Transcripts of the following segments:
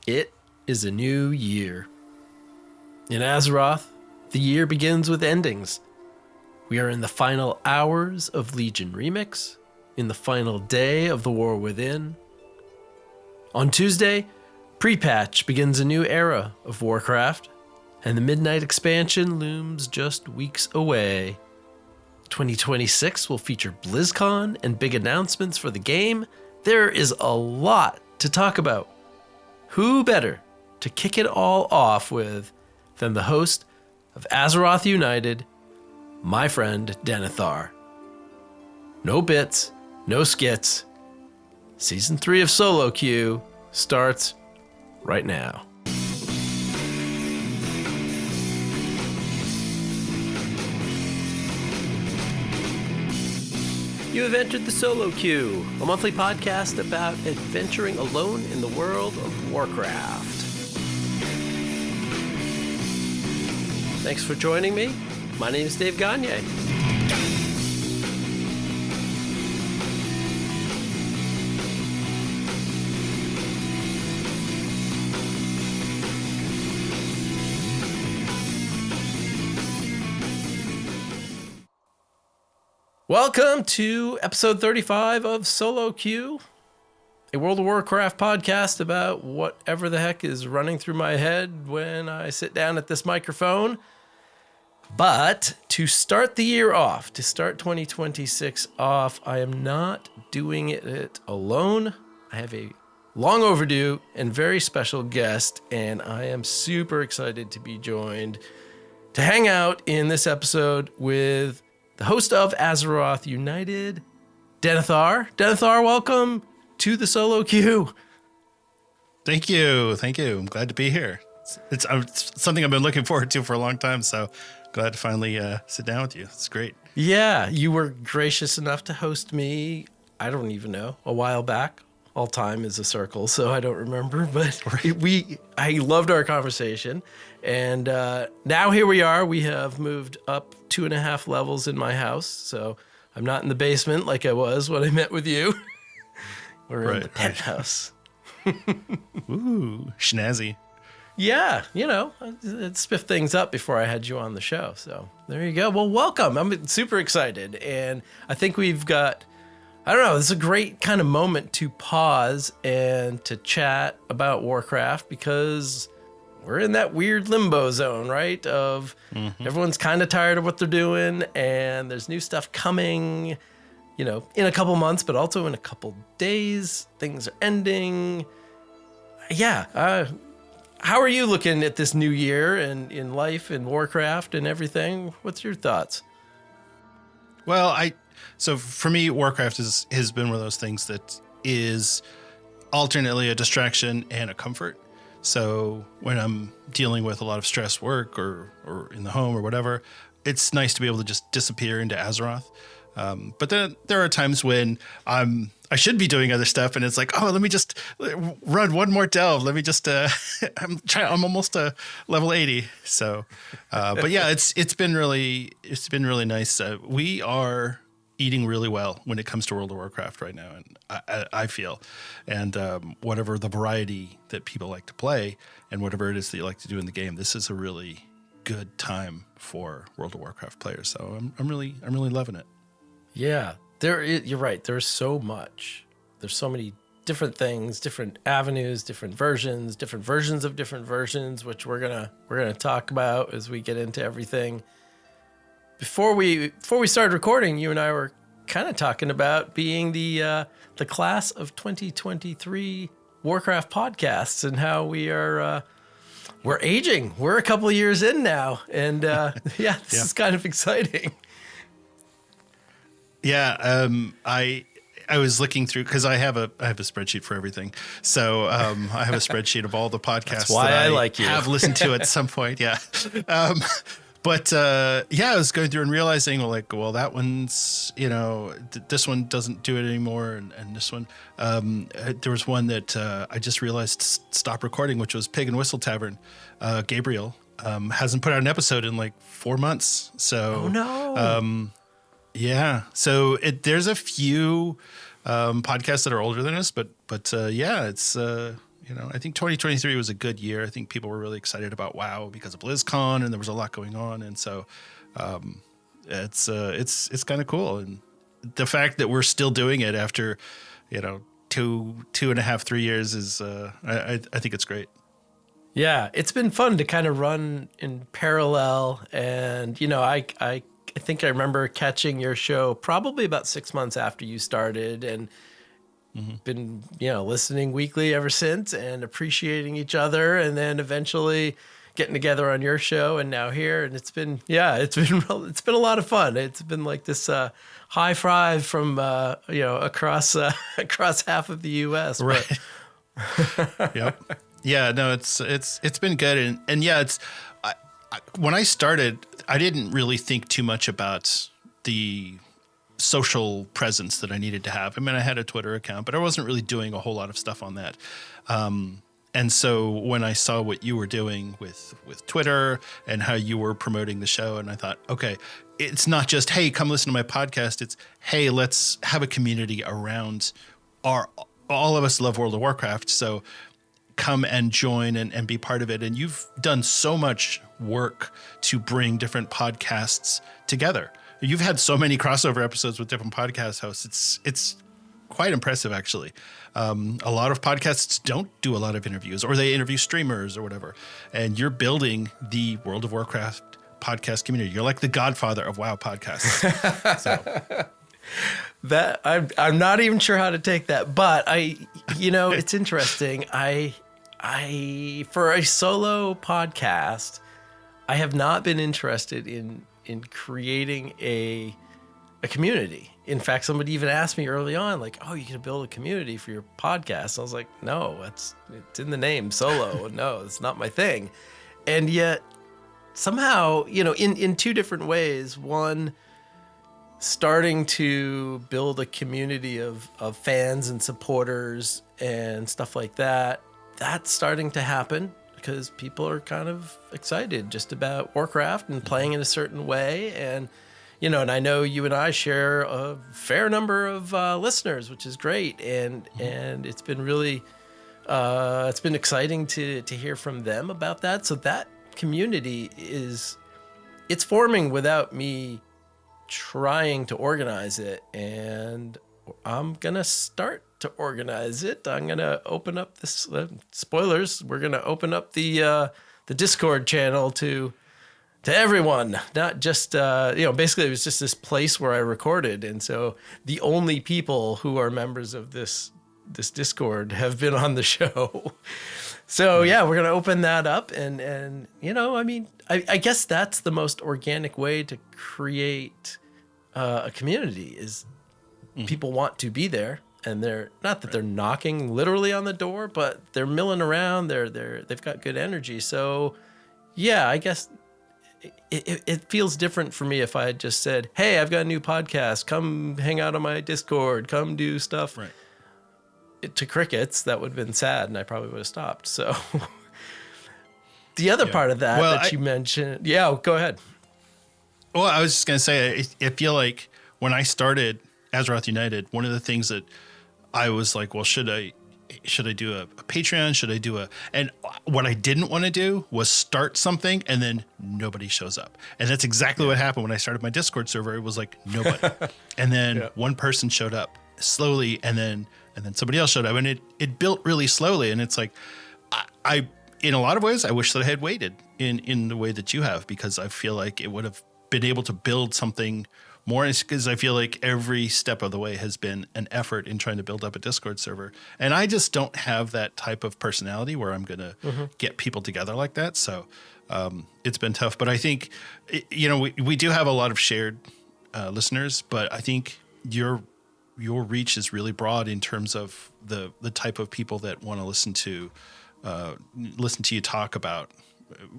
It is a new year. In Azeroth, the year begins with endings. We are in the final hours of Legion Remix, in the final day of the War Within. On Tuesday, pre-patch begins a new era of Warcraft, and the Midnight expansion looms just weeks away. 2026 will feature BlizzCon and big announcements for the game. There is a lot to talk about. Who better to kick it all off with than the host of Azeroth United, my friend Denethar. No bits, no skits. Season 3 of Solo Queue starts right now. You have entered the Solo Queue, a monthly podcast about adventuring alone in the world of Warcraft. Thanks for joining me. My name is Dave Gagne. Welcome to episode 35 of Solo Queue, a World of Warcraft podcast about whatever the heck is running through my head when I sit down at this microphone. But to start the year off, to start 2026 off, I am not doing it alone. I have a long overdue and very special guest, and I am super excited to be joined to hang out in this episode with the host of Azeroth United, Denethar. Denethar, welcome to the Solo Queue. Thank you. I'm glad to be here. It's something I've been looking forward to for a long time, so glad to finally sit down with you. It's great. Yeah, you were gracious enough to host me, I don't even know, a while back. All time is a circle, so I don't remember, but I loved our conversation. And now here we are. We have moved up 2.5 levels in my house, so I'm not in the basement like I was when I met with you. We're in the penthouse. Ooh, snazzy. Yeah, let's spiff things up before I had you on the show. So there you go. Well, welcome. I'm super excited. And I think we've got, I don't know, this is a great kind of moment to pause and to chat about Warcraft because we're in that weird limbo zone, right? Of everyone's kind of tired of what they're doing and there's new stuff coming, in a couple months, but also in a couple days. Things are ending. Yeah. How are you looking at this new year and in life and Warcraft and everything? What's your thoughts? Well, so for me, Warcraft has been one of those things that is alternately a distraction and a comfort. So when I'm dealing with a lot of stress work or in the home or whatever, it's nice to be able to just disappear into Azeroth. But then there are times when I should be doing other stuff, and it's like, oh, let me just run one more delve. Let me just I'm almost level 80. So, but yeah, it's been really nice. We are eating really well when it comes to World of Warcraft right now, and I feel, and whatever the variety that people like to play, and whatever it is that you like to do in the game, this is a really good time for World of Warcraft players. So I'm really loving it. Yeah, you're right. There's so much. There's so many different things, different avenues, different versions of different versions, which we're gonna talk about as we get into everything. Before we started recording, you and I were kind of talking about being the class of 2023 Warcraft podcasts and how we're aging. We're a couple of years in now, and this is kind of exciting. Yeah, I was looking through because I have a spreadsheet for everything. So I have a spreadsheet of all the podcasts That's why I like you. have listened to at some point. Yeah. But I was going through and realizing, that one's, this one doesn't do it anymore. And this one, there was one that I just realized stopped recording, which was Pig and Whistle Tavern. Gabriel hasn't put out an episode in 4 months. So, oh no. Yeah. So there's a few podcasts that are older than us, but it's I think 2023 was a good year. I think people were really excited about WoW because of BlizzCon, and there was a lot going on, and so it's kind of cool. And the fact that we're still doing it after, 2.5, 3 years is I think it's great. Yeah, it's been fun to kind of run in parallel. And, I think I remember catching your show probably about 6 months after you started, and been, listening weekly ever since and appreciating each other. And then eventually getting together on your show and now here. And it's been a lot of fun. It's been like this high five from, across half of the US. Right. Yep. Yeah, no, it's been good. And yeah, when I started, I didn't really think too much about the social presence that I needed to have. I mean, I had a Twitter account, but I wasn't really doing a whole lot of stuff on that. And so when I saw what you were doing with Twitter and how you were promoting the show, and I thought, okay, it's not just, hey, come listen to my podcast. It's, hey, let's have a community around all of us love World of Warcraft. So come and join and be part of it. And you've done so much work to bring different podcasts together. You've had so many crossover episodes with different podcast hosts. It's quite impressive, actually. A lot of podcasts don't do a lot of interviews, or they interview streamers or whatever. And you're building the World of Warcraft podcast community. You're like the godfather of WoW podcasts. So. That I'm not even sure how to take that, but it's interesting. I for a solo podcast, I have not been interested in creating a community. In fact, somebody even asked me early on, like, "Oh, you can build a community for your podcast?" I was like, "No, it's in the name, solo. No, it's not my thing." And yet, somehow, in two different ways. One, starting to build a community of fans and supporters and stuff like that. That's starting to happen because people are kind of excited just about Warcraft and playing in a certain way. And, and I know you and I share a fair number of listeners, which is great. And it's been really, it's been exciting to hear from them about that. So that community it's forming without me trying to organize it, and I'm gonna start to organize it. I'm gonna open up this spoilers. We're gonna open up the Discord channel to everyone, not just basically it was just this place where I recorded, and so the only people who are members of this Discord have been on the show. So yeah, we're gonna open that up, and I guess that's the most organic way to create a community is people want to be there, and they're not that they're knocking literally on the door, but they're milling around. They've got good energy. So yeah, I guess it feels different for me if I had just said, "Hey, I've got a new podcast. Come hang out on my Discord. Come do stuff." Right. To crickets, that would have been sad, and I probably would have stopped. So the other part of that you mentioned, go ahead. Well, I was just going to say, I feel like when I started Azeroth United, one of the things that I was like, well, should I do a Patreon? Should I do and what I didn't want to do was start something and then nobody shows up. And that's exactly what happened when I started my Discord server. It was like nobody. And then one person showed up slowly, and then somebody else showed up, and it built really slowly. And it's like, I in a lot of ways, I wish that I had waited in the way that you have, because I feel like it would have been able to build something more, because I feel like every step of the way has been an effort in trying to build up a Discord server. And I just don't have that type of personality where I'm going to get people together like that. So it's been tough. But I think, we do have a lot of shared listeners, but I think your reach is really broad in terms of the type of people that want to listen to you talk about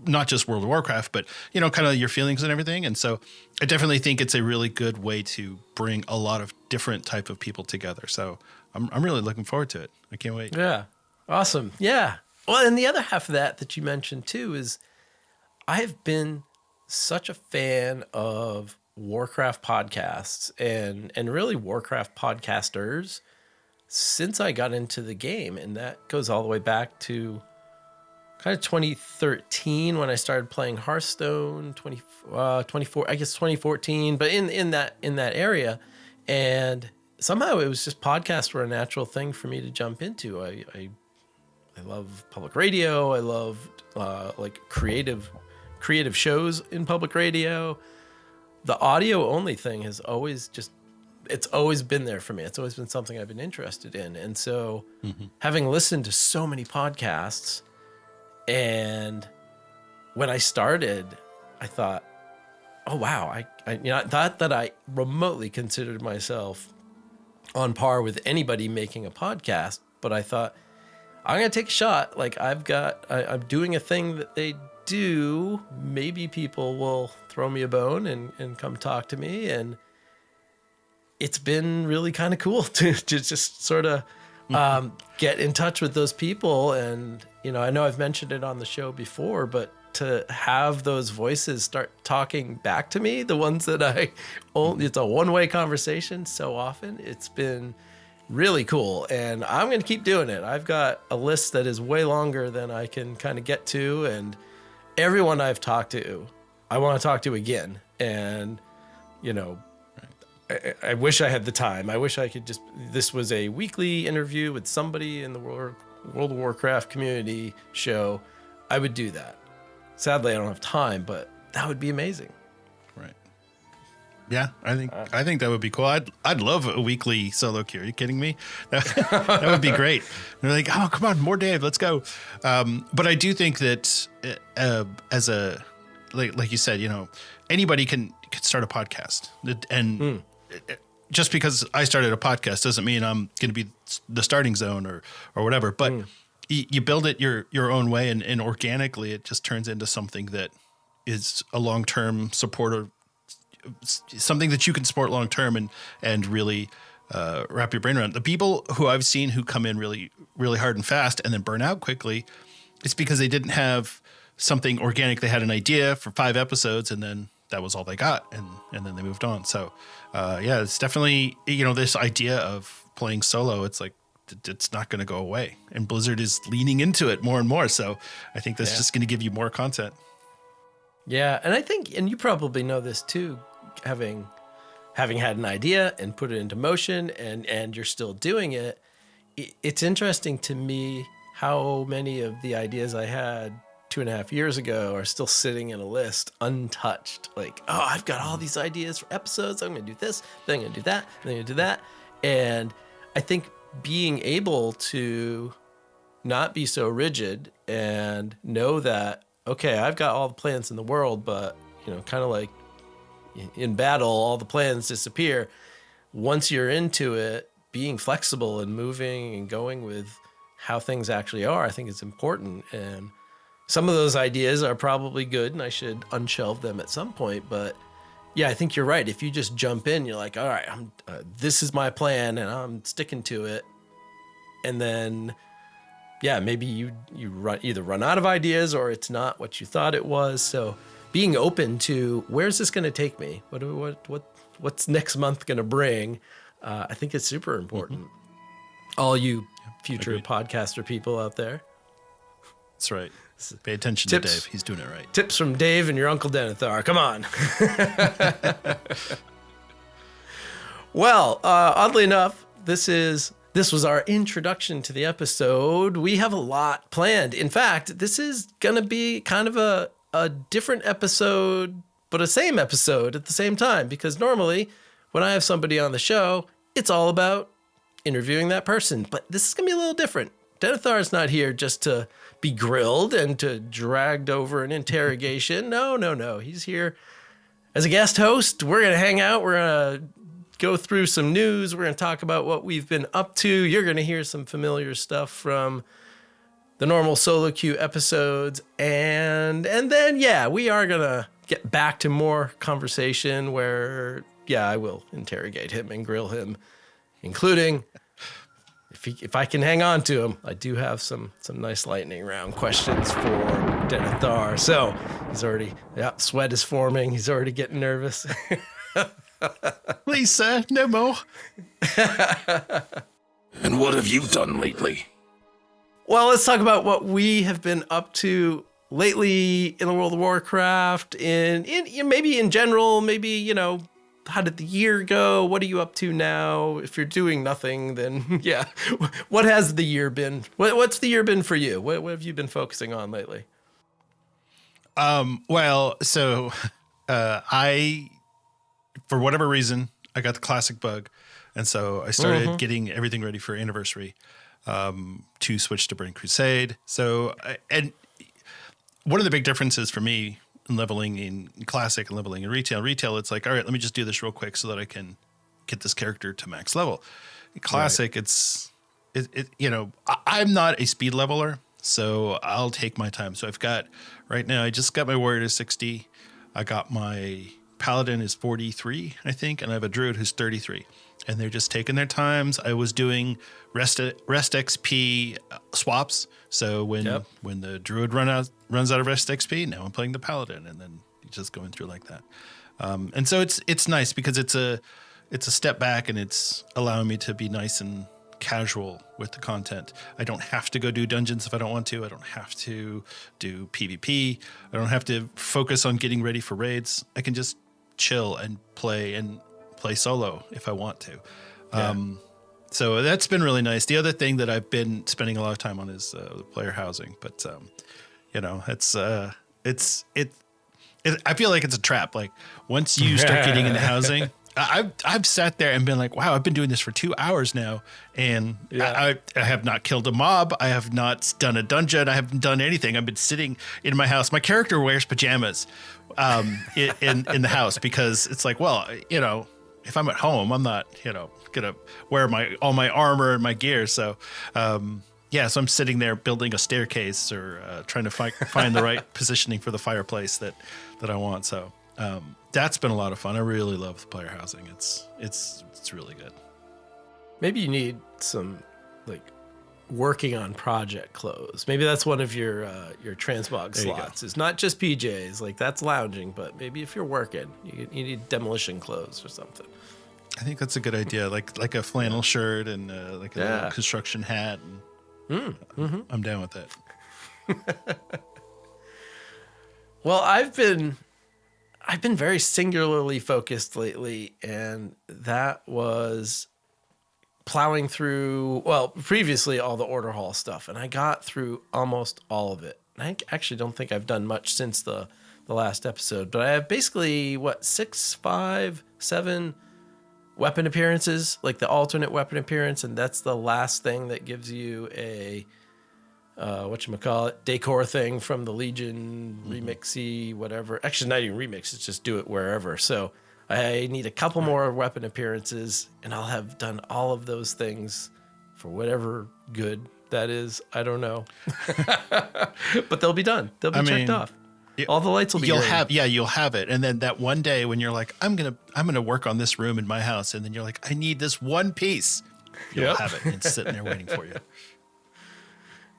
not just World of Warcraft, but, kind of your feelings and everything. And so I definitely think it's a really good way to bring a lot of different type of people together. So I'm really looking forward to it. I can't wait. Yeah. Awesome. Yeah. Well, and the other half of that you mentioned too is I've been such a fan of Warcraft podcasts and really Warcraft podcasters since I got into the game, and that goes all the way back to kind of 2013 when I started playing Hearthstone, 2014, but in that area. And somehow it was just podcasts were a natural thing for me to jump into. I love public radio. I loved like creative shows in public radio. The audio only thing has always it's always been there for me. It's always been something I've been interested in. And so having listened to so many podcasts, and when I started, I thought, oh, wow. I thought that I remotely considered myself on par with anybody making a podcast, but I thought, I'm going to take a shot. Like I'm doing a thing that they do. Maybe people will throw me a bone and come talk to me. And it's been really kind of cool to just sort of get in touch with those people. And, I know I've mentioned it on the show before, but to have those voices start talking back to me, the ones that it's a one-way conversation so often, it's been really cool. And I'm going to keep doing it. I've got a list that is way longer than I can kind of get to. And everyone I've talked to, I want to talk to again. And, I wish I had the time. I wish I could this was a weekly interview with somebody in the World of Warcraft community show. I would do that. Sadly, I don't have time, but that would be amazing. Right. Yeah, I think that would be cool. I'd love a weekly solo queue. Are you kidding me? That would be great. They're like, oh, come on, more Dave, let's go. But I do think that as a like you said, anybody can start a podcast, and just because I started a podcast doesn't mean I'm going to be the starting zone or whatever. But you build it your own way, and organically it just turns into something that is a long-term supporter, something that you can support long-term and really wrap your brain around. The people who I've seen who come in really, really hard and fast and then burn out quickly, it's because they didn't have something organic. They had an idea for 5 episodes and then that was all they got. And then they moved on. So yeah, it's definitely, this idea of playing solo, it's like, it's not going to go away, and Blizzard is leaning into it more and more. So I think that's just going to give you more content. Yeah. And I think, and you probably know this too, having had an idea and put it into motion and you're still doing it. It's interesting to me how many of the ideas I had 2.5 years ago are still sitting in a list untouched. Like, oh, I've got all these ideas for episodes. I'm going to do this, then I'm going to do that, then I'm going to do that. And I think being able to not be so rigid and know that, okay, I've got all the plans in the world, but, kind of like in battle, all the plans disappear. Once you're into it, being flexible and moving and going with how things actually are, I think is important. And some of those ideas are probably good and I should unshelve them at some point. But yeah, I think you're right. If you just jump in, you're like, all right, this is my plan and I'm sticking to it. And then, yeah, maybe you either run out of ideas or it's not what you thought it was. So being open to where's this going to take me? What's next month going to bring? I think it's super important. Mm-hmm. All you future podcaster people out there. That's right. Pay attention to Dave. He's doing it right. Tips from Dave and your Uncle Denethar. Come on. Well, oddly enough, this was our introduction to the episode. We have a lot planned. In fact, this is going to be kind of a different episode, but a same episode at the same time. Because normally, when I have somebody on the show, it's all about interviewing that person. But this is going to be a little different. Denethar is not here just to be grilled and to dragged over an interrogation. No. He's here as a guest host. We're going to hang out. We're going to go through some news. We're going to talk about what we've been up to. You're going to hear some familiar stuff from the normal solo queue episodes. And then, yeah, we are going to get back to more conversation where, yeah, I will interrogate him and grill him, including... If I can hang on to him, I do have some nice lightning round questions for Denethar. So he's already, sweat is forming. He's already getting nervous. Please, sir, no more. And what have you done lately? Well, let's talk about what we have been up to lately in the World of Warcraft, in maybe in general, maybe, you know, how did the year go? What are you up to now? If you're doing nothing, then yeah. What has the year been? What's the year been for you? What have you been focusing on lately? Well, so I, for whatever reason, I got the classic bug. And so I started getting everything ready for Anniversary to switch to Burning Crusade. So, and one of the big differences for me in leveling in Classic and leveling in Retail, it's like, all right, let me just do this real quick so that I can get this character to max level. In Classic, right. I'm not a speed leveler, so I'll take my time. So right now, I just got my Warrior to 60. I got my Paladin is 43, I think, and I have a Druid who's 33. And they're just taking their times. I was doing rest XP swaps. So when the Druid runs out of rest XP, now I'm playing the Paladin, and then just going through like that. And so it's nice because it's a step back, and it's allowing me to be nice and casual with the content. I don't have to go do dungeons if I don't want to. I don't have to do PvP. I don't have to focus on getting ready for raids. I can just chill and play solo if I want to. So that's been really nice. The other thing that I've been spending a lot of time on is the player housing, but I feel like it's a trap. Like once you start getting into housing, I've sat there and been like, wow, I've been doing this for 2 hours now, and I have not killed a mob. I have not done a dungeon. I haven't done anything. I've been sitting in my house. My character wears pajamas in the house because it's like, well, you know, if I'm at home, I'm not, you know, gonna wear all my armor and my gear. So, so I'm sitting there building a staircase or trying to find the right positioning for the fireplace that I want. So that's been a lot of fun. I really love the player housing. It's really good. Maybe you need some like working on project clothes. Maybe that's one of your transmog slots. It's not just PJs, like that's lounging, but maybe if you're working, you need demolition clothes or something. I think that's a good idea, like a flannel shirt and like a little construction hat. And, I'm down with that. Well, I've been very singularly focused lately, and that was plowing through, well, previously all the order hall stuff, and I got through almost all of it. I actually don't think I've done much since the last episode, but I have basically, 6, 5, 7 weapon appearances, like the alternate weapon appearance, and that's the last thing that gives you a Décor thing from the Legion remixy, whatever. Actually, not even remix, it's just do it wherever. So I need a couple more weapon appearances, and I'll have done all of those things for whatever good that is. I don't know. But they'll be done. They'll be checked off. All the lights will be green. You'll have it. And then that one day when you're like, I'm gonna work on this room in my house, and then you're like, I need this one piece. You'll have it. It's sitting there waiting for you.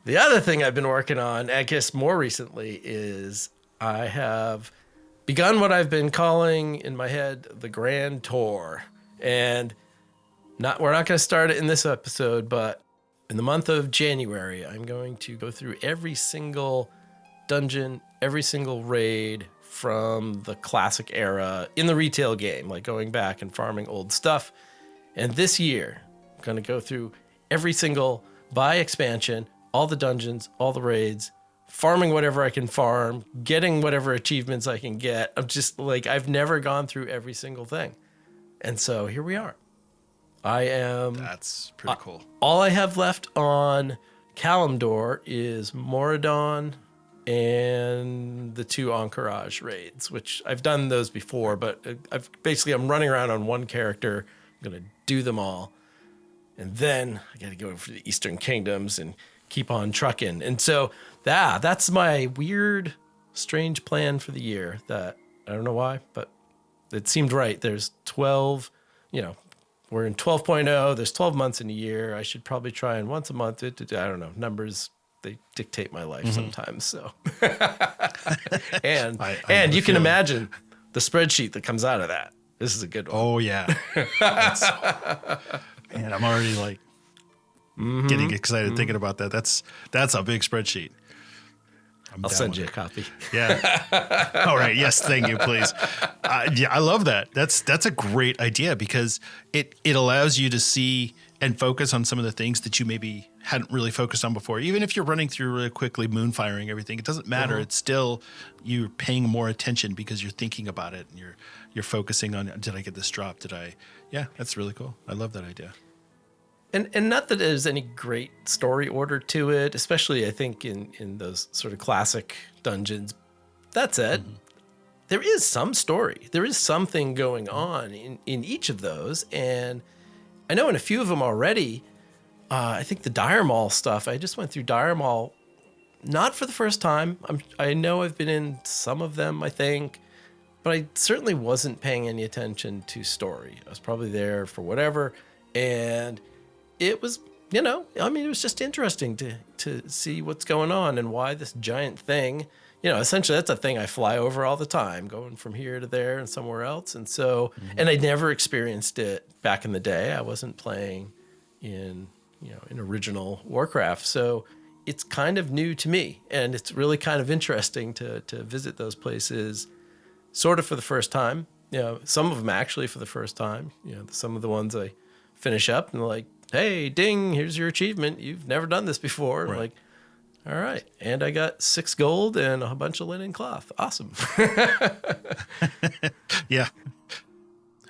The other thing I've been working on, I guess more recently, is I have begun what I've been calling in my head the Grand Tour. And we're not going to start it in this episode, but in the month of January, I'm going to go through every single dungeon, every single raid from the classic era in the retail game, like going back and farming old stuff. And this year, I'm going to go through every single, by expansion, all the dungeons, all the raids, farming whatever I can farm, getting whatever achievements I can get. I'm just like, I've never gone through every single thing. And so here we are. That's pretty cool. All I have left on Kalimdor is Moradon and the 2 Encourage raids, which I've done those before, but I'm running around on one character. I'm going to do them all. And then I got to go for the Eastern Kingdoms and keep on trucking. And so that's my weird, strange plan for the year that I don't know why, but it seemed right. There's 12, we're in 12.0. There's 12 months in a year. I should probably try and once a month. I don't know. Numbers, they dictate my life sometimes. So, and you can imagine the spreadsheet that comes out of that. This is a good one. Oh yeah. Man, I'm already like getting excited thinking about that. That's a big spreadsheet. I'll send you a copy. Yeah. All right. Yes. Thank you, please. Yeah, I love that. That's a great idea because it allows you to see and focus on some of the things that you maybe hadn't really focused on before. Even if you're running through really quickly, moon firing everything, it doesn't matter. It's still you're paying more attention because you're thinking about it and you're focusing on, did I get this drop? Did I? Yeah, that's really cool. I love that idea. And not that there's any great story order to it, especially I think in those sort of classic dungeons. That said, there is some story. There is something going on in each of those. And I know in a few of them already, I think the Dire Maul stuff, I just went through Dire Maul, not for the first time. I know I've been in some of them, I think, but I certainly wasn't paying any attention to story. I was probably there for whatever. And it was, it was just interesting to see what's going on and why this giant thing, essentially that's a thing I fly over all the time, going from here to there and somewhere else. And so, and I never experienced it back in the day. I wasn't playing in original Warcraft. So it's kind of new to me. And it's really kind of interesting to visit those places sort of for the first time. Some of them actually for the first time. Some of the ones I finish up and like, hey, ding, here's your achievement. You've never done this before. Right. Like, all right. And I got 6 gold and a bunch of linen cloth. Awesome. Yeah.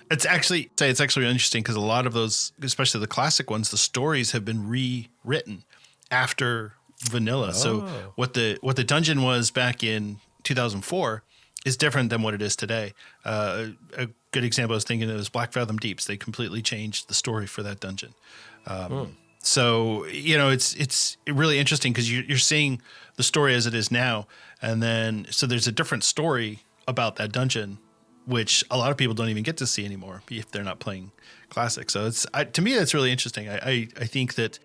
It's actually interesting because a lot of those, especially the classic ones, the stories have been rewritten after vanilla. So what the dungeon was back in 2004 is different than what it is today. A good example I was thinking of is Black Fathom Deeps. They completely changed the story for that dungeon. So, it's really interesting because you're seeing the story as it is now. And then, so there's a different story about that dungeon, which a lot of people don't even get to see anymore if they're not playing Classic. So to me, that's really interesting. I think that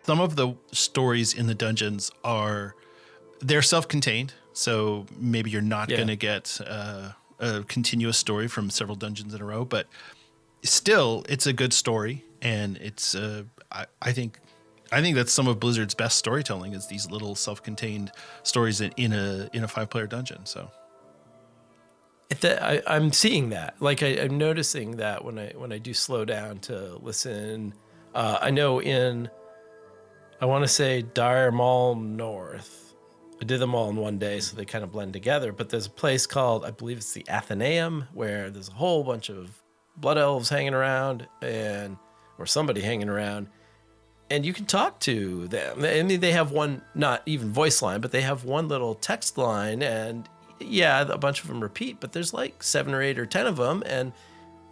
some of the stories in the dungeons they're self-contained. So maybe you're not going to get a continuous story from several dungeons in a row, but still it's a good story. And it's, I think that's some of Blizzard's best storytelling is these little self-contained stories in a 5-player dungeon. So I'm seeing that. Like I'm noticing that when I do slow down to listen. I know I want to say Dire Maul North. I did them all in one day, so they kind of blend together. But there's a place called, I believe it's the Athenaeum, where there's a whole bunch of blood elves hanging around or somebody hanging around, and you can talk to them. I mean, they have one, not even voice line, but they have one little text line, and a bunch of them repeat, but there's like 7 or 8 or 10 of them, and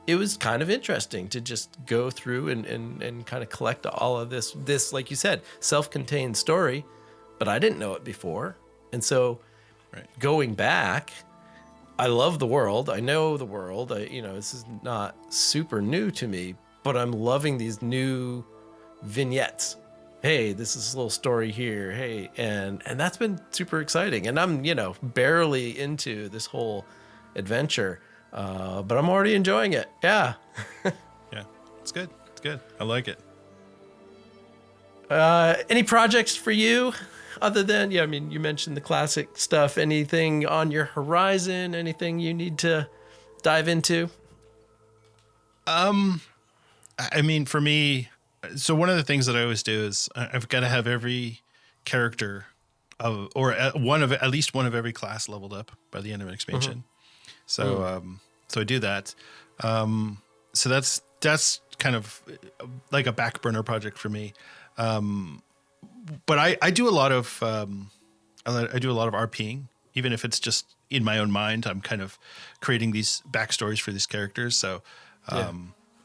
it was kind of interesting to just go through and kind of collect all of this, like you said, self-contained story, but I didn't know it before. And so going back, I love the world. I know the world. This is not super new to me, but I'm loving these new vignettes. Hey, this is a little story here. Hey, and that's been super exciting. And I'm, barely into this whole adventure, but I'm already enjoying it. Yeah. Yeah, it's good. It's good. I like it. Any projects for you other than, you mentioned the classic stuff. Anything on your horizon? Anything you need to dive into? For me, so one of the things that I always do is I've got to have every character at least one of every class leveled up by the end of an expansion. So I do that. So that's kind of like a back burner project for me. But I do a lot of RPing, even if it's just in my own mind. I'm kind of creating these backstories for these characters. So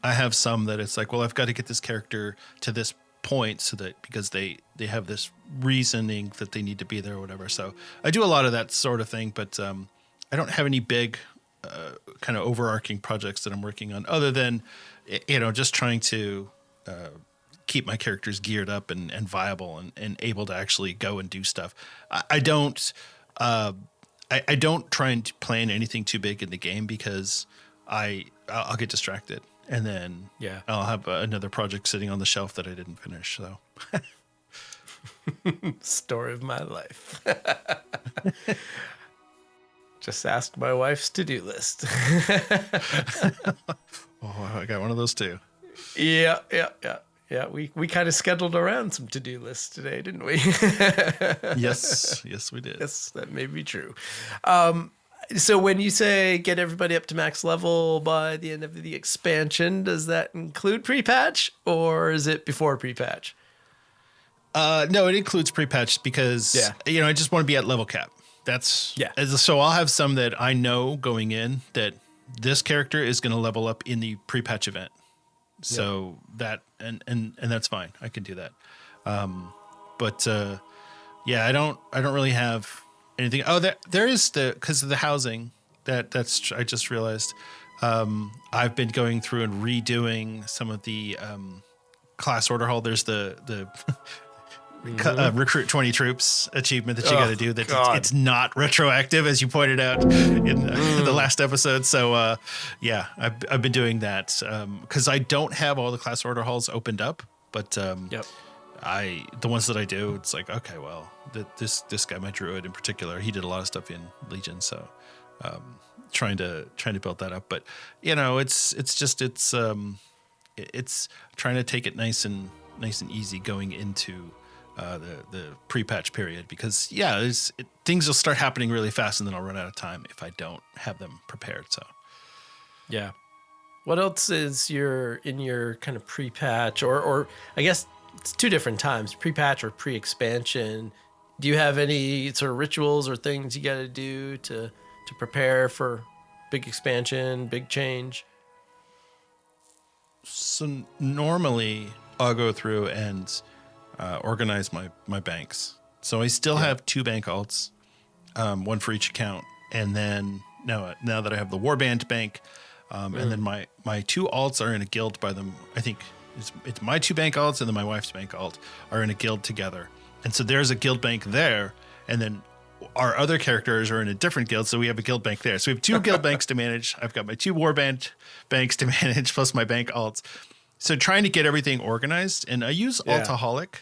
I have some that it's like, well, I've got to get this character to this point so that because they have this reasoning that they need to be there or whatever. So I do a lot of that sort of thing, but I don't have any big kind of overarching projects that I'm working on other than, just trying to keep my characters geared up and viable and able to actually go and do stuff. I don't try and plan anything too big in the game because I'll get distracted. and then I'll have another project sitting on the shelf that I didn't finish. So, story of my life. Just ask my wife's to-do list. oh, I got one of those too. Yeah. We kind of scheduled around some to-do lists today, didn't we? Yes, we did. Yes, that may be true. So when you say get everybody up to max level by the end of the expansion, does that include pre-patch or is it before pre-patch? No, it includes pre-patch because I just want to be at level cap. So I'll have some that I know going in that this character is going to level up in the pre-patch event. So that and that's fine. I can do that. But I don't really have anything. Oh, there is because of the housing that's I just realized. I've been going through and redoing some of the class order hall. There's the recruit 20 troops achievement that you got to do. That it's not retroactive, as you pointed out in the last episode. So I've been doing that because I don't have all the class order halls opened up, but the ones that I do, it's like, okay, well, this guy, my druid in particular, he did a lot of stuff in Legion, so trying to build that up. But it's trying to take it nice and easy going into the pre-patch period, because things will start happening really fast and then I'll run out of time if I don't have them prepared. So what else is in your kind of pre-patch or I guess it's two different times, pre-patch or pre-expansion? Do you have any sort of rituals or things you got to do to prepare for big expansion, big change? So normally I'll go through and organize my banks. So I still have 2 bank alts, one for each account. And then now that I have the Warband bank, and then my 2 alts are in a guild by them. I think it's my 2 bank alts and then my wife's bank alt are in a guild together. And so there's a guild bank there. And then our other characters are in a different guild. So we have a guild bank there. So we have 2 guild banks to manage. I've got my 2 Warband banks to manage plus my bank alts. So trying to get everything organized, and I use Altaholic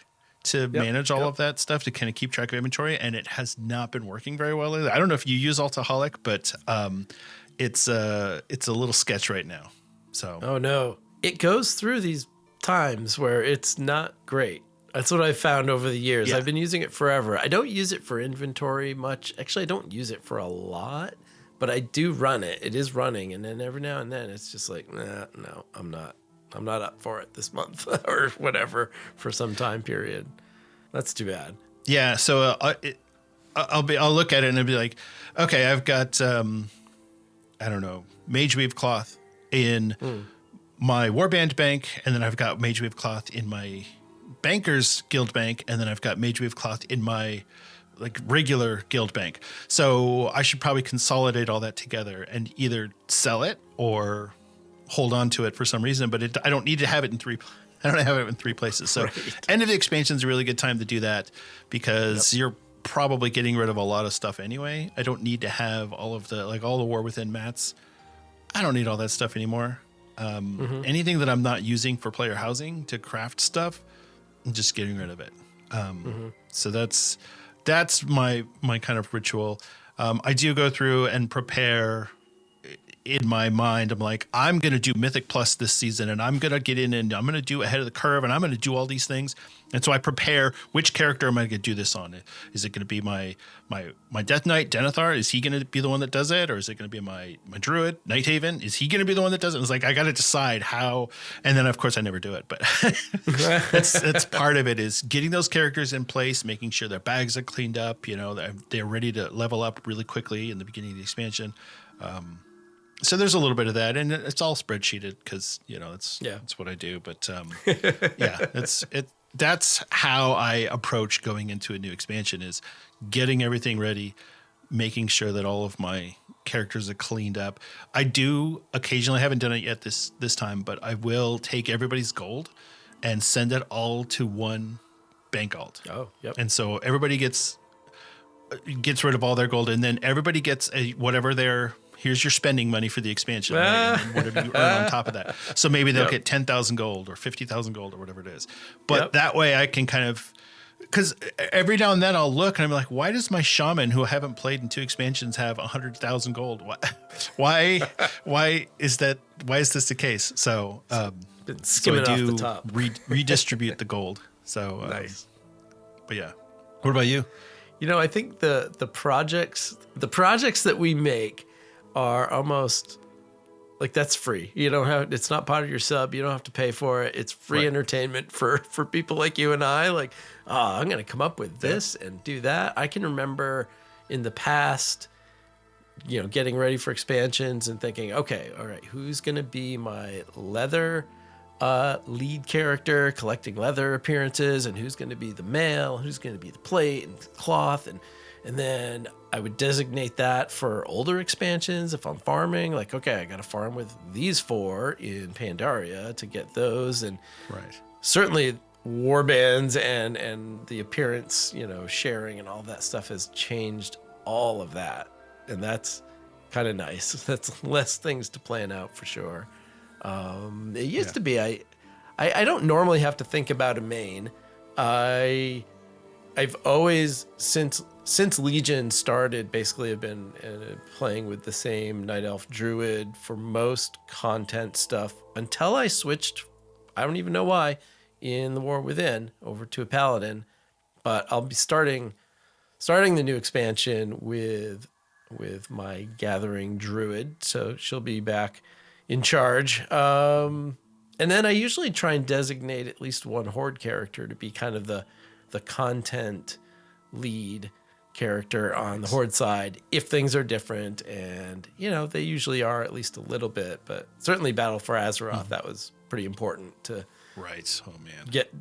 to manage all of that stuff to kind of keep track of inventory, and it has not been working very well lately. I don't know if you use Altaholic, but it's a little sketch right now. So oh no, it goes through these times where it's not great. That's what I've found over the years. Yeah. I've been using it forever. I don't use it for inventory much. Actually, I don't use it for a lot, but I do run it. It is running, and then every now and then it's just like, no, I'm not up for it this month or whatever for some time period. That's too bad. Yeah. So I'll look at it and I'll be like, okay, I've got, I don't know, Mage Weave Cloth in my Warband bank. And then I've got Mage Weave Cloth in my Bankers Guild bank. And then I've got Mage Weave Cloth in my regular guild bank. So I should probably consolidate all that together and either sell it or hold on to it for some reason, but I don't need to have it in 3. I don't have it in 3 places. So end of the expansion is a really good time to do that because you're probably getting rid of a lot of stuff anyway. I don't need to have all of the War Within mats. I don't need all that stuff anymore. Anything that I'm not using for player housing to craft stuff, I'm just getting rid of it. So that's my kind of ritual. I do go through and prepare. In my mind, I'm like, I'm going to do Mythic Plus this season, and I'm going to get in and I'm going to do ahead of the curve, and I'm going to do all these things. And so I prepare which character am I going to do this on? Is it going to be my Death Knight, Denethar? Is he going to be the one that does it? Or is it going to be my Druid, Nighthaven? Is he going to be the one that does it? It's like, I got to decide how. And then, of course, I never do it. But that's part of it, is getting those characters in place, making sure their bags are cleaned up, they're ready to level up really quickly in the beginning of the expansion. So there's a little bit of that, and it's all spreadsheeted because that's what I do. But that's how I approach going into a new expansion: is getting everything ready, making sure that all of my characters are cleaned up. I do occasionally, I haven't done it yet this time, but I will take everybody's gold and send it all to one bank alt. Oh, yep. And so everybody gets rid of all their gold, and then everybody gets whatever their here's your spending money for the expansion, right? And then whatever you earn on top of that. So maybe they'll get 10,000 gold or 50,000 gold or whatever it is. But that way I can kind of, because every now and then I'll look and I'm like, why does my shaman who I haven't played in 2 expansions have 100,000 gold? Why is that? Why is this the case? So, so I do off the top. Redistribute the gold. So nice. But yeah, what about you? You know, I think the projects that we make are almost like that's free. You don't have, it's not part of your sub. You don't have to pay for it. It's free entertainment for people like you and I. Like, I'm going to come up with this and do that. I can remember in the past, you know, getting ready for expansions and thinking, okay, all right, who's going to be my leather lead character, collecting leather appearances, and who's going to be the mail, who's going to be the plate and cloth, and then I would designate that for older expansions. If I'm farming, like, okay, I got to farm with these 4 in Pandaria to get those, and certainly warbands and the appearance, you know, sharing and all that stuff has changed all of that, and that's kind of nice. That's less things to plan out for sure. It used to be, I don't normally have to think about a main. I've always, since Legion started, basically have been playing with the same Night Elf Druid for most content stuff until I switched, I don't even know why, in the War Within over to a Paladin. But I'll be starting the new expansion with my Gathering Druid, so she'll be back in charge. And then I usually try and designate at least one Horde character to be kind of the content lead character on the Horde side if things are different. And, you know, they usually are at least a little bit, but certainly Battle for Azeroth, that was pretty important to get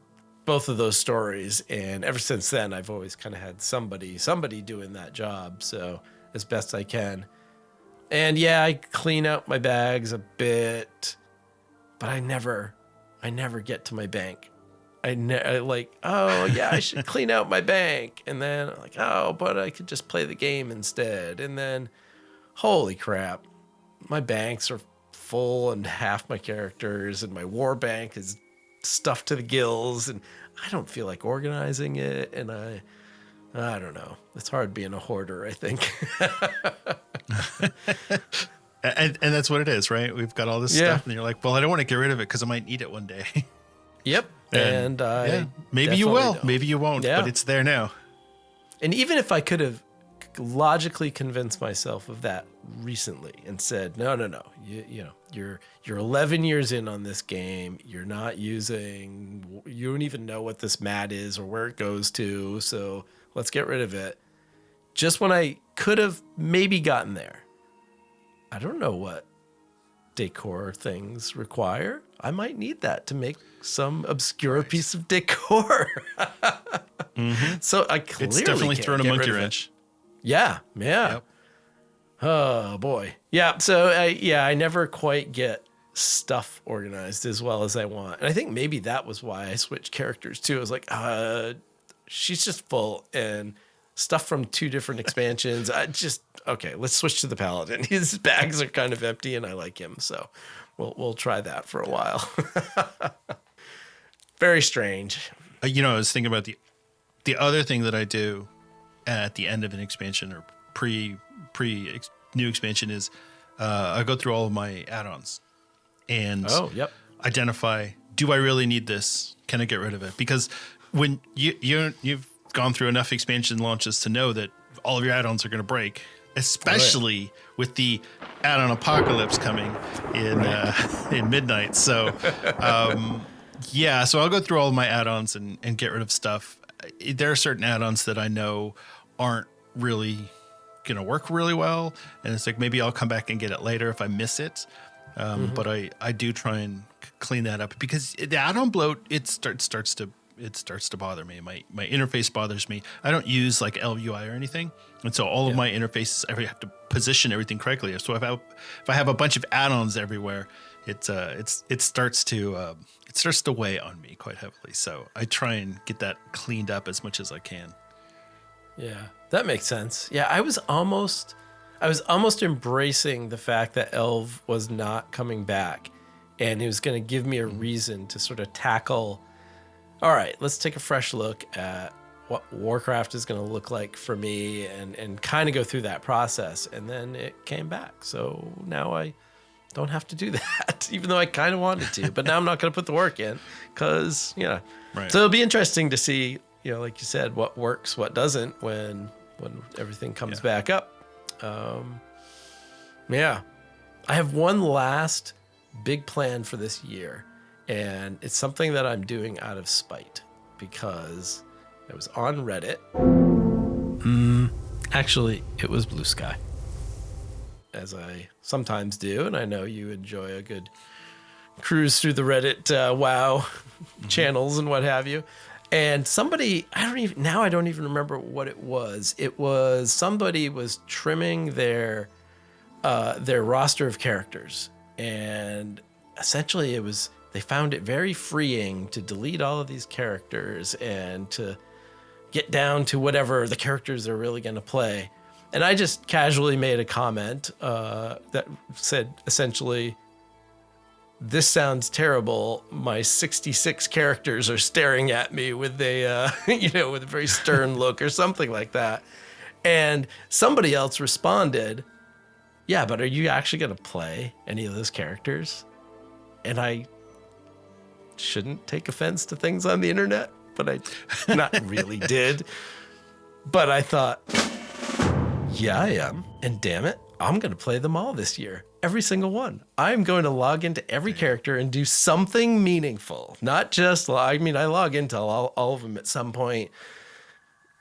both of those stories. And ever since then, I've always kind of had somebody doing that job. So as best I can. And yeah, I clean out my bags a bit, but I never get to my bank. I like, oh yeah, I should clean out my bank. And then I'm like, oh, but I could just play the game instead. And then, holy crap, my banks are full and half my characters and my war bank is stuffed to the gills and I don't feel like organizing it. And I don't know. It's hard being a hoarder, I think. and that's what it is, right? We've got all this stuff, and you're like, well, I don't want to get rid of it because I might need it one day. Yep. And maybe you will, don't. Maybe you won't, but it's there now. And even if I could have logically convinced myself of that recently and said, no, you know, you're 11 years in on this game. You're not using, you don't even know what this mat is or where it goes to. So let's get rid of it. Just when I could have maybe gotten there, I don't know what decor things require. I might need that to make some obscure piece of decor. So I clearly it's definitely can't thrown a get monkey rid of wrench. it. Yeah. Yep. Oh boy. Yeah. So I never quite get stuff organized as well as I want. And I think maybe that was why I switched characters too. I was like, she's just full and stuff from 2 different expansions. Okay, let's switch to the Paladin. His bags are kind of empty and I like him. So we'll try that for a while. Very strange. You know, I was thinking about the other thing that I do at the end of an expansion or pre new expansion is I go through all of my add-ons and identify, do I really need this? Can I get rid of it? Because when you've gone through enough expansion launches to know that all of your add-ons are going to break, especially with the add-on apocalypse coming in midnight. So, so I'll go through all of my add-ons and get rid of stuff. There are certain add-ons that I know aren't really going to work really well. And it's like, maybe I'll come back and get it later if I miss it. But I do try and clean that up because the add-on bloat, it starts to bother me. My interface bothers me. I don't use like LUI or anything. And so all of my interfaces, I have to position everything correctly. So if I have a bunch of add-ons everywhere, it starts to weigh on me quite heavily. So I try and get that cleaned up as much as I can. Yeah, that makes sense. Yeah, I was almost embracing the fact that Elv was not coming back, and it was going to give me a reason to sort of tackle, all right, let's take a fresh look at what Warcraft is going to look like for me and kind of go through that process. And then it came back. So now I don't have to do that, even though I kind of wanted to. But now I'm not going to put the work in because, Right. So it'll be interesting to see, like you said, what works, what doesn't when everything comes back up. Yeah. I have one last big plan for this year, and it's something that I'm doing out of spite because I was on Reddit. Actually, it was Blue Sky, as I sometimes do, and I know you enjoy a good cruise through the Reddit WoW channels and what have you. And somebody, I don't even remember what it was. It was somebody was trimming their roster of characters, and essentially they found it very freeing to delete all of these characters and to get down to whatever the characters they're really going to play. And I just casually made a comment that said essentially, this sounds terrible. My 66 characters are staring at me with a, with a very stern look or something like that. And somebody else responded, yeah, but are you actually going to play any of those characters? And I shouldn't take offense to things on the internet, but I not really did. But I thought, yeah, I am. And damn it, I'm going to play them all this year. Every single one. I'm going to log into every character and do something meaningful. Not just, I log into all of them at some point,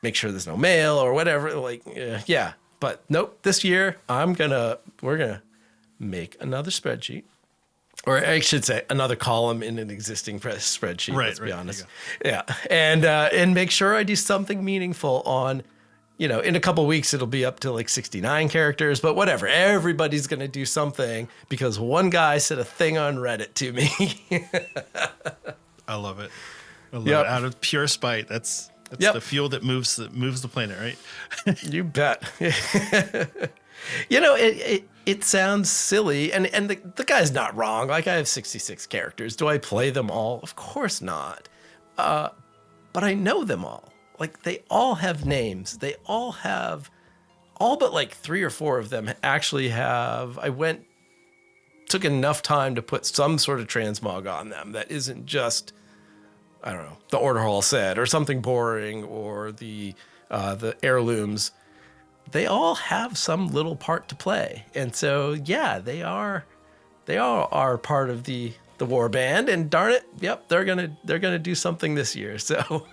make sure there's no mail or whatever. Yeah. But nope, this year, we're going to make another spreadsheet. Or I should say another column in an existing spreadsheet, let's be honest. Yeah. And make sure I do something meaningful on, in a couple of weeks, it'll be up to like 69 characters, but whatever. Everybody's going to do something because one guy said a thing on Reddit to me. I love it. Out of pure spite. That's the fuel that moves the planet, right? You bet. It sounds silly, and the guy's not wrong. Like, I have 66 characters. Do I play them all? Of course not. But I know them all. Like, they all have names. They all but like 3 or 4 of them actually have. Took enough time to put some sort of transmog on them that isn't just, I don't know, the order hall set or something boring or the heirlooms. They all have some little part to play. And so, yeah, they are part of the war band, and darn it, yep, they're going to do something this year. So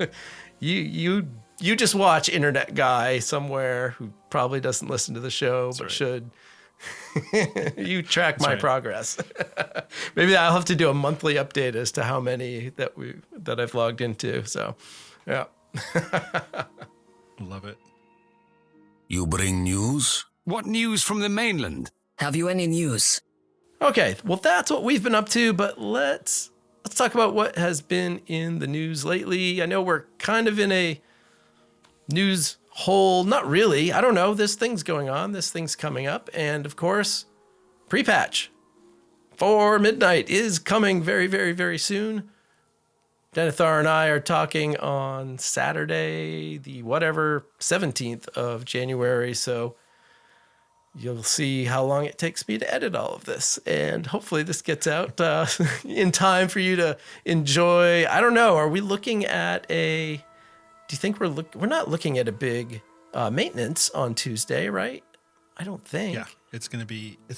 you just watch internet guy somewhere who probably doesn't listen to the show, but should. You track my progress. Maybe I'll have to do a monthly update as to how many that I've logged into. So, yeah. Love it. You bring news? What news from the mainland? Have you any news? Okay, well, that's what we've been up to, but let's talk about what has been in the news lately. I know we're kind of in a news hole. Not really. I don't know. This thing's going on. This thing's coming up. And, of course, pre-patch for Midnight is coming very, very, very soon. Denethar and I are talking on Saturday, the 17th of January. So you'll see how long it takes me to edit all of this. And hopefully this gets out in time for you to enjoy. I don't know. Are we looking at do you think we're not looking at a big maintenance on Tuesday, right? I don't think. Yeah, it's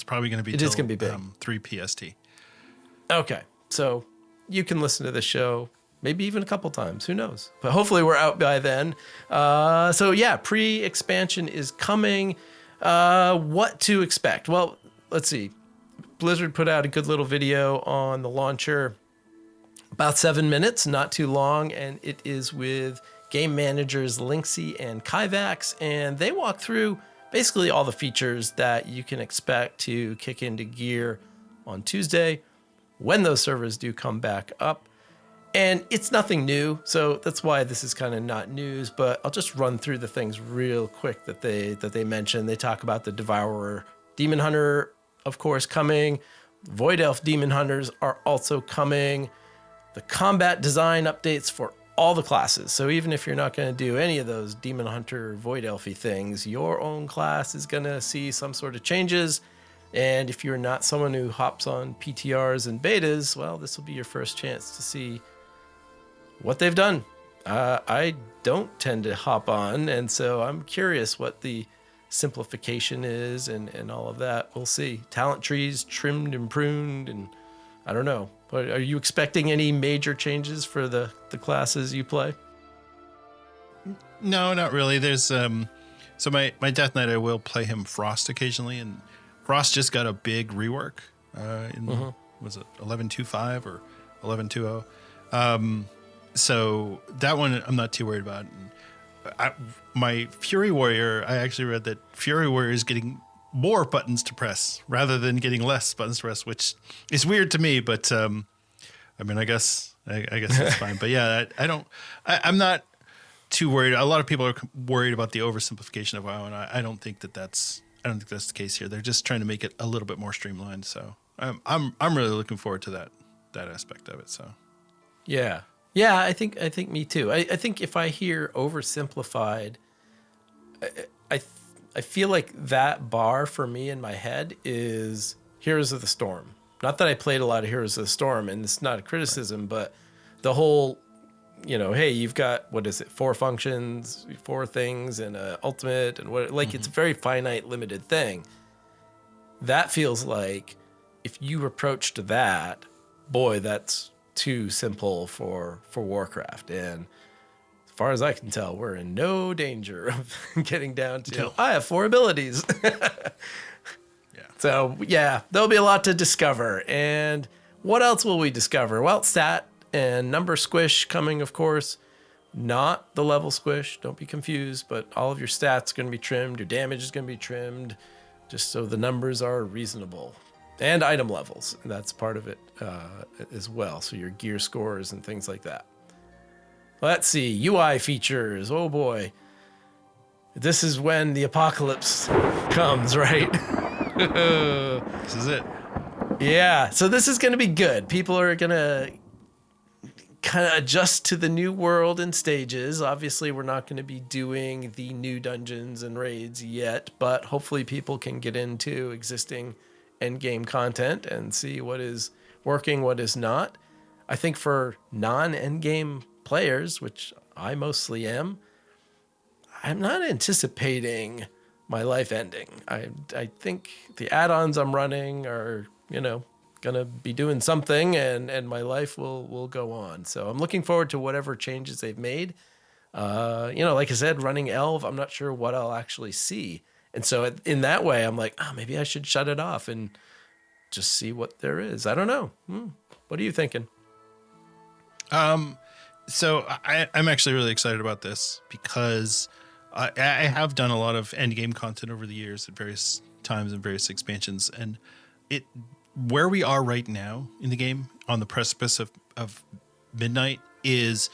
probably going to be. It is going to be big. 3 PST. Okay. So you can listen to the show maybe even a couple times. Who knows? But hopefully we're out by then. So yeah, pre-expansion is coming. What to expect? Well, let's see. Blizzard put out a good little video on the launcher. About 7 minutes, not too long. And it is with game managers Linksy and Kyvax. And they walk through basically all the features that you can expect to kick into gear on Tuesday when those servers do come back up. And it's nothing new, so that's why this is kind of not news, but I'll just run through the things real quick that they mentioned. They talk about the Devourer Demon Hunter, of course, coming. Void Elf Demon Hunters are also coming. The combat design updates for all the classes. So even if you're not going to do any of those Demon Hunter, Void Elfy things, your own class is going to see some sort of changes. And if you're not someone who hops on PTRs and betas, well, this will be your first chance to see what they've done. I don't tend to hop on, and so I'm curious what the simplification is and all of that. We'll see. Talent trees trimmed and pruned, and I don't know. But are you expecting any major changes for the classes you play? No, not really. There's so my Death Knight, I will play him Frost occasionally, and Frost just got a big rework in was it 11.2.5 or 11.2.0. So that one I'm not too worried about. My Fury Warrior, I actually read that Fury Warrior is getting more buttons to press rather than getting less buttons to press, which is weird to me. But I mean, I guess that's fine. But yeah, I'm not too worried. A lot of people are worried about the oversimplification of WoW, and I don't think that's the case here. They're just trying to make it a little bit more streamlined. So I'm really looking forward to that aspect of it. So yeah. Yeah, I think me too. I think if I hear oversimplified, I feel like that bar for me in my head is Heroes of the Storm. Not that I played a lot of Heroes of the Storm, and it's not a criticism, but the whole, hey, you've got, 4 functions, 4 things, and an ultimate, and it's a very finite, limited thing. That feels like if you approached that, boy, that's too simple for Warcraft. And as far as I can tell, we're in no danger of getting down to, I have 4 abilities. So yeah, there'll be a lot to discover. And what else will we discover? Well, stat and number squish coming, of course. Not the level squish, don't be confused, but all of your stats are going to be trimmed. Your damage is going to be trimmed, just so the numbers are reasonable. And item levels, that's part of it as well. So your gear scores and things like that. Let's see, UI features. Oh boy. This is when the apocalypse comes, right? This is it. Yeah, so this is going to be good. People are going to kind of adjust to the new world in stages. Obviously, we're not going to be doing the new dungeons and raids yet, but hopefully people can get into existing endgame content and see what is working, what is not. I think for non-endgame players, which I mostly am, I'm not anticipating my life ending. I think the add-ons I'm running are, gonna be doing something, and my life will go on. So I'm looking forward to whatever changes they've made. Like I said, running Elv, I'm not sure what I'll actually see. And so in that way, I'm like, maybe I should shut it off and just see what there is. I don't know. What are you thinking? So I'm actually really excited about this because I have done a lot of endgame content over the years at various times and various expansions. And where we are right now in the game on the precipice of midnight is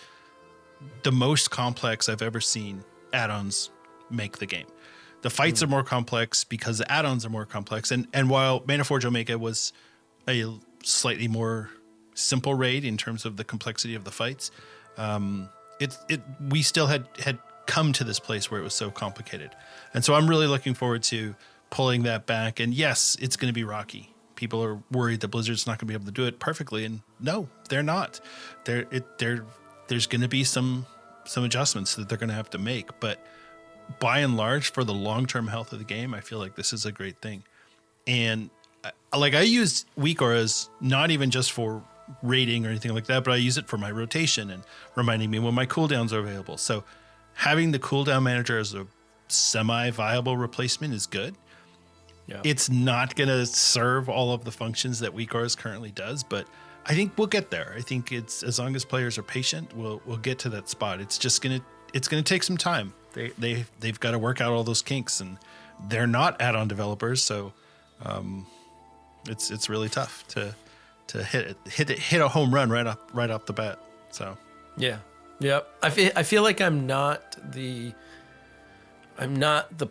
the most complex I've ever seen add-ons make the game. The fights are more complex because the add-ons are more complex. And while Manaforge Omega was a slightly more simple raid in terms of the complexity of the fights, we still had come to this place where it was so complicated. And so I'm really looking forward to pulling that back. And yes, it's going to be rocky. People are worried that Blizzard's not going to be able to do it perfectly. And no, they're not. There's going to be some adjustments that they're going to have to make. But by and large, for the long-term health of the game, I feel like this is a great thing. And I use weak auras not even just for raiding or anything like that, but I use it for my rotation and reminding me when my cooldowns are available. So having the cooldown manager as a semi-viable replacement is good. Yeah. It's not going to serve all of the functions that weak auras currently does, but I think we'll get there. I think it's, as long as players are patient, we'll get to that spot. It's just going to take some time. They've got to work out all those kinks, and they're not add-on developers, so it's really tough to hit a home run right off the bat. So Yeah. Yep. I feel like I'm not the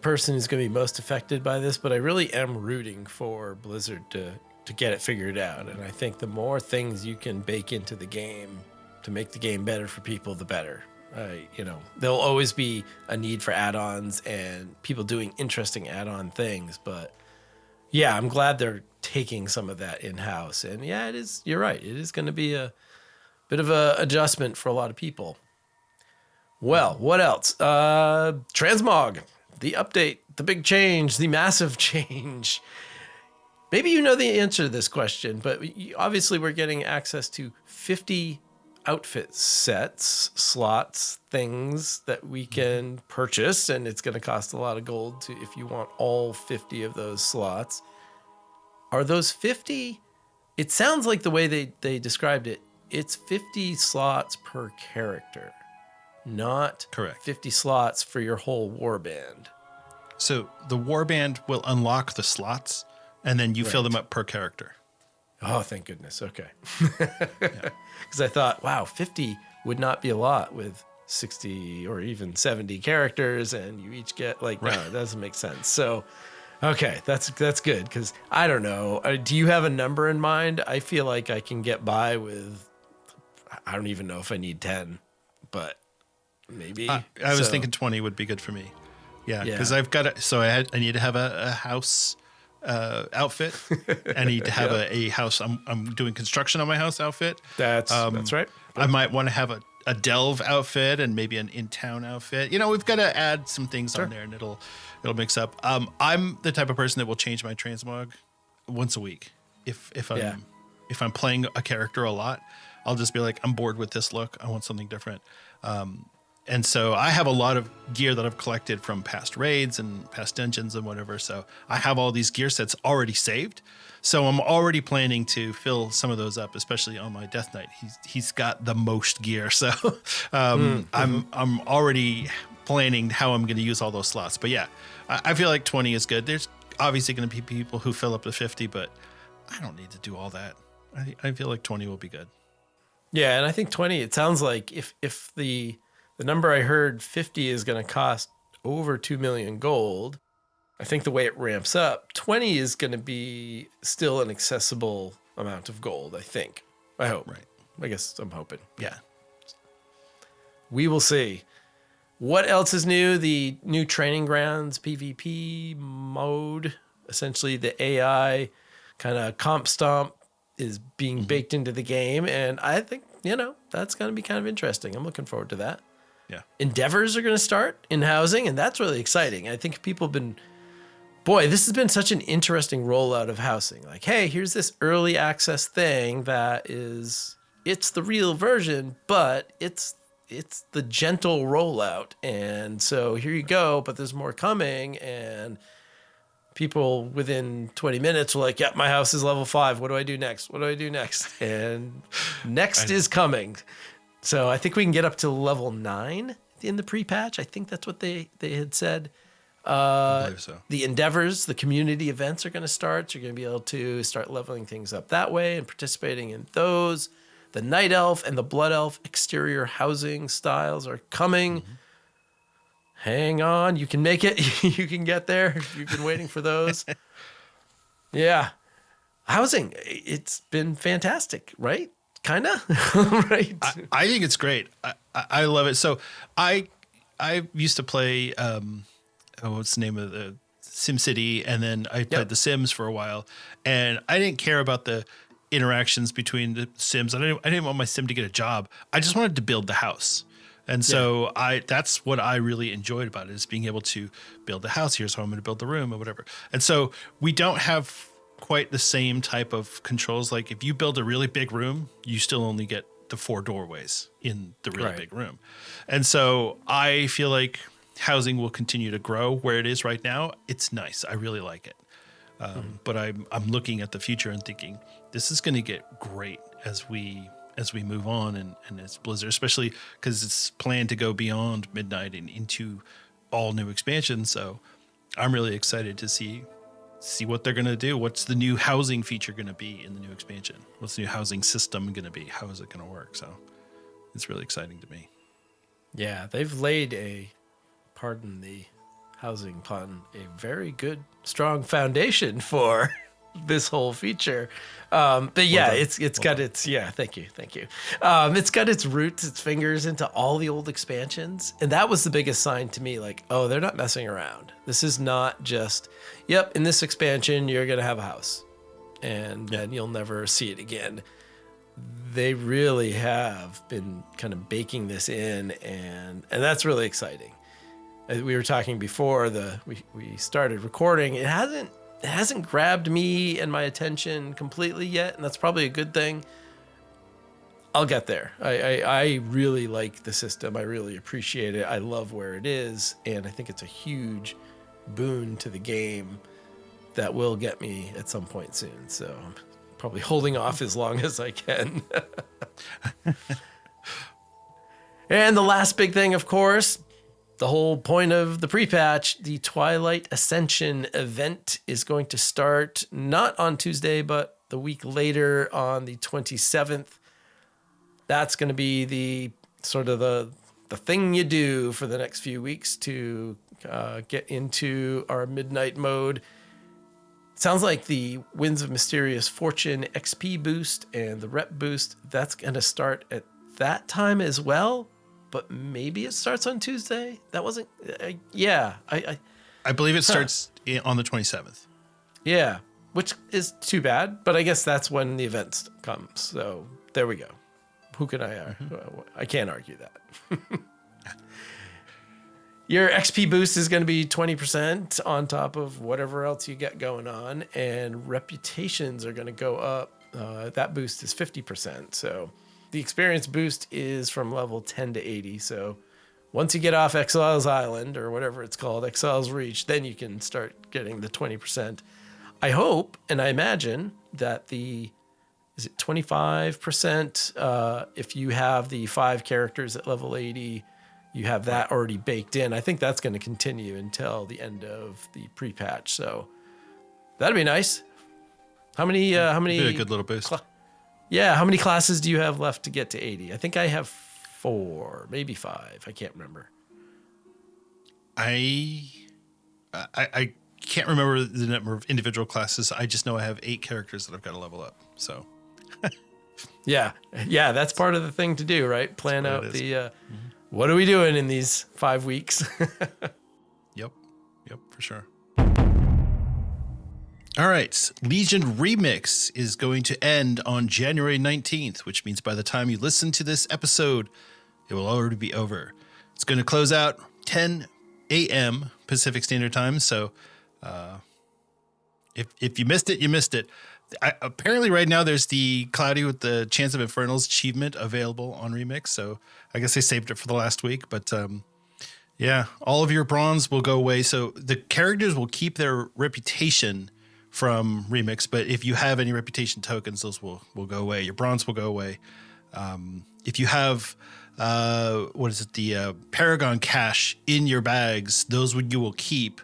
person who's going to be most affected by this, but I really am rooting for Blizzard to get it figured out. And I think the more things you can bake into the game to make the game better for people, the better. There'll always be a need for add-ons and people doing interesting add-on things, but yeah, I'm glad they're taking some of that in-house. And yeah, it is. You're right. It is going to be a bit of a adjustment for a lot of people. Well, what else? Transmog, the update, the big change, the massive change. Maybe you know the answer to this question, but obviously we're getting access to 50 outfit sets, slots, things that we can purchase, and it's going to cost a lot of gold if you want all 50 of those slots. Are those 50? It sounds like the way they described it, it's 50 slots per character, not correct. 50 slots for your whole warband. So the warband will unlock the slots, and then you fill them up per character. Oh, thank goodness. Okay. Because I thought, wow, 50 would not be a lot with 60 or even 70 characters, and you each get no, it doesn't make sense. So, okay, that's good, because I don't know. Do you have a number in mind? I feel like I can get by with, I don't even know if I need 10, but maybe. I was thinking 20 would be good for me. Yeah, because I've got I need to have a house outfit. I need to have a house. I'm doing construction on my house outfit. That's right. I might want to have a delve outfit and maybe an in-town outfit. We've got to add some things on there, and it'll mix up. I'm the type of person that will change my transmog once a week. If I'm playing a character a lot, I'll just be like, I'm bored with this look. I want something different. And so I have a lot of gear that I've collected from past raids and past dungeons and whatever. So I have all these gear sets already saved. So I'm already planning to fill some of those up, especially on my Death Knight. He's got the most gear. So I'm already planning how I'm going to use all those slots. But yeah, I feel like 20 is good. There's obviously going to be people who fill up to 50, but I don't need to do all that. I feel like 20 will be good. Yeah, and I think 20, it sounds like if the number I heard, 50, is going to cost over 2 million gold. I think the way it ramps up, 20 is going to be still an accessible amount of gold, I think. I hope. Right. I guess I'm hoping. Yeah. We will see. What else is new? The new training grounds PvP mode. Essentially, the AI kind of comp stomp is being baked into the game. And I think, that's going to be kind of interesting. I'm looking forward to that. Yeah. Endeavors are going to start in housing, and that's really exciting. I think people have been, this has been such an interesting rollout of housing. Like, hey, here's this early access thing that it's the real version, but it's the gentle rollout. And so here you go, but there's more coming. And people within 20 minutes were like, yep, my house is level 5. What do I do next? What do I do next? And next is coming. So I think we can get up to level 9 in the pre-patch. I think that's what they had said. I believe so. The endeavors, the community events are going to start. So you're going to be able to start leveling things up that way and participating in those. The Night Elf and the Blood Elf exterior housing styles are coming. Mm-hmm. Hang on. You can make it. You can get there. You've been waiting for those. Yeah. Housing. It's been fantastic, right? Kind of. Right. I think it's great. I love it. So I used to play, what's the name of the SimCity? And then I played The Sims for a while, and I didn't care about the interactions between the Sims. I didn't want my Sim to get a job. I just wanted to build the house. And so that's what I really enjoyed about it, is being able to build the house. Here's how I'm going to build the room or whatever. And so we don't have quite the same type of controls. Like if you build a really big room, you still only get the 4 doorways in the really big room. And so I feel like housing will continue to grow where it is right now. It's nice. I really like it. But I'm looking at the future and thinking this is going to get great as we move on and as Blizzard, especially because it's planned to go beyond Midnight and into all new expansions. So I'm really excited to see what they're going to do. What's the new housing feature going to be in the new expansion? What's the new housing system going to be? How is it going to work? So it's really exciting to me. Yeah, they've laid pardon the housing pun, a very good, strong foundation for this whole feature. But yeah, Well done. it's got its, thank you. It's got its roots, its fingers into all the old expansions. And that was the biggest sign to me, like, oh, they're not messing around. This is not just, yep, in this expansion, you're going to have a house and then you'll never see it again. They really have been kind of baking this in, and that's really exciting. We were talking before we started recording. It hasn't grabbed me and my attention completely yet, and that's probably a good thing. I'll get there. I really like the system. I really appreciate it. I love where it is, and I think it's a huge boon to the game that will get me at some point soon. So I'm probably holding off as long as I can. And the last big thing, of course, the whole point of the pre-patch, the Twilight Ascension event is going to start not on Tuesday, but the week later on the 27th. That's going to be the sort of the thing you do for the next few weeks to get into our midnight mode. Sounds like the Winds of Mysterious Fortune XP boost and the rep boost, that's going to start at that time as well. But maybe it starts on Tuesday. That wasn't, I believe it starts on the 27th. Yeah, which is too bad. But I guess that's when the event comes. So there we go. Who can I? I can't argue that. Your XP boost is going to be 20% on top of whatever else you get going on, and reputations are going to go up. That boost is 50%. So the experience boost is from level 10 to 80. So once you get off Exile's Island or whatever it's called, Exile's Reach, then you can start getting the 20%. I hope and I imagine that is it 25%? If you have the 5 characters at level 80, you have that already baked in. I think that's going to continue until the end of the pre-patch. So that'd be nice. How many? Be a good little boost. How many classes do you have left to get to 80? I think I have 4, maybe 5. I can't remember. I can't remember the number of individual classes. I just know I have 8 characters that I've got to level up. So. Yeah, that's part of the thing to do, right? Plan out the what are we doing in these 5 weeks? Yep, for sure. All right, Legion Remix is going to end on January 19th, which means by the time you listen to this episode, it will already be over. It's going to close out 10 a.m. Pacific Standard Time, so if you missed it, you missed it. Apparently right now there's the Cloudy with the Chance of Infernals achievement available on Remix, so I guess they saved it for the last week, but all of your bronze will go away. So the characters will keep their reputation from Remix, but if you have any reputation tokens, those will go away. Your bronze will go away. If you have the Paragon cash in your bags, those you will keep.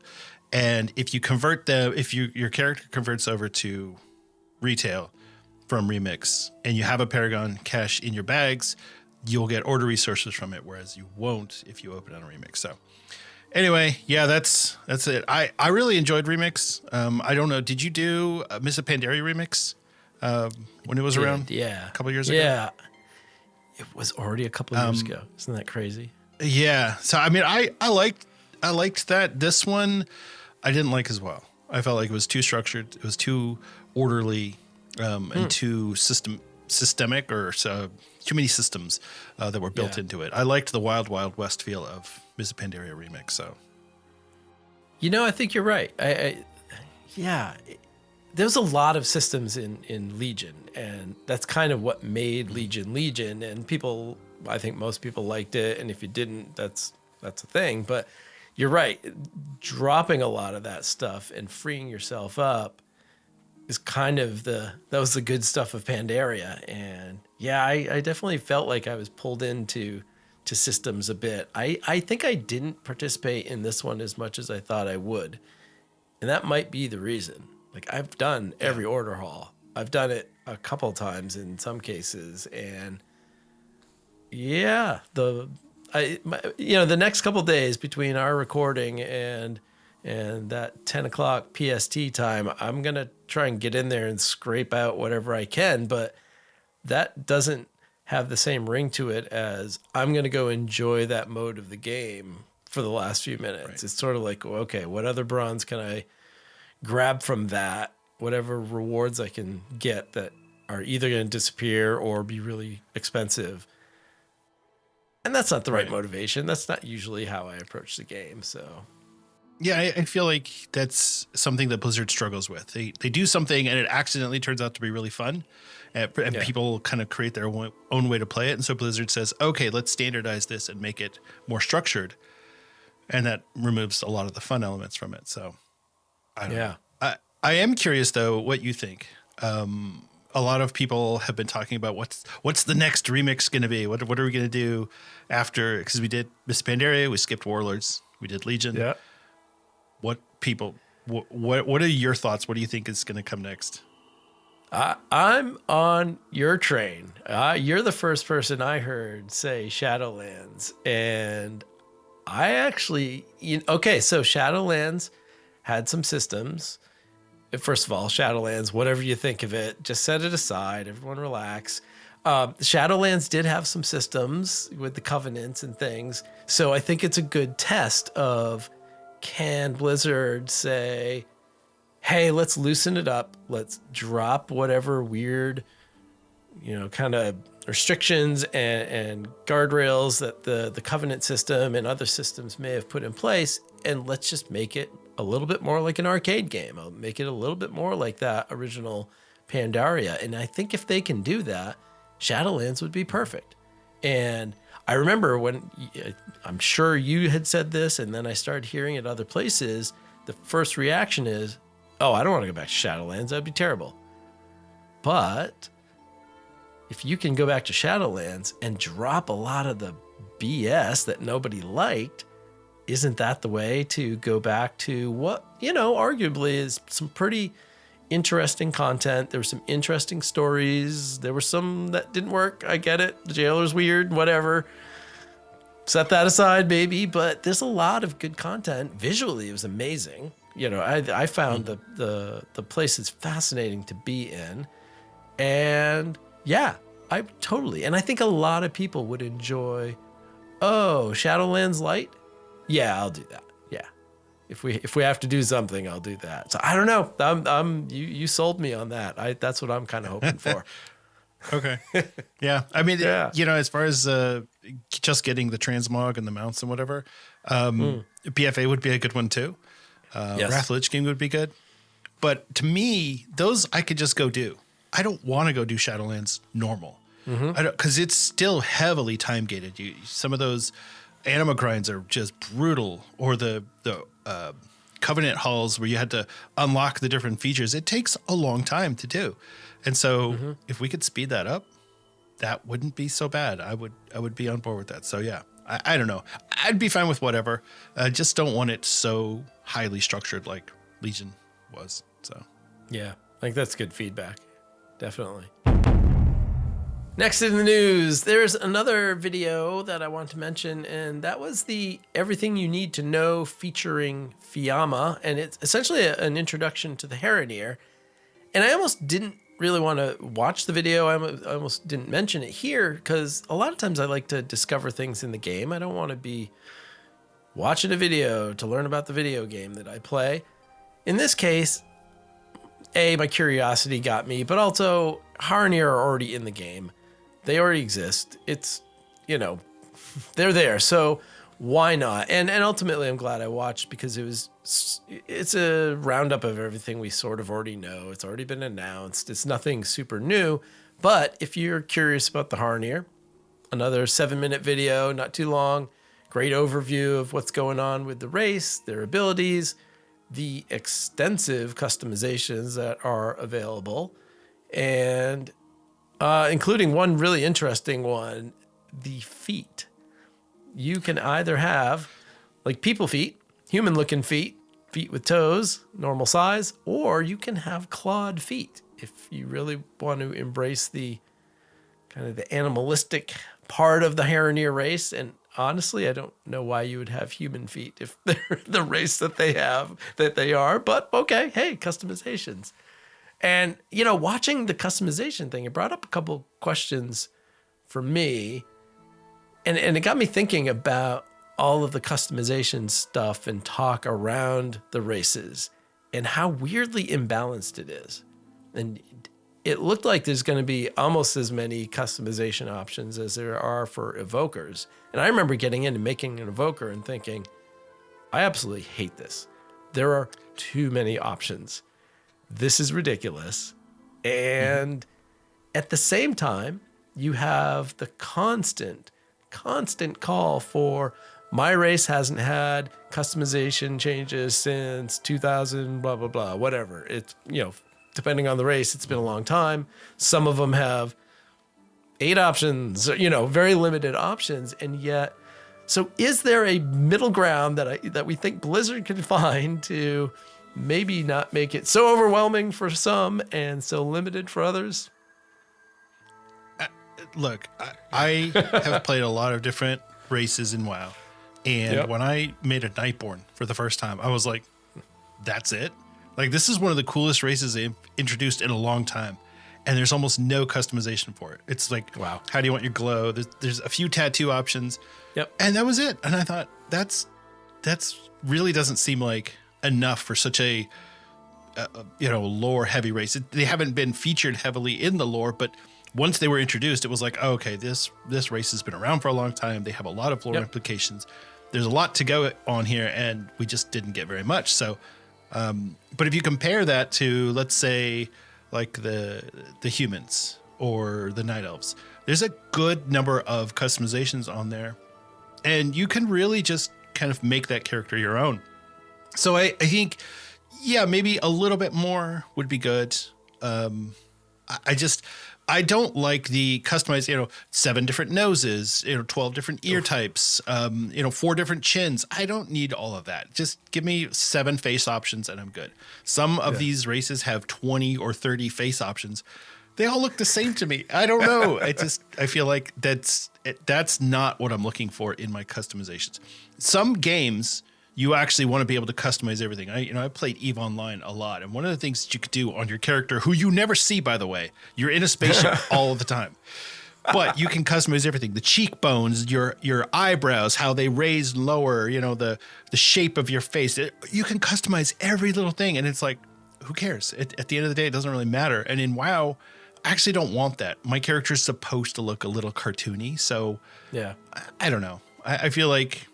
And if you convert them, if your character converts over to retail from Remix and you have a Paragon cash in your bags, you'll get order resources from it, whereas you won't if you open on a Remix. So anyway, that's it. I really enjoyed Remix. I don't know, did you do Miss Pandaria Remix when it was around? Yeah, a couple years ago. Yeah, it was already a couple of years ago. Isn't that crazy? Yeah. So I mean, I liked that. This one I didn't like as well. I felt like it was too structured. It was too orderly and too systemic, or too many systems that were built into it. I liked the Wild Wild West feel of Miss Pandaria Remix. So, I think you're right. There's a lot of systems in Legion, and that's kind of what made Legion. And I think most people liked it. And if you didn't, that's a thing. But you're right. Dropping a lot of that stuff and freeing yourself up is kind of that was the good stuff of Pandaria. And I definitely felt like I was pulled into systems a bit. I think I didn't participate in this one as much as I thought I would. And that might be the reason. Like, I've done every order hall. I've done it a couple times in some cases. And Yeah, the next couple days between our recording and that 10 o'clock PST time, I'm gonna try and get in there and scrape out whatever I can, but that doesn't have the same ring to it as I'm gonna go enjoy that mode of the game for the last few minutes. Right. It's sort of like, okay, what other bronze can I grab from that? Whatever rewards I can get that are either going to disappear or be really expensive. And that's not the right motivation. That's not usually how I approach the game. So, yeah, I feel like that's something that Blizzard struggles with. They do something and it accidentally turns out to be really fun. And people kind of create their own way to play it. And so Blizzard says, okay, let's standardize this and make it more structured. And that removes a lot of the fun elements from it. So, I don't know. I am curious, though, what you think. A lot of people have been talking about what's the next remix going to be? What are we going to do after? Because we did Miss Pandaria, we skipped Warlords, we did Legion. Yeah. What are your thoughts? What do you think is going to come next? I'm on your train. You're the first person I heard say Shadowlands. And I actually, so Shadowlands had some systems. First of all, Shadowlands, whatever you think of it, just set it aside. Everyone relax. Shadowlands did have some systems with the covenants and things. So I think it's a good test of, can Blizzard say, hey, let's loosen it up. Let's drop whatever weird, kind of restrictions and guardrails that the covenant system and other systems may have put in place. And let's just make it a little bit more like an arcade game. I'll make it a little bit more like that original Pandaria. And I think if they can do that, Shadowlands would be perfect. And I remember when, I'm sure you had said this, and then I started hearing it other places, the first reaction is, oh, I don't want to go back to Shadowlands. That'd be terrible. But if you can go back to Shadowlands and drop a lot of the BS that nobody liked, isn't that the way to go back to what, arguably is some pretty interesting content? There were some interesting stories. There were some that didn't work. I get it. The jailer's weird, whatever. Set that aside, maybe. But there's a lot of good content. Visually, it was amazing. I found the places fascinating to be in. And yeah, I totally. And I think a lot of people would enjoy, Shadowlands Light. Yeah, I'll do that. Yeah. If we have to do something, I'll do that. So I don't know. You sold me on that. That's what I'm kind of hoping for. Okay. Yeah. I mean, as far as just getting the transmog and the mounts and whatever, BFA would be a good one too. Yes. Wrath Lich King would be good. But to me, those I could just go do. I don't want to go do Shadowlands normal. Because it's still heavily time gated. Some of those anima grinds are just brutal, or the covenant halls where you had to unlock the different features. It takes a long time to do. And so if we could speed that up, that wouldn't be so bad. I would be on board with that. So yeah, I don't know. I'd be fine with whatever. I just don't want it so highly structured like Legion was. So yeah, I think that's good feedback. Definitely. Next in the news, there's another video that I want to mention, and that was the Everything You Need to Know featuring Fiamma, and it's essentially an introduction to the Heronir. And I almost didn't really want to watch the video. I almost didn't mention it here, because a lot of times I like to discover things in the game. I don't want to be watching a video to learn about the video game that I play. In this case, my curiosity got me, but also Heronir are already in the game. They already exist. It's, they're there. So why not? And ultimately I'm glad I watched, because it's a roundup of everything we sort of already know. It's already been announced. It's nothing super new. But if you're curious about the Heronir, another 7-minute video, not too long, great overview of what's going on with the race, their abilities, the extensive customizations that are available, and including one really interesting one, the feet. You can either have like people feet, human looking feet with toes, normal size, or you can have clawed feet if you really want to embrace the kind of the animalistic part of the Harrenir race. And honestly, I don't know why you would have human feet if they're the race that they are. But okay, hey, customizations. And, watching the customization thing, it brought up a couple questions for me. And it got me thinking about all of the customization stuff and talk around the races and how weirdly imbalanced it is. And it looked like there's going to be almost as many customization options as there are for evokers. And I remember getting into making an evoker and thinking, I absolutely hate this. There are too many options. This is ridiculous. And at the same time, you have the constant call for my race hasn't had customization changes since 2000, blah, blah, blah, whatever. It's, depending on the race, it's been a long time. Some of them have 8 options, very limited options. And yet, so is there a middle ground that we think Blizzard can find to maybe not make it so overwhelming for some and so limited for others? Look, I have played a lot of different races in WoW. And when I made a Nightborn for the first time, I was like, that's it? Like, this is one of the coolest races they've introduced in a long time. And there's almost no customization for it. It's like, wow, how do you want your glow? There's a few tattoo options. Yep. And that was it. And I thought, that's really doesn't seem like enough for such a lore heavy race. They haven't been featured heavily in the lore, but once they were introduced, it was like, oh, okay, this race has been around for a long time. They have a lot of lore implications. There's a lot to go on here, and we just didn't get very much. So, but if you compare that to, let's say, like the humans or the night elves, there's a good number of customizations on there, and you can really just kind of make that character your own. So I think, maybe a little bit more would be good. I don't like the customized, 7 different noses, 12 different ear types, 4 different chins. I don't need all of that. Just give me 7 face options and I'm good. Some of these races have 20 or 30 face options. They all look the same to me. I don't know. I feel like that's not what I'm looking for in my customizations. Some games, you actually want to be able to customize everything. I played EVE Online a lot, and one of the things that you could do on your character, who you never see, by the way, you're in a spaceship all the time, but you can customize everything: the cheekbones, your eyebrows, how they raise and lower, the shape of your face. You can customize every little thing, and it's like, who cares? At the end of the day, it doesn't really matter. And in WoW, I actually don't want that. My character is supposed to look a little cartoony, so I don't know. I feel like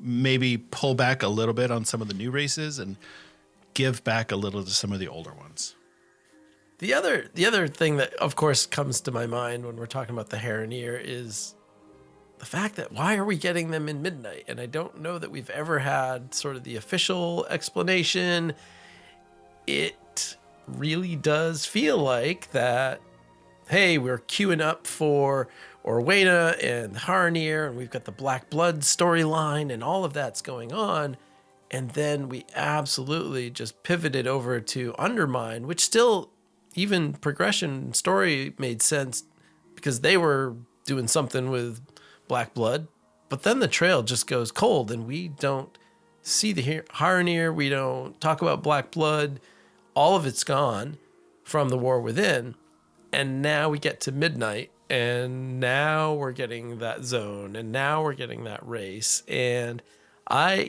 maybe pull back a little bit on some of the new races and give back a little to some of the older ones. The other thing that, of course, comes to my mind when we're talking about the Harrenir is the fact that why are we getting them in midnight? And I don't know that we've ever had sort of the official explanation. It really does feel like that, hey, we're queuing up for Orwena and Harrenir, and we've got the Black Blood storyline, and all of that's going on. And then we absolutely just pivoted over to Undermine, which still, even progression story made sense because they were doing something with Black Blood. But then the trail just goes cold, and we don't see the Harrenir. We don't talk about Black Blood. All of it's gone from the War Within. And now we get to Midnight. And now we're getting that zone, and now we're getting that race. And I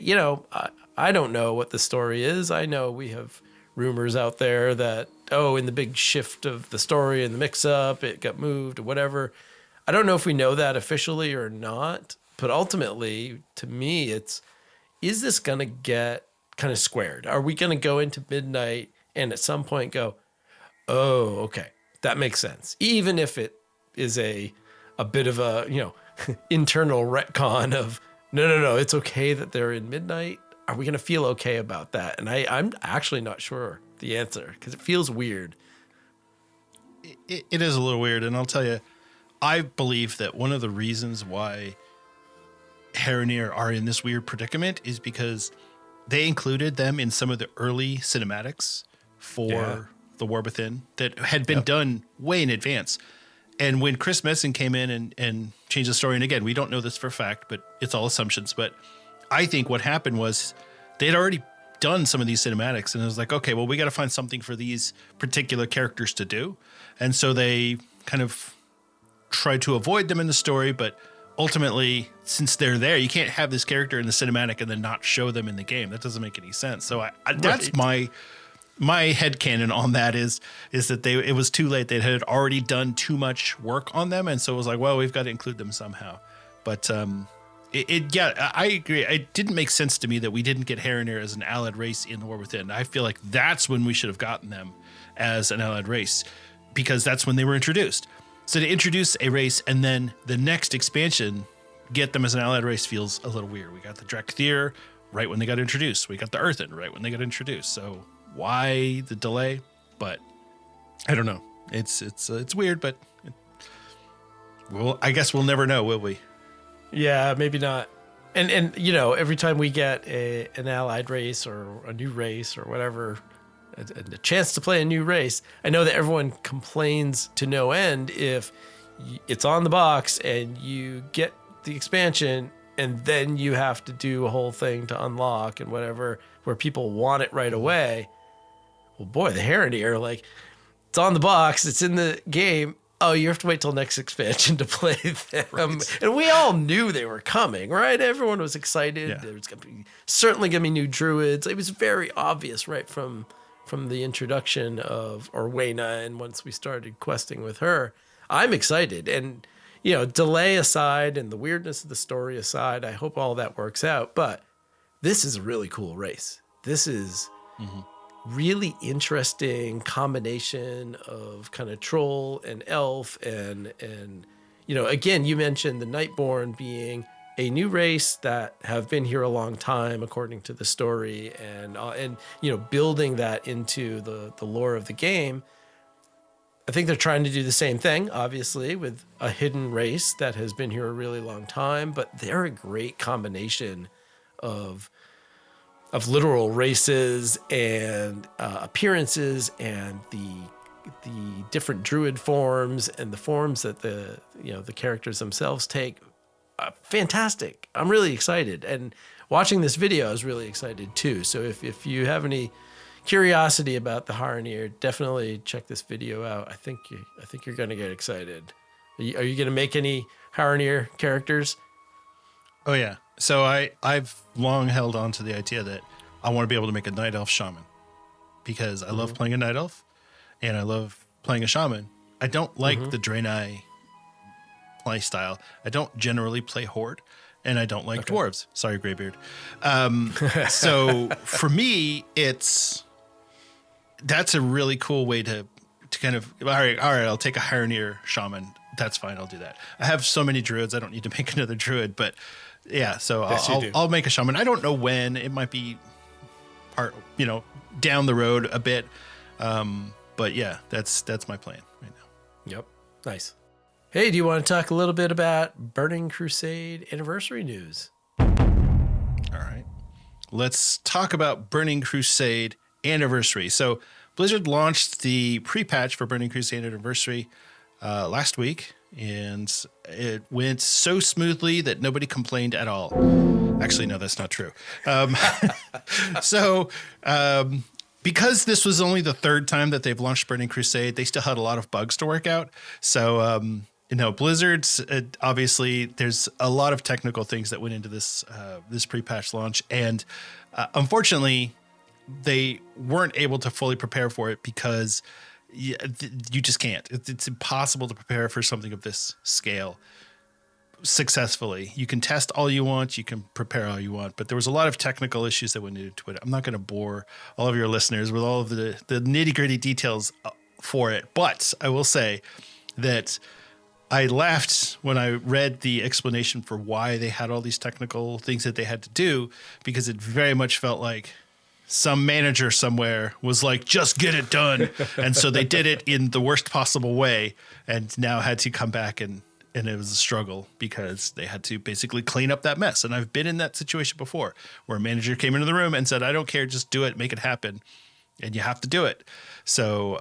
don't know what the story is. I know we have rumors out there that, in the big shift of the story and the mix-up, it got moved or whatever. I don't know if we know that officially or not. But ultimately, to me, is this going to get kind of squared? Are we going to go into Midnight and at some point go, oh, okay, that makes sense, even if it is a bit of a, internal retcon of, no, it's okay that they're in Midnight. Are we going to feel okay about that? And I'm actually not sure the answer because it feels weird. It is a little weird. And I'll tell you, I believe that one of the reasons why Harrenir are in this weird predicament is because they included them in some of the early cinematics for the War Within that had been done way in advance. And when Chris Messon came in and changed the story, and again, we don't know this for a fact, but it's all assumptions. But I think what happened was they'd already done some of these cinematics, and it was like, okay, well, we got to find something for these particular characters to do. And so they kind of tried to avoid them in the story, but ultimately, since they're there, you can't have this character in the cinematic and then not show them in the game. That doesn't make any sense. So that's my headcanon on that is that it was too late. They had already done too much work on them, and so it was like, well, we've got to include them somehow. But I agree. It didn't make sense to me that we didn't get Haranir as an allied race in the War Within. I feel like that's when we should have gotten them as an allied race, because that's when they were introduced. So to introduce a race and then the next expansion get them as an allied race feels a little weird. We got the Drakthir right when they got introduced. We got the Earthen right when they got introduced. So why the delay? But I don't know. It's weird, but I guess we'll never know, will we? Yeah, maybe not. And every time we get an allied race or a new race or whatever, a chance to play a new race, I know that everyone complains to no end if it's on the box and you get the expansion and then you have to do a whole thing to unlock and whatever, where people want it right away. Well, boy, the Haranir, like, it's on the box, it's in the game. Oh, you have to wait till next expansion to play them. Right. And we all knew they were coming, right? Everyone was excited. Yeah. There was certainly going to be new druids. It was very obvious right from the introduction of Orwena, and once we started questing with her. I'm excited. And, delay aside and the weirdness of the story aside, I hope all that works out. But this is a really cool race. This is really interesting combination of kind of troll and elf and again, you mentioned the Nightborn being a new race that have been here a long time according to the story, and building that into the lore of the game. I think they're trying to do the same thing, obviously, with a hidden race that has been here a really long time, but they're a great combination of literal races and appearances and the different druid forms and the forms that the characters themselves take. Fantastic. I'm really excited, and watching this video I was really excited too. So if you have any curiosity about the Haranir, definitely check this video out. I think you're going to get excited. Are you going to make any Haranir characters? Oh yeah. So I've long held on to the idea that I want to be able to make a night elf shaman, because I love playing a night elf and I love playing a shaman. I don't like the Draenei play style. I don't generally play horde, and I don't like dwarves. Sorry, Greybeard. So for me, that's a really cool way to kind of, all right, I'll take a Haranir shaman. That's fine. I'll do that. I have so many druids. I don't need to make another druid, but yeah, so yes, I'll make a shaman. I don't know when. It might be down the road a bit. But yeah, that's my plan right now. Yep. Nice. Hey, do you want to talk a little bit about Burning Crusade Anniversary news? All right. Let's talk about Burning Crusade Anniversary. So Blizzard launched the pre-patch for Burning Crusade Anniversary last week, and it went so smoothly that nobody complained at all. Actually, no, that's not true. Because this was only the third time that they've launched Burning Crusade, they still had a lot of bugs to work out. So, Blizzard's obviously there's a lot of technical things that went into this pre-patch launch, and unfortunately, they weren't able to fully prepare for it because you just can't. It's impossible to prepare for something of this scale successfully. You can test all you want, you can prepare all you want, but there was a lot of technical issues that went into it. I'm not going to bore all of your listeners with all of the nitty-gritty details for it, but I will say that I laughed when I read the explanation for why they had all these technical things that they had to do, because it very much felt like some manager somewhere was like, just get it done. And so they did it in the worst possible way, and now had to come back and it was a struggle because they had to basically clean up that mess. And I've been in that situation before where a manager came into the room and said, I don't care, just do it, make it happen. And you have to do it. So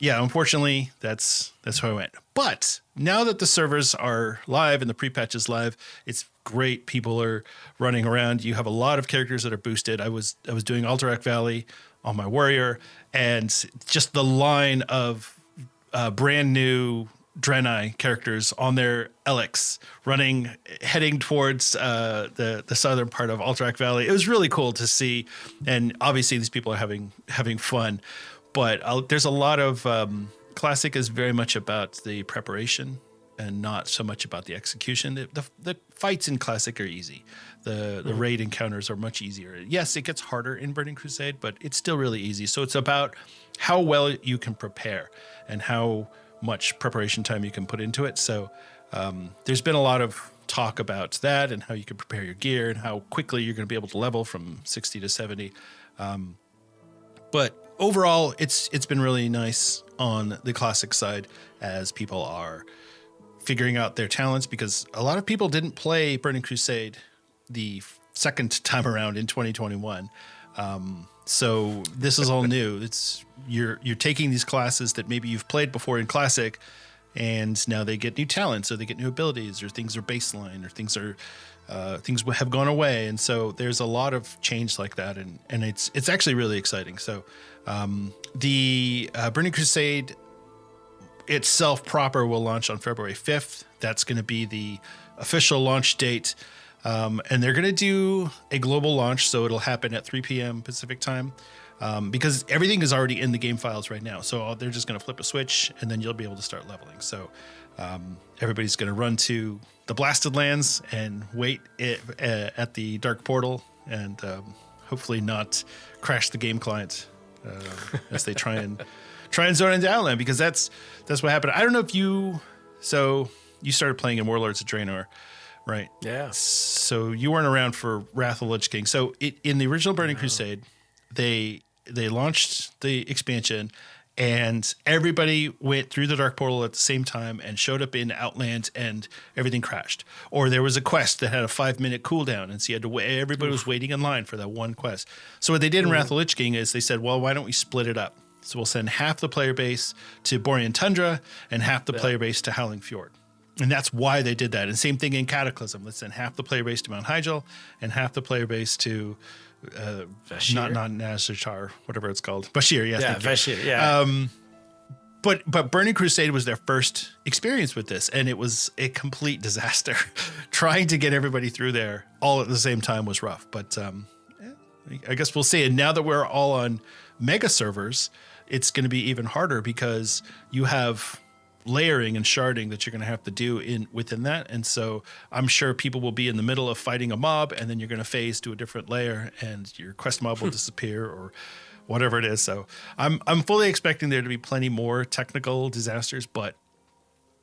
yeah, unfortunately, that's how I went. But now that the servers are live and the pre-patch is live, it's great. People are running around. You have a lot of characters that are boosted. I was doing Alterac Valley on my warrior, and just the line of brand new Draenei characters on their Elix heading towards the southern part of Alterac Valley. It was really cool to see, and obviously these people are having fun. But there's a lot of Classic is very much about the preparation and not so much about the execution. The fights in Classic are easy. The raid encounters are much easier. Yes, it gets harder in Burning Crusade, but it's still really easy. So it's about how well you can prepare and how much preparation time you can put into it. So there's been a lot of talk about that and how you can prepare your gear and how quickly you're going to be able to level from 60 to 70. But overall, it's been really nice on the Classic side as people are figuring out their talents, because a lot of people didn't play Burning Crusade the second time around in 2021. So this is all new. It's you're taking these classes that maybe you've played before in Classic, and now they get new talents, or they get new abilities, or things are baseline, or things have gone away. And so there's a lot of change like that, and it's actually really exciting. So the Burning Crusade itself proper will launch on February 5th. That's going to be the official launch date. And they're going to do a global launch, so it'll happen at 3 p.m. Pacific time, because everything is already in the game files right now. So they're just going to flip a switch, and then you'll be able to start leveling. So everybody's going to run to the Blasted Lands and wait at the Dark Portal, and hopefully not crash the game client as they try and zone into Outland, because that's what happened. I don't know if you started playing in Warlords of Draenor. Right. Yeah. So you weren't around for Wrath of the Lich King. So in the original Burning Crusade, they launched the expansion, and everybody went through the Dark Portal at the same time and showed up in Outland, and everything crashed. Or there was a quest that had a 5-minute cooldown, and so you had to wait. Everybody was waiting in line for that one quest. So what they did in Wrath of the Lich King is they said, well, why don't we split it up? So we'll send half the player base to Borean Tundra and half the player base to Howling Fjord. And that's why they did that. And same thing in Cataclysm. Let's send half the player base to Mount Hyjal and half the player base to not Nazashar, whatever it's called. Bashir, yes. Yeah, Bashir, yeah. But Burning Crusade was their first experience with this, and it was a complete disaster. Trying to get everybody through there all at the same time was rough. But I guess we'll see. And now that we're all on mega servers, it's going to be even harder, because you have layering and sharding that you're going to have to do within that. And so I'm sure people will be in the middle of fighting a mob, and then you're going to phase to a different layer, and your quest mob will disappear, or whatever it is. So I'm fully expecting there to be plenty more technical disasters, but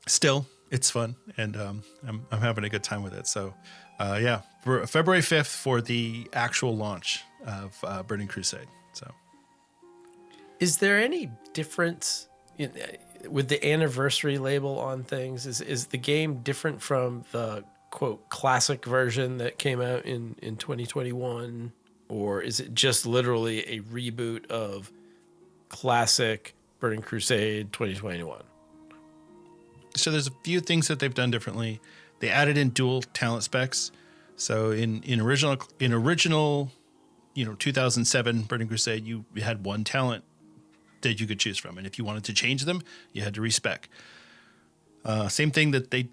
still it's fun, and I'm having a good time with it. So yeah, for February 5th for the actual launch of Burning Crusade. So is there any difference with the anniversary label on things? Is the game different from the quote classic version that came out in 2021, or is it just literally a reboot of classic Burning Crusade 2021? So there's a few things that they've done differently. They added in dual talent specs. So in original 2007 Burning Crusade, you had one talent that you could choose from, and if you wanted to change them, you had to respec. Same thing that they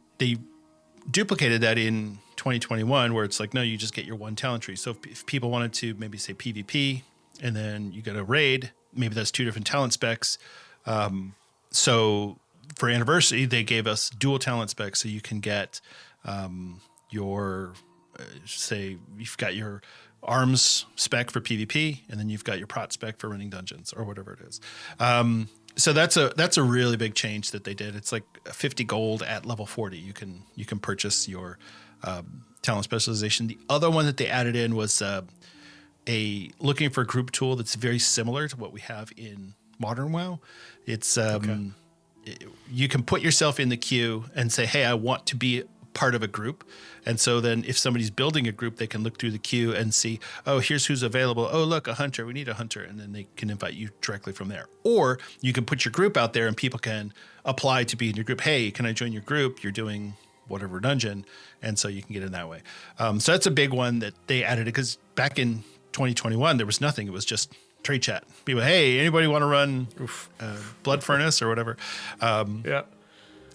duplicated that in 2021, where it's like, no, you just get your one talent tree. So if people wanted to maybe say PvP, and then you get a raid, maybe that's 2 different talent specs. So for Anniversary, they gave us dual talent specs, so you can get your say you've got your arms spec for PvP, and then you've got your prot spec for running dungeons, or whatever it is. So that's a really big change that they did. It's like 50 gold at level 40. You can purchase your talent specialization. The other one that they added in was looking for a group tool that's very similar to what we have in Modern WoW. It's you can put yourself in the queue and say, hey, I want to be part of a group. And so then if somebody's building a group, they can look through the queue and see, oh, here's who's available. Oh, look, a hunter. We need a hunter. And then they can invite you directly from there. Or you can put your group out there and people can apply to be in your group. Hey, can I join your group? You're doing whatever dungeon. And so you can get in that way. So that's a big one that they added, because back in 2021, there was nothing. It was just trade chat. People, hey, anybody want to run Blood Furnace or whatever? Yeah.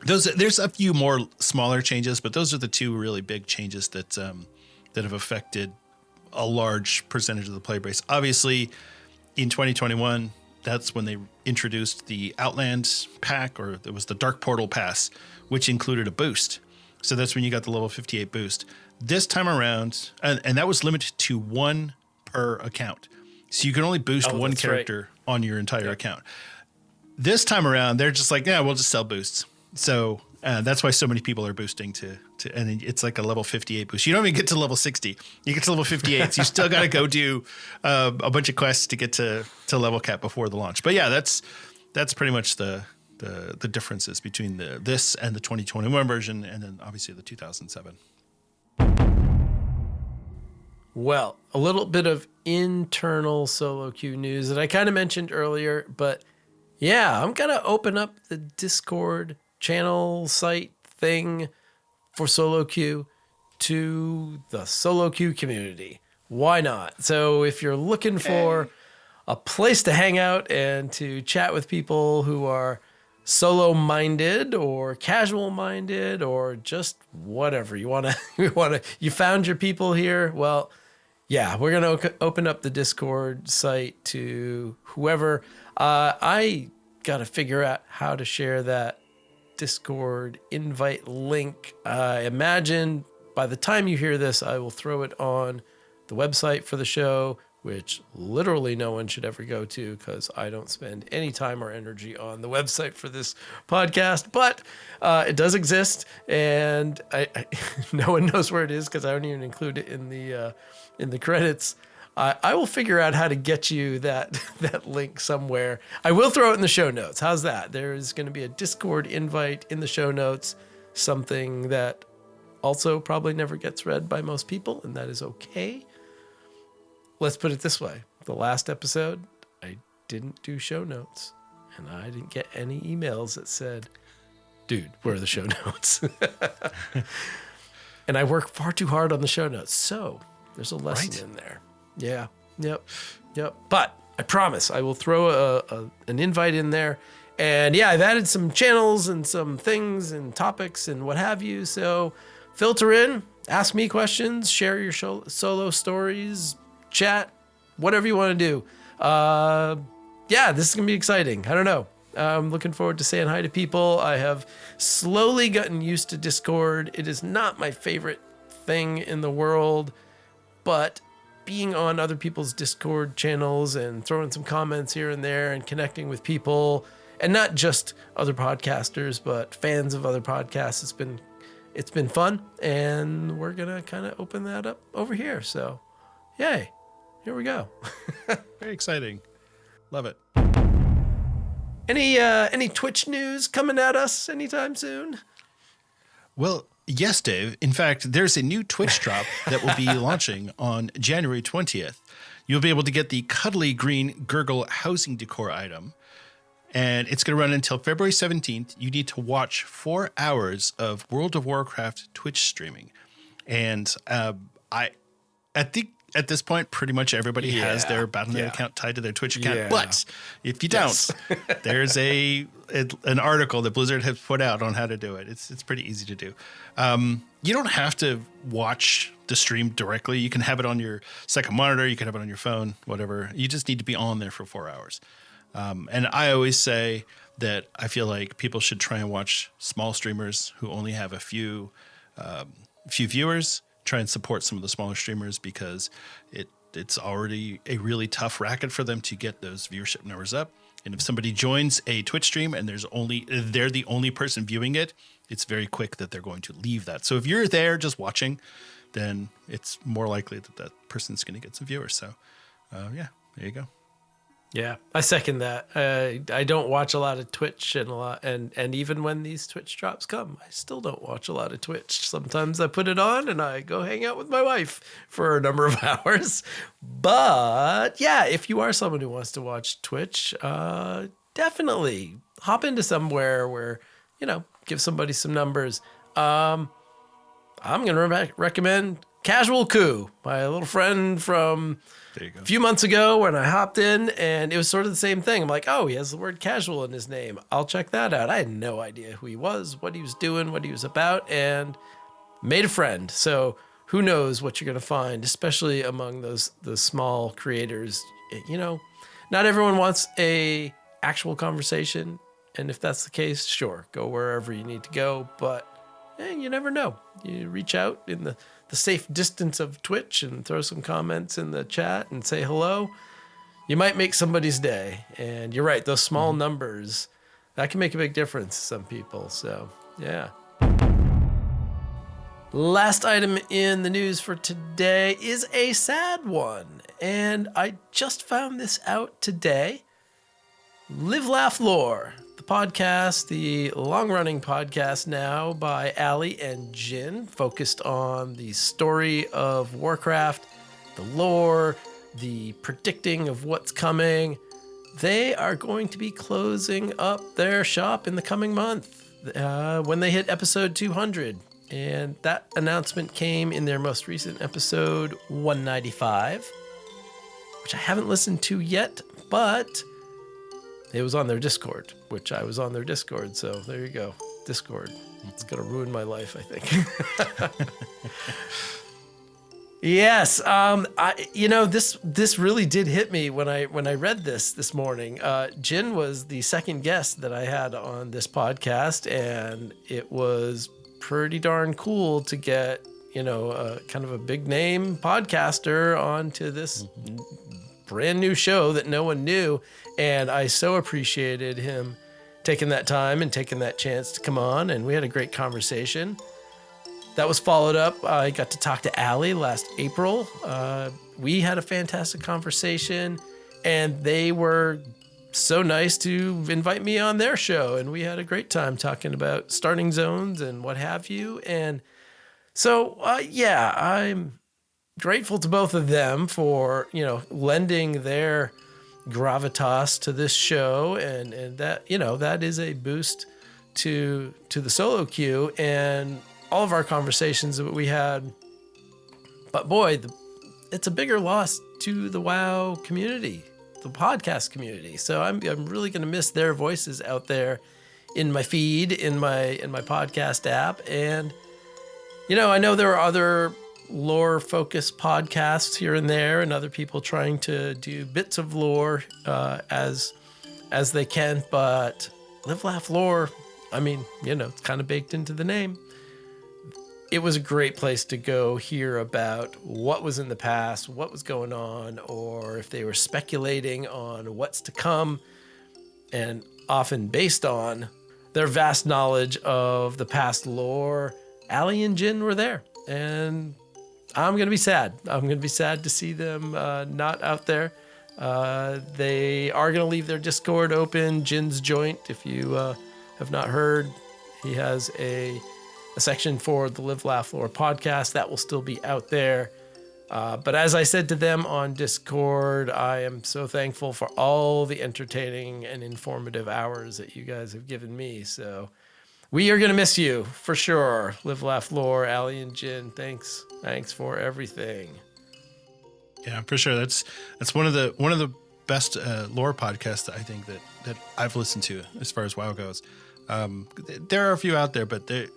There's a few more smaller changes, but those are the two really big changes that have affected a large percentage of the player base. Obviously, in 2021, that's when they introduced the Outland pack, or there was the Dark Portal Pass, which included a boost. So that's when you got the level 58 boost. This time around, and that was limited to one per account. So you can only boost one character on your entire account. This time around, they're just like, yeah, we'll just sell boosts. So that's why so many people are boosting to, and it's like a level 58 boost. You don't even get to level 60. You get to level 58. So you still got to go do a bunch of quests to get to level cap before the launch. But yeah, that's pretty much the differences between this and the 2021 version, and then obviously the 2007. Well, a little bit of internal solo queue news that I kind of mentioned earlier, but yeah, I'm going to open up the Discord channel site thing for solo queue to the solo queue community. Why not? So if you're looking for a place to hang out and to chat with people who are solo minded or casual minded or just whatever you found your people here. Well, yeah, we're going to open up the Discord site to whoever. I got to figure out how to share that Discord invite link. I imagine by the time you hear this, I will throw it on the website for the show, which literally no one should ever go to because I don't spend any time or energy on the website for this podcast. But it does exist, and I no one knows where it is because I don't even include it in the credits. I will figure out how to get you that link somewhere. I will throw it in the show notes. How's that? There's going to be a Discord invite in the show notes, something that also probably never gets read by most people, and that is okay. Let's put it this way. The last episode, I didn't do show notes, and I didn't get any emails that said, dude, where are the show notes? And I work far too hard on the show notes, so there's a lesson in there. Yeah. Yep. But I promise I will throw an invite in there. And yeah, I've added some channels and some things and topics and what have you. So filter in, ask me questions, share your solo stories, chat, whatever you want to do. Yeah, this is going to be exciting. I don't know. I'm looking forward to saying hi to people. I have slowly gotten used to Discord. It is not my favorite thing in the world, but being on other people's Discord channels and throwing some comments here and there and connecting with people, and not just other podcasters, but fans of other podcasts, it's been fun, and we're gonna kind of open that up over here. So, yay, here we go. Very exciting. Love it. Any Twitch news coming at us anytime soon? Well, yes, Dave. In fact, there's a new Twitch drop that will be launching on January 20th. You'll be able to get the Cuddly green Grrgle housing decor item, and it's going to run until February 17th. You need to watch 4 hours of World of Warcraft Twitch streaming. And at this point, pretty much everybody has their Battle.net account tied to their Twitch account. Yeah. But if you don't, there's an article that Blizzard has put out on how to do it. It's pretty easy to do. You don't have to watch the stream directly. You can have it on your second monitor. You can have it on your phone, whatever. You just need to be on there for 4 hours. And I always say that I feel like people should try and watch small streamers who only have a few viewers. Try and support some of the smaller streamers because it's already a really tough racket for them to get those viewership numbers up. And if somebody joins a Twitch stream and they're the only person viewing it, it's very quick that they're going to leave that. So if you're there just watching, then it's more likely that person's going to get some viewers. So yeah, there you go. Yeah, I second that. I don't watch a lot of Twitch and even when these Twitch drops come, I still don't watch a lot of Twitch. Sometimes I put it on and I go hang out with my wife for a number of hours. But yeah, if you are someone who wants to watch Twitch, definitely hop into somewhere where, give somebody some numbers. I'm going to recommend Casual Coup, my little friend from a few months ago when I hopped in, and it was sort of the same thing. I'm like, oh, he has the word casual in his name. I'll check that out. I had no idea who he was, what he was doing, what he was about, and made a friend. So who knows what you're going to find, especially among those small creators. Not everyone wants a actual conversation, and if that's the case, sure, go wherever you need to go, but you never know. You reach out in the safe distance of Twitch and throw some comments in the chat and say hello. You might make somebody's day. And you're right, those small numbers, that can make a big difference to some people. So, yeah. Last item in the news for today is a sad one. And I just found this out today. Live, Laugh, Lore. Podcast, the long-running podcast now by Ali and Jin, focused on the story of Warcraft, the lore, the predicting of what's coming. They are going to be closing up their shop in the coming month when they hit episode 200. And that announcement came in their most recent episode 195, which I haven't listened to yet, but it was on their Discord, which I was on their Discord. So there you go. Discord. It's going to ruin my life, I think. Yes. This really did hit me when I read this morning. Jin was the second guest that I had on this podcast, and it was pretty darn cool to get, kind of a big name podcaster onto this brand new show that no one knew. And I so appreciated him taking that time and taking that chance to come on. And we had a great conversation. That was followed up. I got to talk to Ali last April. We had a fantastic conversation, and they were so nice to invite me on their show. And we had a great time talking about starting zones and what have you. And so, I'm grateful to both of them for, lending their gravitas to this show, and that, that is a boost to the solo queue and all of our conversations that we had. But boy, it's a bigger loss to the WoW community, the podcast community. So I'm really going to miss their voices out there in my feed, in my podcast app. And I know there are other lore-focused podcasts here and there, and other people trying to do bits of lore as they can. But Live, Laugh, Lore, it's kind of baked into the name. It was a great place to go hear about what was in the past, what was going on, or if they were speculating on what's to come, and often based on their vast knowledge of the past lore. Ali and Jin were there, and I'm going to be sad. I'm going to be sad to see them not out there. They are going to leave their Discord open. Jin's Joint, if you have not heard, he has a section for the Live, Laugh, Lore podcast that will still be out there. But as I said to them on Discord, I am so thankful for all the entertaining and informative hours that you guys have given me. So we are going to miss you for sure. Live, Laugh, Lore, Ali and Jin, thanks for everything. Yeah, for sure. That's one of the best lore podcasts that I think that I've listened to as far as WoW goes. There are a few out there, but the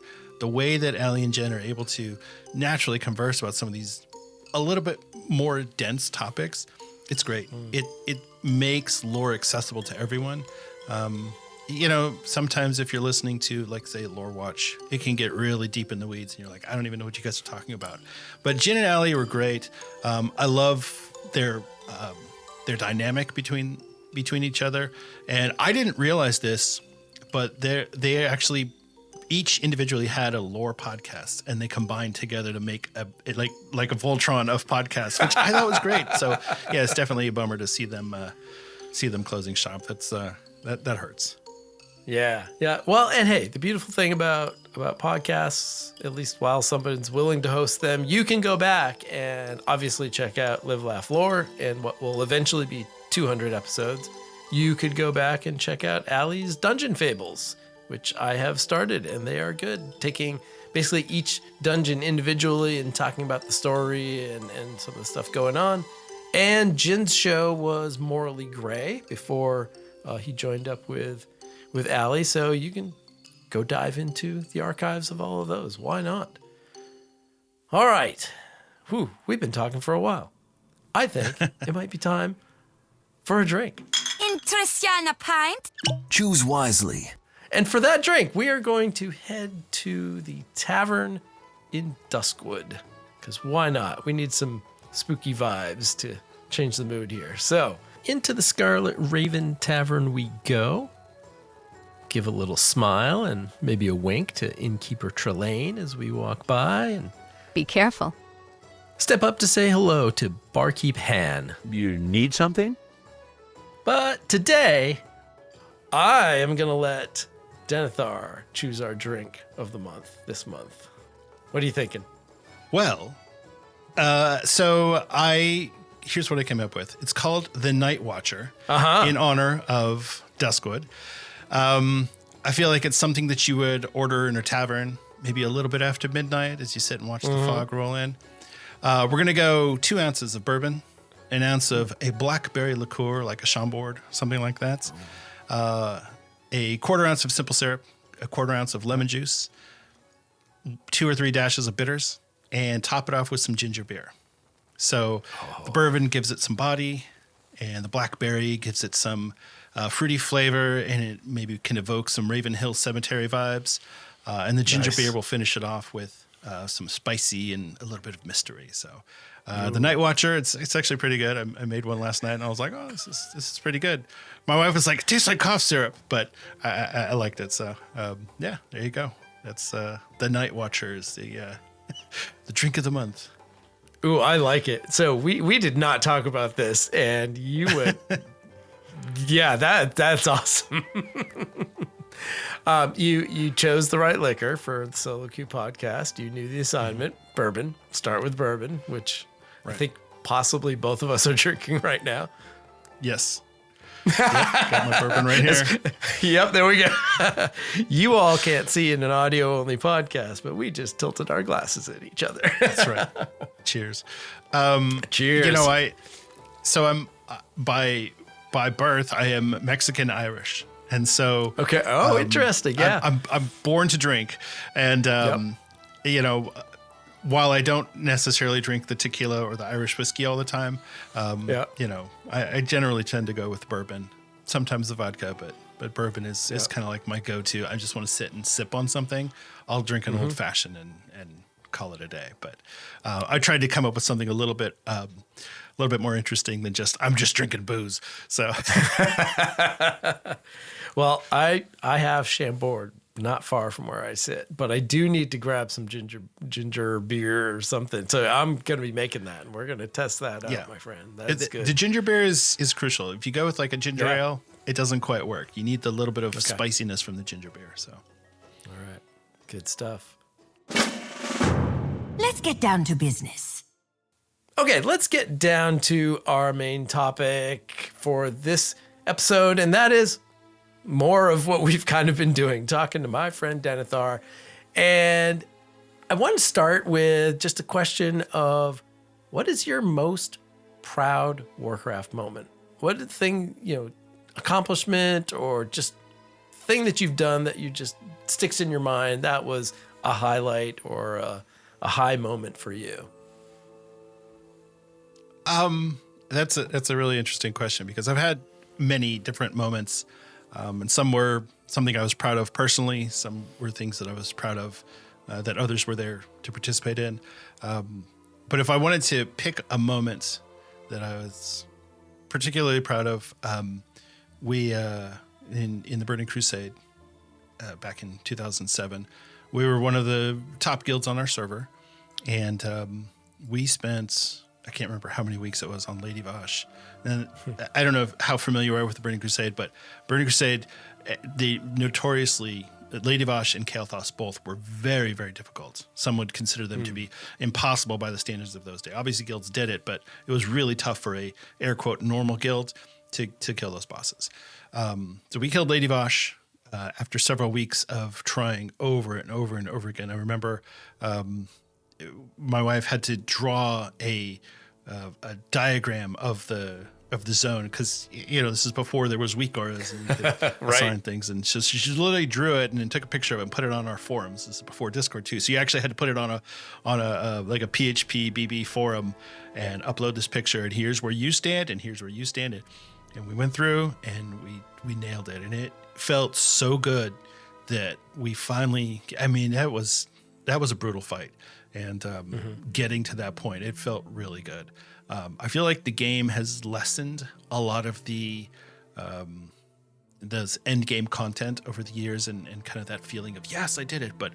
way that Ali and Jen are able to naturally converse about some of these a little bit more dense topics, it's great. It makes lore accessible to everyone. Sometimes if you're listening to, like, say, Lore Watch, it can get really deep in the weeds, and you're like, I don't even know what you guys are talking about. But Jin and Ali were great. I love their dynamic between each other, and I didn't realize this, but they actually each individually had a lore podcast, and they combined together to make a Voltron of podcasts, which I thought was great. So yeah, it's definitely a bummer to see them see them closing shop. That's that hurts. Yeah. Well, and hey, the beautiful thing about podcasts, at least while somebody's willing to host them, you can go back and obviously check out Live, Laugh, Lore and what will eventually be 200 episodes. You could go back and check out Allie's Dungeon Fables, which I have started, and they are good. Taking basically each dungeon individually and talking about the story and some of the stuff going on. And Jin's show was Morally Gray before he joined up with Allie, so you can go dive into the archives of all of those. Why not? All right. Whew, we've been talking for a while. I think it might be time for a drink. Interest ya in a pint? Choose wisely. And for that drink, we are going to head to the tavern in Duskwood. Because why not? We need some spooky vibes to change the mood here. So, into the Scarlet Raven Tavern we go. Give a little smile and maybe a wink to innkeeper Trelane as we walk by, and Be careful. step up to say hello to barkeep Han. You need something? But today, I am going to let Denethar choose our drink of the month this month. What are you thinking? Well, here's what I came up with. It's called the Night Watcher in honor of Duskwood. I feel like it's something that you would order in a tavern, maybe a little bit after midnight as you sit and watch the fog roll in. We're going to go 2 ounces of bourbon, an ounce of a blackberry liqueur, like a Chambord, something like that. A quarter ounce of simple syrup, a quarter ounce of lemon juice, 2 or 3 dashes of bitters, and top it off with some ginger beer. So the bourbon gives it some body, and the blackberry gives it some fruity flavor, and it maybe can evoke some Raven Hill Cemetery vibes. And the ginger beer will finish it off with some spicy and a little bit of mystery. So the Night Watcher, it's actually pretty good. I made one last night, and I was like, oh, this is pretty good. My wife was like, it tastes like cough syrup, but I liked it. So yeah, there you go. That's the Night Watcher is the drink of the month. Ooh, I like it. So we did not talk about this, and you went, yeah, that's awesome. You chose the right liquor for the Solo Q podcast. You knew the assignment, bourbon. Start with bourbon, which I think possibly both of us are drinking right now. Yes. Yep, got my bourbon right here. Yep, there we go. You all can't see in an audio-only podcast, but we just tilted our glasses at each other. That's right. Cheers. Cheers. You know, I'm by birth I am Mexican Irish, and so Okay. Oh, interesting. Yeah. I'm born to drink, and you know, while I don't necessarily drink the tequila or the Irish whiskey all the time, you know, I generally tend to go with bourbon. Sometimes the vodka, but bourbon is kind of like my go-to. I just want to sit and sip on something. I'll drink an old fashioned and call it a day. But I tried to come up with something a little bit more interesting than I'm just drinking booze. So, Well, I have Chambord not far from where I sit, but I do need to grab some ginger beer or something. So I'm going to be making that, and we're going to test that out, my friend. That's good. The ginger beer is crucial. If you go with like a ginger ale, it doesn't quite work. You need the little bit of spiciness from the ginger beer. So, all right, good stuff. Let's get down to business. Okay, let's get down to our main topic for this episode, and that is more of what we've kind of been doing, talking to my friend Denethar. And I want to start with just a question of, what is your most proud Warcraft moment? What thing, accomplishment or just thing that you've done that you just sticks in your mind that was a highlight or a high moment for you? That's a really interesting question, because I've had many different moments. And some were something I was proud of personally. Some were things that I was proud of that others were there to participate in. But if I wanted to pick a moment that I was particularly proud of, we in the Burning Crusade back in 2007, we were one of the top guilds on our server, and we spent I can't remember how many weeks it was on Lady Vosh. And I don't know how familiar you are with the Burning Crusade, but Burning Crusade, they notoriously, Lady Vosh and Kael'thas both were very, very difficult. Some would consider them to be impossible by the standards of those days. Obviously, guilds did it, but it was really tough for a air quote normal guild to kill those bosses. So we killed Lady Vosh after several weeks of trying over and over and over again. I remember my wife had to draw a diagram of the zone because this is before there was weak auras and you could assign things, and so she literally drew it and then took a picture of it and put it on our forums. This is before Discord too, so you actually had to put it on a like a PHP BB forum and upload this picture, and here's where you stand and here's where you stand, and we went through and we nailed it, and it felt so good that we finally. I mean, that was a brutal fight. And getting to that point, it felt really good. I feel like the game has lessened a lot of those end game content over the years, and kind of that feeling of yes, I did it. But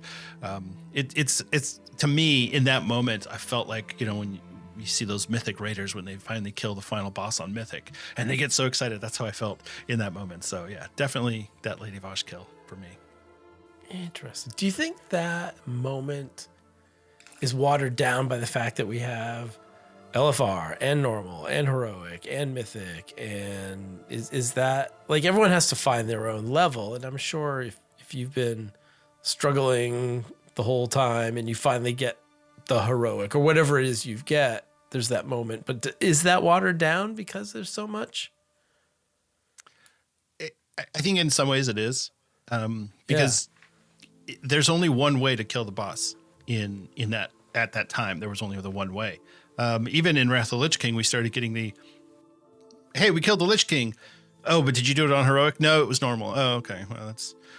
it's to me in that moment, I felt like when you see those Mythic Raiders when they finally kill the final boss on Mythic, and they get so excited. That's how I felt in that moment. So yeah, definitely that Lady Vosh kill for me. Interesting. Do you think that moment is watered down by the fact that we have LFR and normal and heroic and mythic, and is that like everyone has to find their own level? And I'm sure if you've been struggling the whole time and you finally get the heroic or whatever it is you get, there's that moment. But is that watered down because there's so much? I think in some ways it is, because there's only one way to kill the boss. In that at that time, there was only the one way. Even in Wrath of the Lich King, we started getting hey, we killed the Lich King. Oh, but did you do it on heroic? No, it was normal. Oh, okay. Well,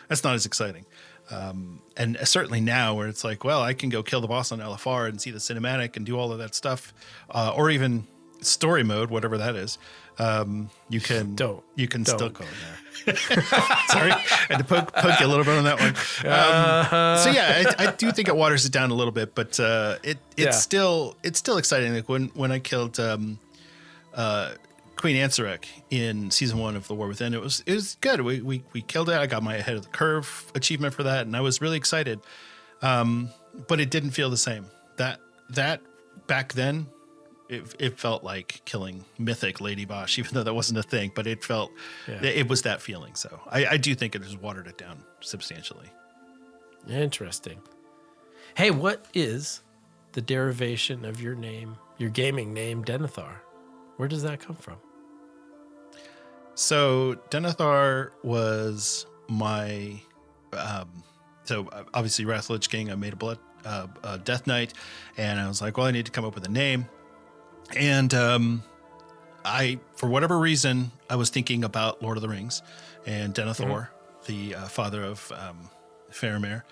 that's not as exciting. And certainly now, where it's like, well, I can go kill the boss on LFR and see the cinematic and do all of that stuff, or even story mode, whatever that is. You can still go there. Sorry, I had to poke you a little bit on that one. So yeah, I do think it waters it down a little bit, but it's still exciting. Like when I killed Queen Ansarek in season 1 of The War Within, it was good. We killed it. I got my ahead of the curve achievement for that, and I was really excited. But it didn't feel the same. That back then. It felt like killing Mythic Lady Vosh, even though that wasn't a thing, but it felt, it was that feeling. So I do think it has watered it down substantially. Interesting. Hey, what is the derivation of your name, your gaming name, Denethar? Where does that come from? So Denethar was my, so obviously Wrath of the Lich King, I made a Death Knight, and I was like, well, I need to come up with a name. And I, for whatever reason, I was thinking about Lord of the Rings and Denethor, the father of Faramir.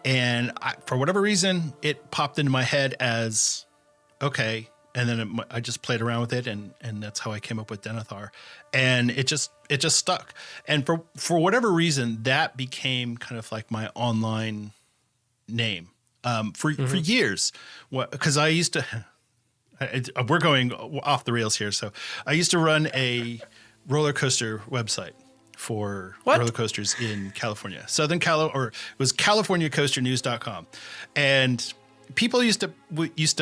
And for whatever reason, it popped into my head as, okay. And then I just played around with it, and that's how I came up with Denethar. And it just stuck. And for whatever reason, that became kind of like my online name. For years, because I used to, we're going off the rails here. So I used to run a roller coaster website for roller coasters in California, or it was CaliforniaCoasterNews.com. And people used to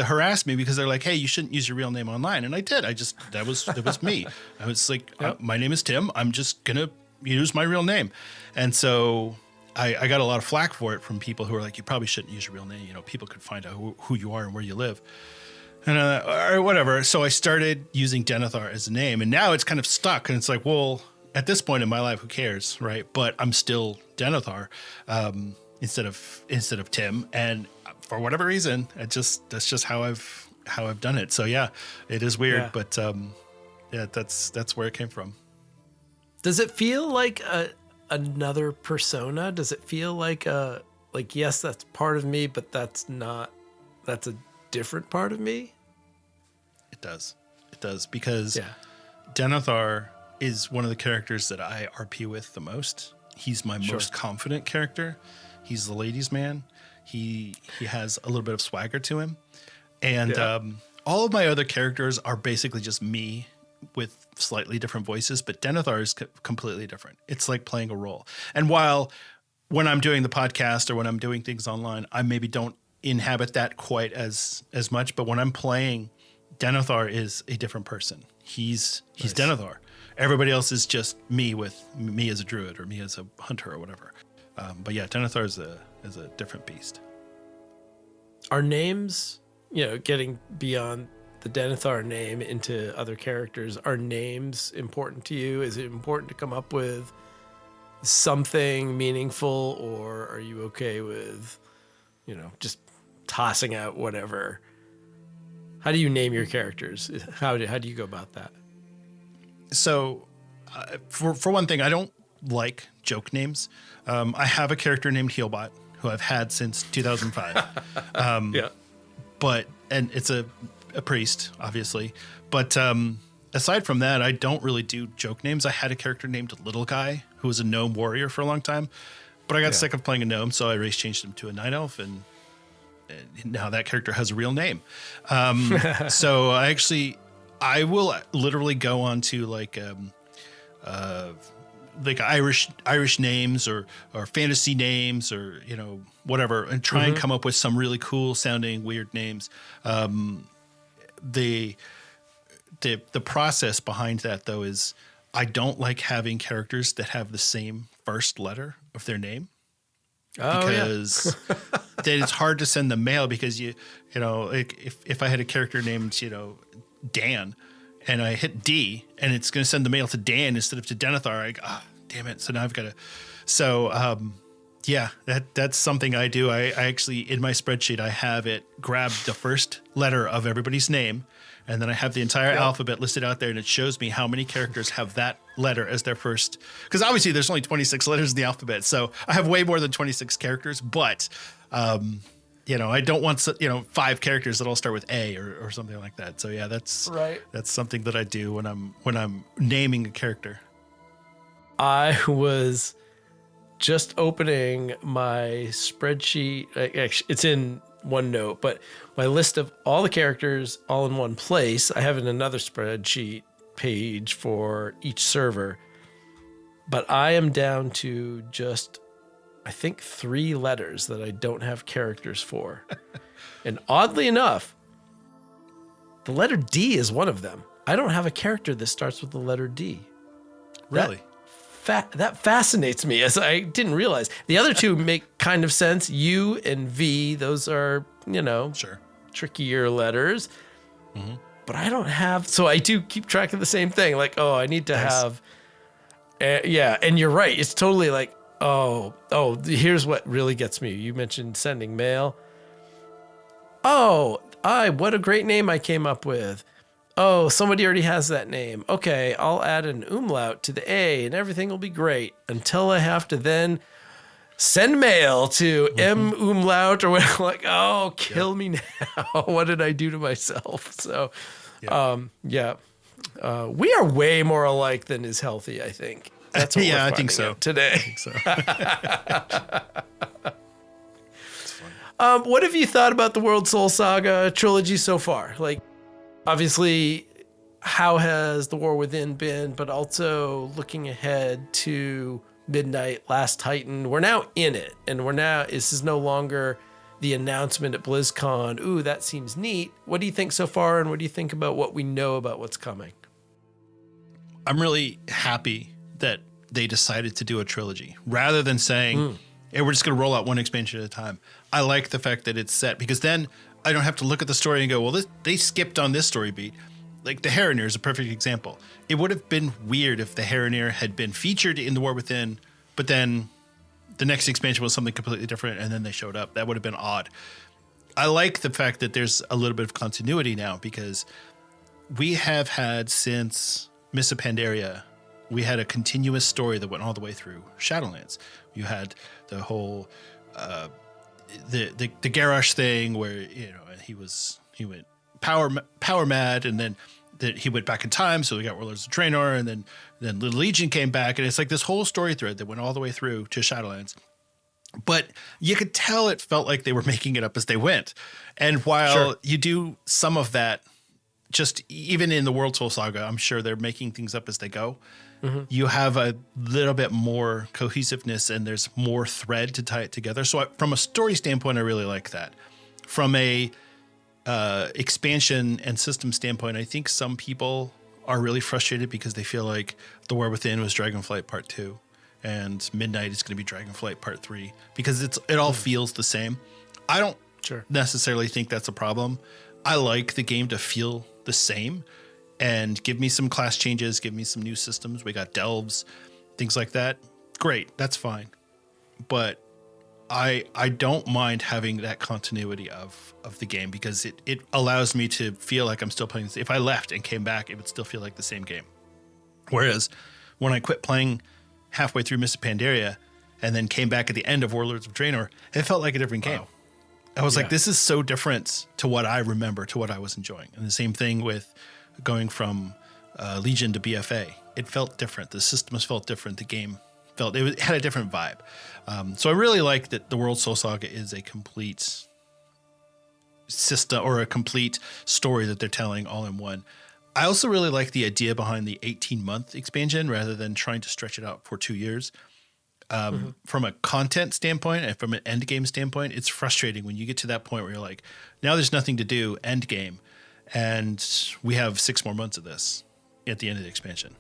harass me because they're like, hey, you shouldn't use your real name online. And I did. That was me. I was like, my name is Tim. I'm just going to use my real name. And so I got a lot of flack for it from people who are like, you probably shouldn't use your real name. People could find out who you are and where you live, and or whatever. So I started using Denethar as a name, and now it's kind of stuck. And it's like, well, at this point in my life, who cares, right? But I'm still Denethar instead of Tim, and for whatever reason, that's just how I've done it. So yeah, it is weird, but that's where it came from. Does it feel like another persona? Does it feel like yes, that's part of me, but that's a different part of me? It does because Denethar is one of the characters that I RP with the most. He's my most confident character. He's the ladies' man. He has a little bit of swagger to him. And all of my other characters are basically just me with slightly different voices, but Denethar is completely different. It's like playing a role. And while when I'm doing the podcast or when I'm doing things online, I maybe don't inhabit that quite as much, but when I'm playing, Denethar is a different person. He's Nice. Denethar. Everybody else is just me with me as a druid or me as a hunter or whatever. But yeah, Denethar is a different beast. Are names, getting beyond the Denethar name into other characters, are names important to you? Is it important to come up with something meaningful, or are you okay with, just tossing out whatever? How do you name your characters? How do you go about that? So, for one thing, I don't like joke names. I have a character named Healbot who I've had since 2005. Yeah. And it's a priest, obviously. But aside from that, I don't really do joke names. I had a character named Little Guy who was a gnome warrior for a long time, but I got sick of playing a gnome, so I race changed him to a night elf, and now that character has a real name. So I will literally go on to like Irish names or fantasy names or whatever, and try and come up with some really cool sounding weird names. The process behind that though is I don't like having characters that have the same first letter of their name. Because then it's hard to send the mail because if I had a character named Dan and I hit D and it's going to send the mail to Dan instead of to Denethar, damn it. So now I've got to, that's something I do. I actually, in my spreadsheet, I have it grab the first letter of everybody's name, and then I have the entire alphabet listed out there, and it shows me how many characters have that letter as their first. Because obviously there's only 26 letters in the alphabet, so I have way more than 26 characters. But I don't want 5 characters that all start with A or something like that. So yeah, that's something that I do when I'm naming a character. I was just opening my spreadsheet. Actually, it's in OneNote, but my list of all the characters all in one place. I have in another spreadsheet page for each server, but I am down to just, I think, 3 letters that I don't have characters for. And oddly enough, the letter D is one of them. I don't have a character that starts with the letter D. Really? That fascinates me, as I didn't realize. The other 2 make kind of sense. U and V, those are, Sure. trickier letters. Mm-hmm. But I don't have, so I do keep track of the same thing. Like, I need to have, and you're right. It's totally like, here's what really gets me. You mentioned sending mail. What a great name I came up with. Oh, somebody already has that name. Okay, I'll add an umlaut to the A and everything will be great, until I have to then send mail to M umlaut or whatever. Like, kill me now. What did I do to myself? So, we are way more alike than is healthy, I think. That's what we're I think so. Today. I think so. What have you thought about the World Soul Saga trilogy so far? Like, obviously, how has the War Within been, but also looking ahead to Midnight, Last Titan. We're now in it, and this is no longer the announcement at BlizzCon. Ooh, that seems neat. What do you think so far, and what do you think about what we know about what's coming? I'm really happy that they decided to do a trilogy rather than saying, hey, we're just going to roll out one expansion at a time. I like the fact that it's set, because then I don't have to look at the story and go, well, they skipped on this story beat. Like the Heronir is a perfect example. It would have been weird if the Heronir had been featured in the War Within, but then the next expansion was something completely different, and then they showed up. That would have been odd. I like the fact that there's a little bit of continuity now, because we have had, since Mists of Pandaria, we had a continuous story that went all the way through Shadowlands. You had the whole the Garrosh thing where he went power mad, and then he went back in time, so we got Warlords of Draenor, and then the Legion came back, and it's like this whole story thread that went all the way through to Shadowlands. but you could tell it felt like they were making it up as they went. And while you do some of that, just even in the World Soul Saga, I'm sure they're making things up as they go. You have a little bit more cohesiveness and there's more thread to tie it together. So from a story standpoint, I really like that. From a expansion and system standpoint, I think some people are really frustrated because they feel like The War Within was Dragonflight Part 2 and Midnight is going to be Dragonflight Part 3 because it all feels the same. I don't necessarily think that's a problem. I like the game to feel the same and give me some class changes, give me some new systems. We got delves, things like that. Great, that's fine. But I don't mind having that continuity of the game because it allows me to feel like I'm still playing. If I left and came back, it would still feel like the same game. Whereas when I quit playing halfway through Mists of Pandaria and then came back at the end of Warlords of Draenor, it felt like a different game. Wow. I was like, this is so different to what I remember, to what I was enjoying. And the same thing with going from Legion to BFA. It felt different. The systems felt different. The game it had a different vibe. So I really like that the World Soul Saga is a complete system or a complete story that they're telling all in one. I also really like the idea behind the 18-month expansion rather than trying to stretch it out for 2 years. From a content standpoint and from an end game standpoint, it's frustrating when you get to that point where you're like, now there's nothing to do, end game, and we have 6 more months of this at the end of the expansion.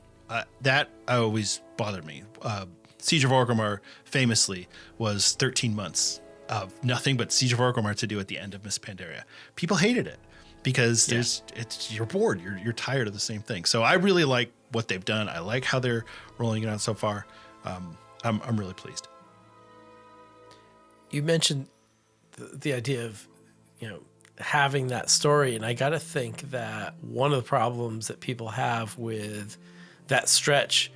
That always bothered me. Siege of Orgrimmar famously was 13 months of nothing but Siege of Orgrimmar to do at the end of Mists of Pandaria. People hated it because you're bored, you're tired of the same thing. So I really like what they've done. I like how they're rolling it out so far. I'm really pleased. You mentioned the idea of, having that story, and I got to think that one of the problems that people have with that stretch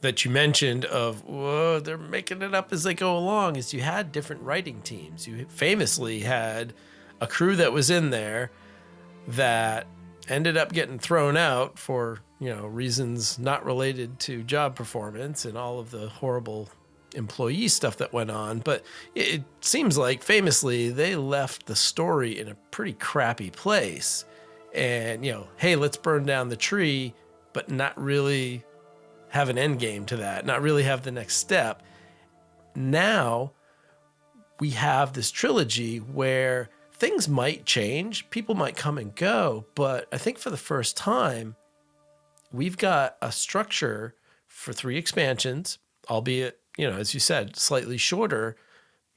that you mentioned of, whoa, they're making it up as they go along, is you had different writing teams. You famously had a crew that was in there that ended up getting thrown out for, reasons not related to job performance and all of the horrible employee stuff that went on. But it seems like famously they left the story in a pretty crappy place. And, hey, let's burn down the tree, but not really have an end game to that, not really have the next step. Now we have this trilogy where things might change, people might come and go, but I think for the first time, we've got a structure for 3 expansions, albeit, as you said, slightly shorter,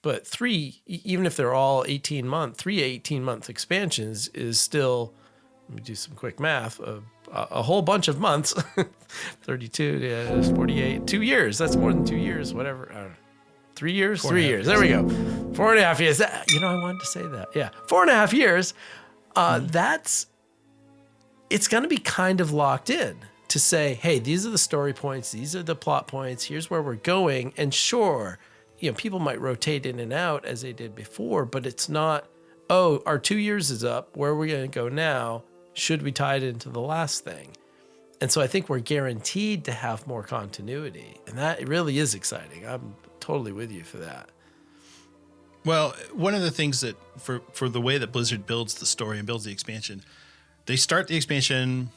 but 3, even if they're all 18-month, 3 18-month expansions is still, let me do some quick math, a whole bunch of months, 32 to 48, 2 years. That's more than 2 years, whatever. I don't know. 3 years? 3 years. There we go. 4.5 years. I wanted to say that. Yeah. 4.5 years. It's going to be kind of locked in to say, hey, these are the story points. These are the plot points. Here's where we're going. And sure, people might rotate in and out as they did before, but it's not, oh, our 2 years is up. Where are we going to go now? Should we tie it into the last thing? And so I think we're guaranteed to have more continuity. And that really is exciting. I'm totally with you for that. Well, one of the things that for the way that Blizzard builds the story and builds the expansion, they start the expansion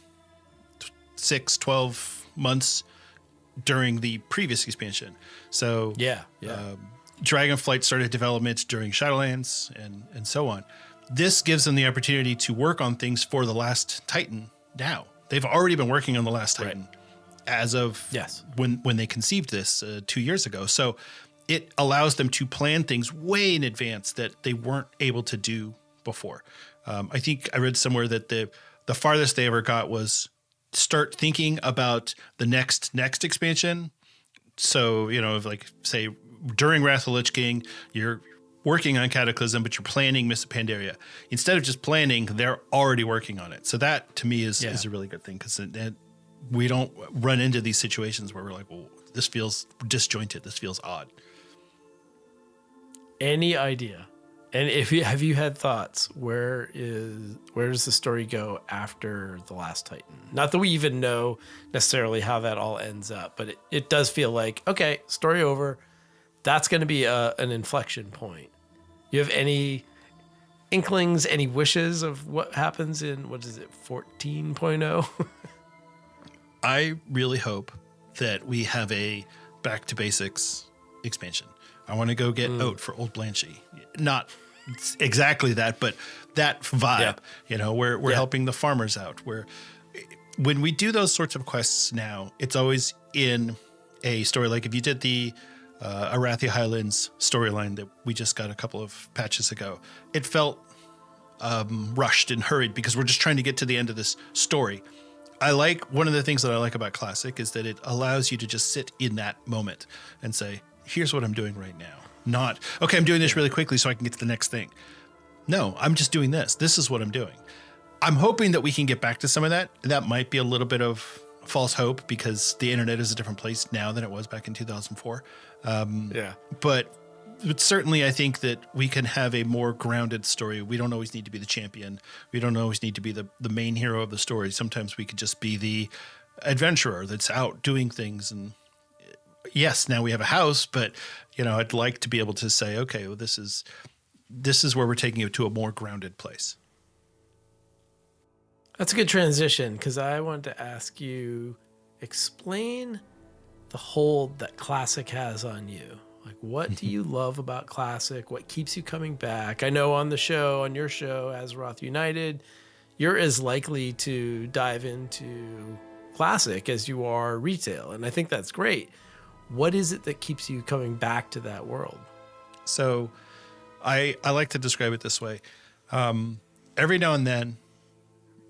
6-12 months during the previous expansion. So Dragonflight started development during Shadowlands and so on. This gives them the opportunity to work on things for the Last Titan now. They've already been working on the Last Titan as of when they conceived this 2 years ago. So it allows them to plan things way in advance that they weren't able to do before. I think I read somewhere that the farthest they ever got was start thinking about the next expansion. So, like say during Wrath of the Lich King, you're working on Cataclysm, but you're planning Mists of Pandaria. Instead of just planning, they're already working on it. So that to me is a really good thing because we don't run into these situations where we're like, well, this feels disjointed. This feels odd. Any idea? And have you had thoughts? Where does the story go after the Last Titan? Not that we even know necessarily how that all ends up, but it does feel like, okay, story over. That's going to be an inflection point. You have any inklings, any wishes of what happens in, what is it, 14.0? I really hope that we have a back to basics expansion. I want to go get oat for Old Blanchy. Not exactly that, but that vibe. Yeah. You know, we're helping the farmers out. When we do those sorts of quests now, it's always in a story. Like if you did the Arathi Highlands storyline that we just got a couple of patches ago, it felt rushed and hurried because we're just trying to get to the end of this story. One of the things that I like about Classic is that it allows you to just sit in that moment and say, here's what I'm doing right now. Not, okay, I'm doing this really quickly so I can get to the next thing. No, I'm just doing this. This is what I'm doing. I'm hoping that we can get back to some of that. That might be a little bit of false hope because the internet is a different place now than it was back in 2004. But certainly I think that we can have a more grounded story. We don't always need to be the champion. We don't always need to be the main hero of the story. Sometimes we could just be the adventurer that's out doing things. And yes, now we have a house, but you know, I'd like to be able to say, okay, well, this is where we're taking it to a more grounded place. That's a good transition because I wanted to ask you, explain the hold that Classic has on you. Like, what do you love about Classic? What keeps you coming back? I know on your show, Azeroth United, you're as likely to dive into Classic as you are retail. And I think that's great. What is it that keeps you coming back to that world? So I like to describe it this way. Every now and then,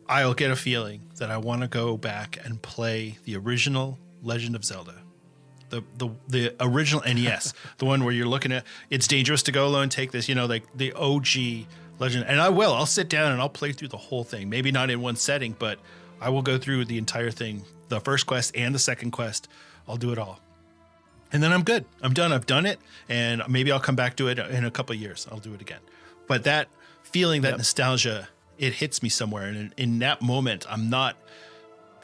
I'll get a feeling that I want to go back and play the original Legend of Zelda. The original NES, the one where you're looking at, it's dangerous to go alone, take this, you know, like the OG Legend. And I'll sit down and I'll play through the whole thing. Maybe not in one setting, but I will go through the entire thing, the first quest and the second quest. I'll do it all. And then I'm good. I'm done. I've done it. And maybe I'll come back to it in a couple of years. I'll do it again. But that feeling, that nostalgia, it hits me somewhere. And in that moment, I'm not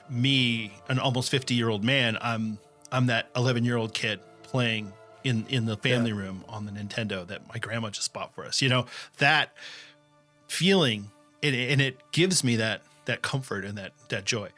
me, an almost 50-year-old man. I'm that 11-year-old kid playing in the family room on the Nintendo that my grandma just bought for us. You know, that feeling, and it gives me that comfort and that joy.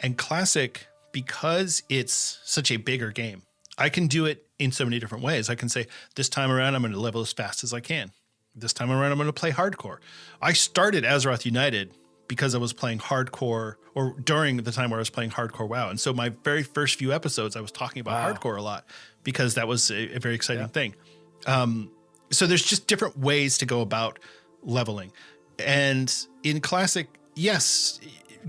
And Classic, because it's such a bigger game, I can do it in so many different ways. I can say, this time around, I'm going to level as fast as I can. This time around, I'm going to play hardcore. I started Azeroth United because I was playing hardcore, or during the time where I was playing hardcore WoW. And so my very first few episodes, I was talking about hardcore a lot because that was a very exciting thing. So there's just different ways to go about leveling. And in Classic, yes,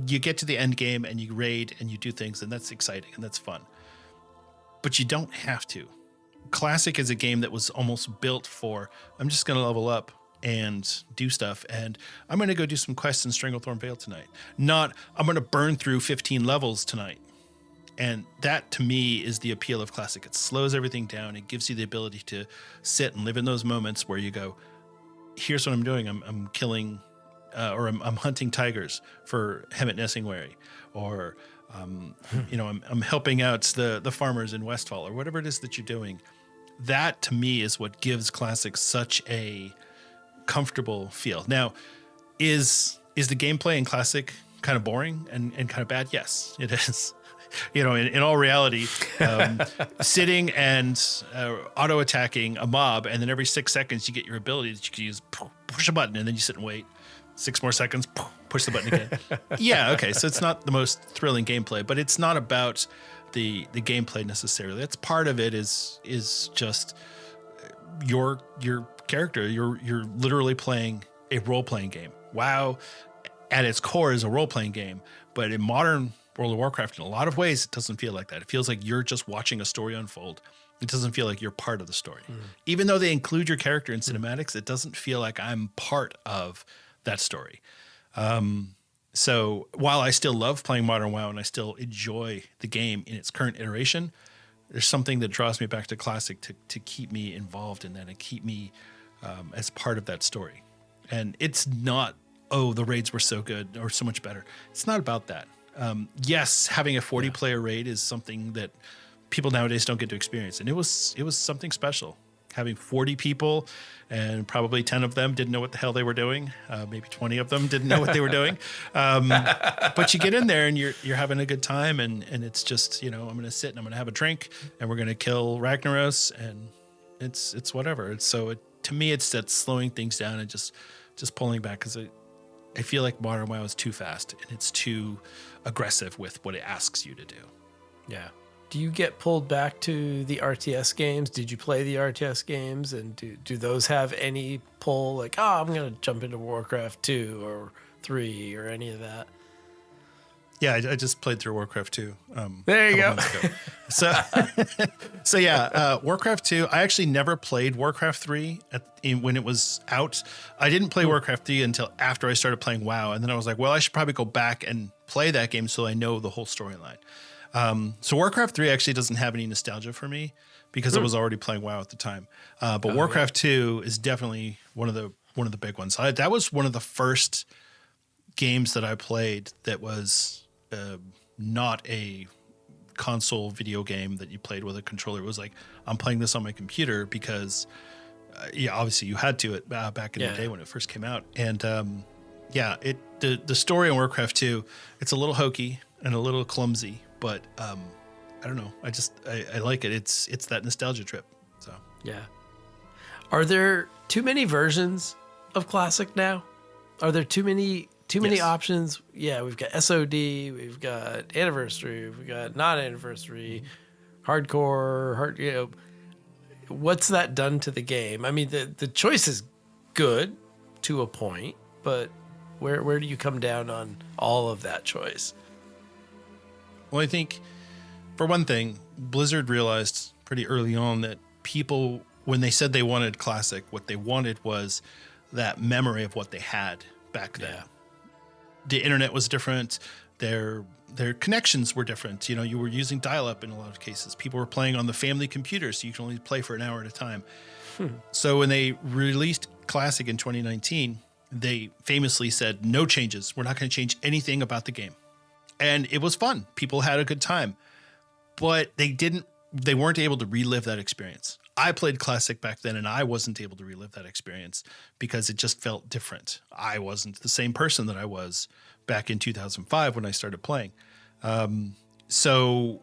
you get to the end game and you raid and you do things, and that's exciting and that's fun. But you don't have to. Classic is a game that was almost built for, I'm just going to level up and do stuff, and I'm going to go do some quests in Stranglethorn Vale tonight. Not, I'm going to burn through 15 levels tonight. And that, to me, is the appeal of Classic. It slows everything down. It gives you the ability to sit and live in those moments where you go, here's what I'm doing. I'm killing, or I'm hunting tigers for Hemet Nessingwary, or I'm helping out the farmers in Westfall, or whatever it is that you're doing. That, to me, is what gives Classic such a comfortable feel. Now, is the gameplay in Classic kind of boring and kind of bad? Yes, it is. You know, in all reality, sitting and auto attacking a mob, and then every 6 seconds you get your ability that you can use, push a button, and then you sit and wait 6 more seconds, push the button again. Yeah, okay, so it's not the most thrilling gameplay, but it's not about the gameplay necessarily. That's part of it is just your character. You're literally playing a role-playing game. WoW at its core is a role-playing game, but in modern World of Warcraft, in a lot of ways, it doesn't feel like that. It feels like you're just watching a story unfold. It doesn't feel like you're part of the story. Even though they include your character in cinematics, it doesn't feel like I'm part of that story. So while I still love playing modern WoW and I still enjoy the game in its current iteration, there's something that draws me back to Classic to keep me involved in that and keep me as part of that story. And it's not, oh, the raids were so good or so much better. It's not about that. Yes, having a 40-player raid is something that people nowadays don't get to experience. And it was something special. Having 40 people, and probably 10 of them didn't know what the hell they were doing. Maybe 20 of them didn't know what they were doing. But you get in there and you're having a good time, and it's just, I'm going to sit and I'm going to have a drink, and we're going to kill Ragnaros, and it's whatever. To me, it's that slowing things down and just pulling back, because I feel like Modern WoW is too fast and it's too aggressive with what it asks you to do. Yeah. Do you get pulled back to the RTS games? Did you play the RTS games? And do those have any pull? Like, I'm going to jump into Warcraft 2 or 3 or any of that? Yeah, I just played through Warcraft 2. There you go. So yeah, Warcraft 2. I actually never played Warcraft 3 when it was out. I didn't play Warcraft 3 until after I started playing WoW. And then I was like, well, I should probably go back and play that game so I know the whole storyline. So Warcraft 3 actually doesn't have any nostalgia for me because I was already playing WoW at the time. But Warcraft 2 is definitely one of the big ones. That was one of the first games that I played that was not a console video game that you played with a controller. It was like, I'm playing this on my computer because, obviously you had to back in the day when it first came out. And the story in Warcraft 2, it's a little hokey and a little clumsy, but I don't know. I like it. It's that nostalgia trip. So yeah. Are there too many versions of Classic now? Are there too many options? Yeah, we've got SOD, we've got Anniversary, we've got not Anniversary, Hardcore, what's that done to the game? I mean, the choice is good to a point, but where do you come down on all of that choice? Well, I think, for one thing, Blizzard realized pretty early on that people, when they said they wanted Classic, what they wanted was that memory of what they had back then. Yeah. The internet was different. Their connections were different. You were using dial-up in a lot of cases. People were playing on the family computer, so you can only play for an hour at a time. So when they released Classic in 2019, they famously said, no changes. We're not going to change anything about the game. And it was fun. People had a good time. But they weren't able to relive that experience. I played Classic back then, and I wasn't able to relive that experience because it just felt different. I wasn't the same person that I was back in 2005 when I started playing. So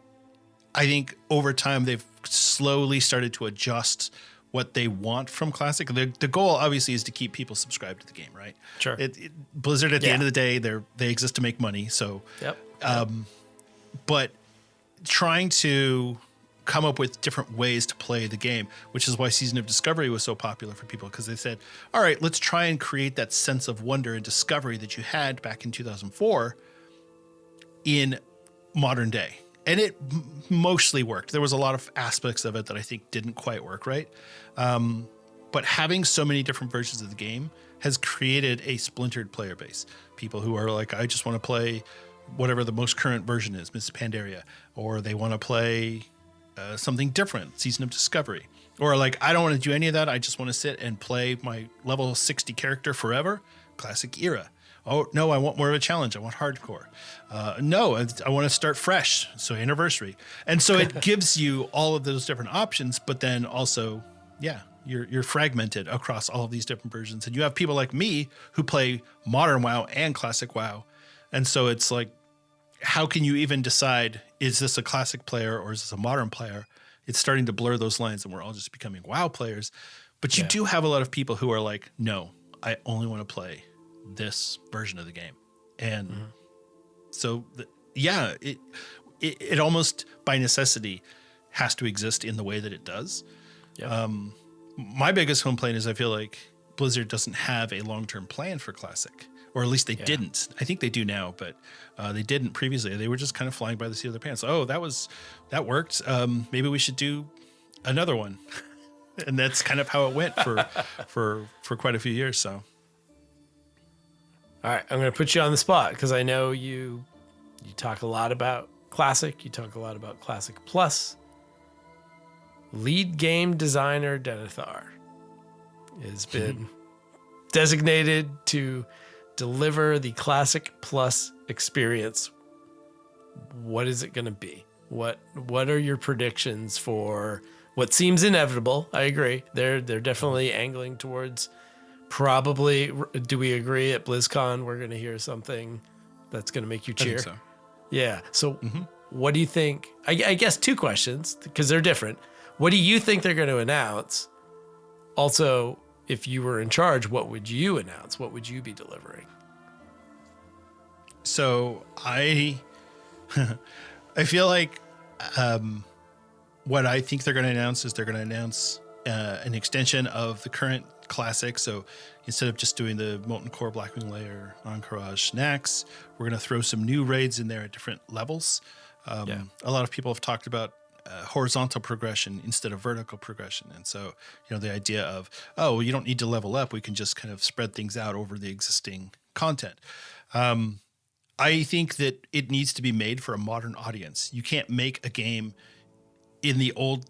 I think over time, they've slowly started to adjust what they want from Classic. The goal, obviously, is to keep people subscribed to the game, right? Sure. Blizzard, at the end of the day, they exist to make money. So, but trying to come up with different ways to play the game, which is why Season of Discovery was so popular for people, because they said, all right, let's try and create that sense of wonder and discovery that you had back in 2004 in modern day. And it mostly worked. There was a lot of aspects of it that I think didn't quite work right. But having so many different versions of the game has created a splintered player base. People who are like, I just want to play whatever the most current version is, Miss Pandaria, or they want to play something different, Season of Discovery. Or like, I don't want to do any of that. I just want to sit and play my level 60 character forever, Classic Era. Oh, no, I want more of a challenge. I want hardcore. No, I want to start fresh, so Anniversary. And so it gives you all of those different options, but then also, you're fragmented across all of these different versions. And you have people like me who play Modern WoW and Classic WoW. And so it's like, how can you even decide, is this a Classic player or is this a Modern player? It's starting to blur those lines, and we're all just becoming WoW players. But you do have a lot of people who are like, no, I only want to play this version of the game. And so, it almost by necessity has to exist in the way that it does. Yep. My biggest complaint is I feel like Blizzard doesn't have a long-term plan for Classic. Or at least they didn't. I think they do now, but they didn't previously. They were just kind of flying by the seat of their pants. Oh, that worked. Maybe we should do another one. And that's kind of how it went for quite a few years. So, all right, I'm going to put you on the spot because I know you talk a lot about Classic. You talk a lot about Classic Plus. Lead game designer Denethar has been designated to deliver the Classic Plus experience. What is it going to be? What are your predictions for what seems inevitable? I agree. They're definitely angling towards probably. Do we agree at BlizzCon we're going to hear something that's going to make you I cheer? think so. Yeah. So what do you think? I guess two questions because they're different. What do you think they're going to announce? Also, if you were in charge, what would you announce? What would you be delivering? So I feel like what I think they're going to announce is they're going to announce an extension of the current classic. So instead of just doing the Molten Core, Blackwing Layer, Encourage, Nax, we're going to throw some new raids in there at different levels. A lot of people have talked about horizontal progression instead of vertical progression. And so, the idea of, oh, well, you don't need to level up. We can just kind of spread things out over the existing content. I think that it needs to be made for a modern audience. You can't make a game in the old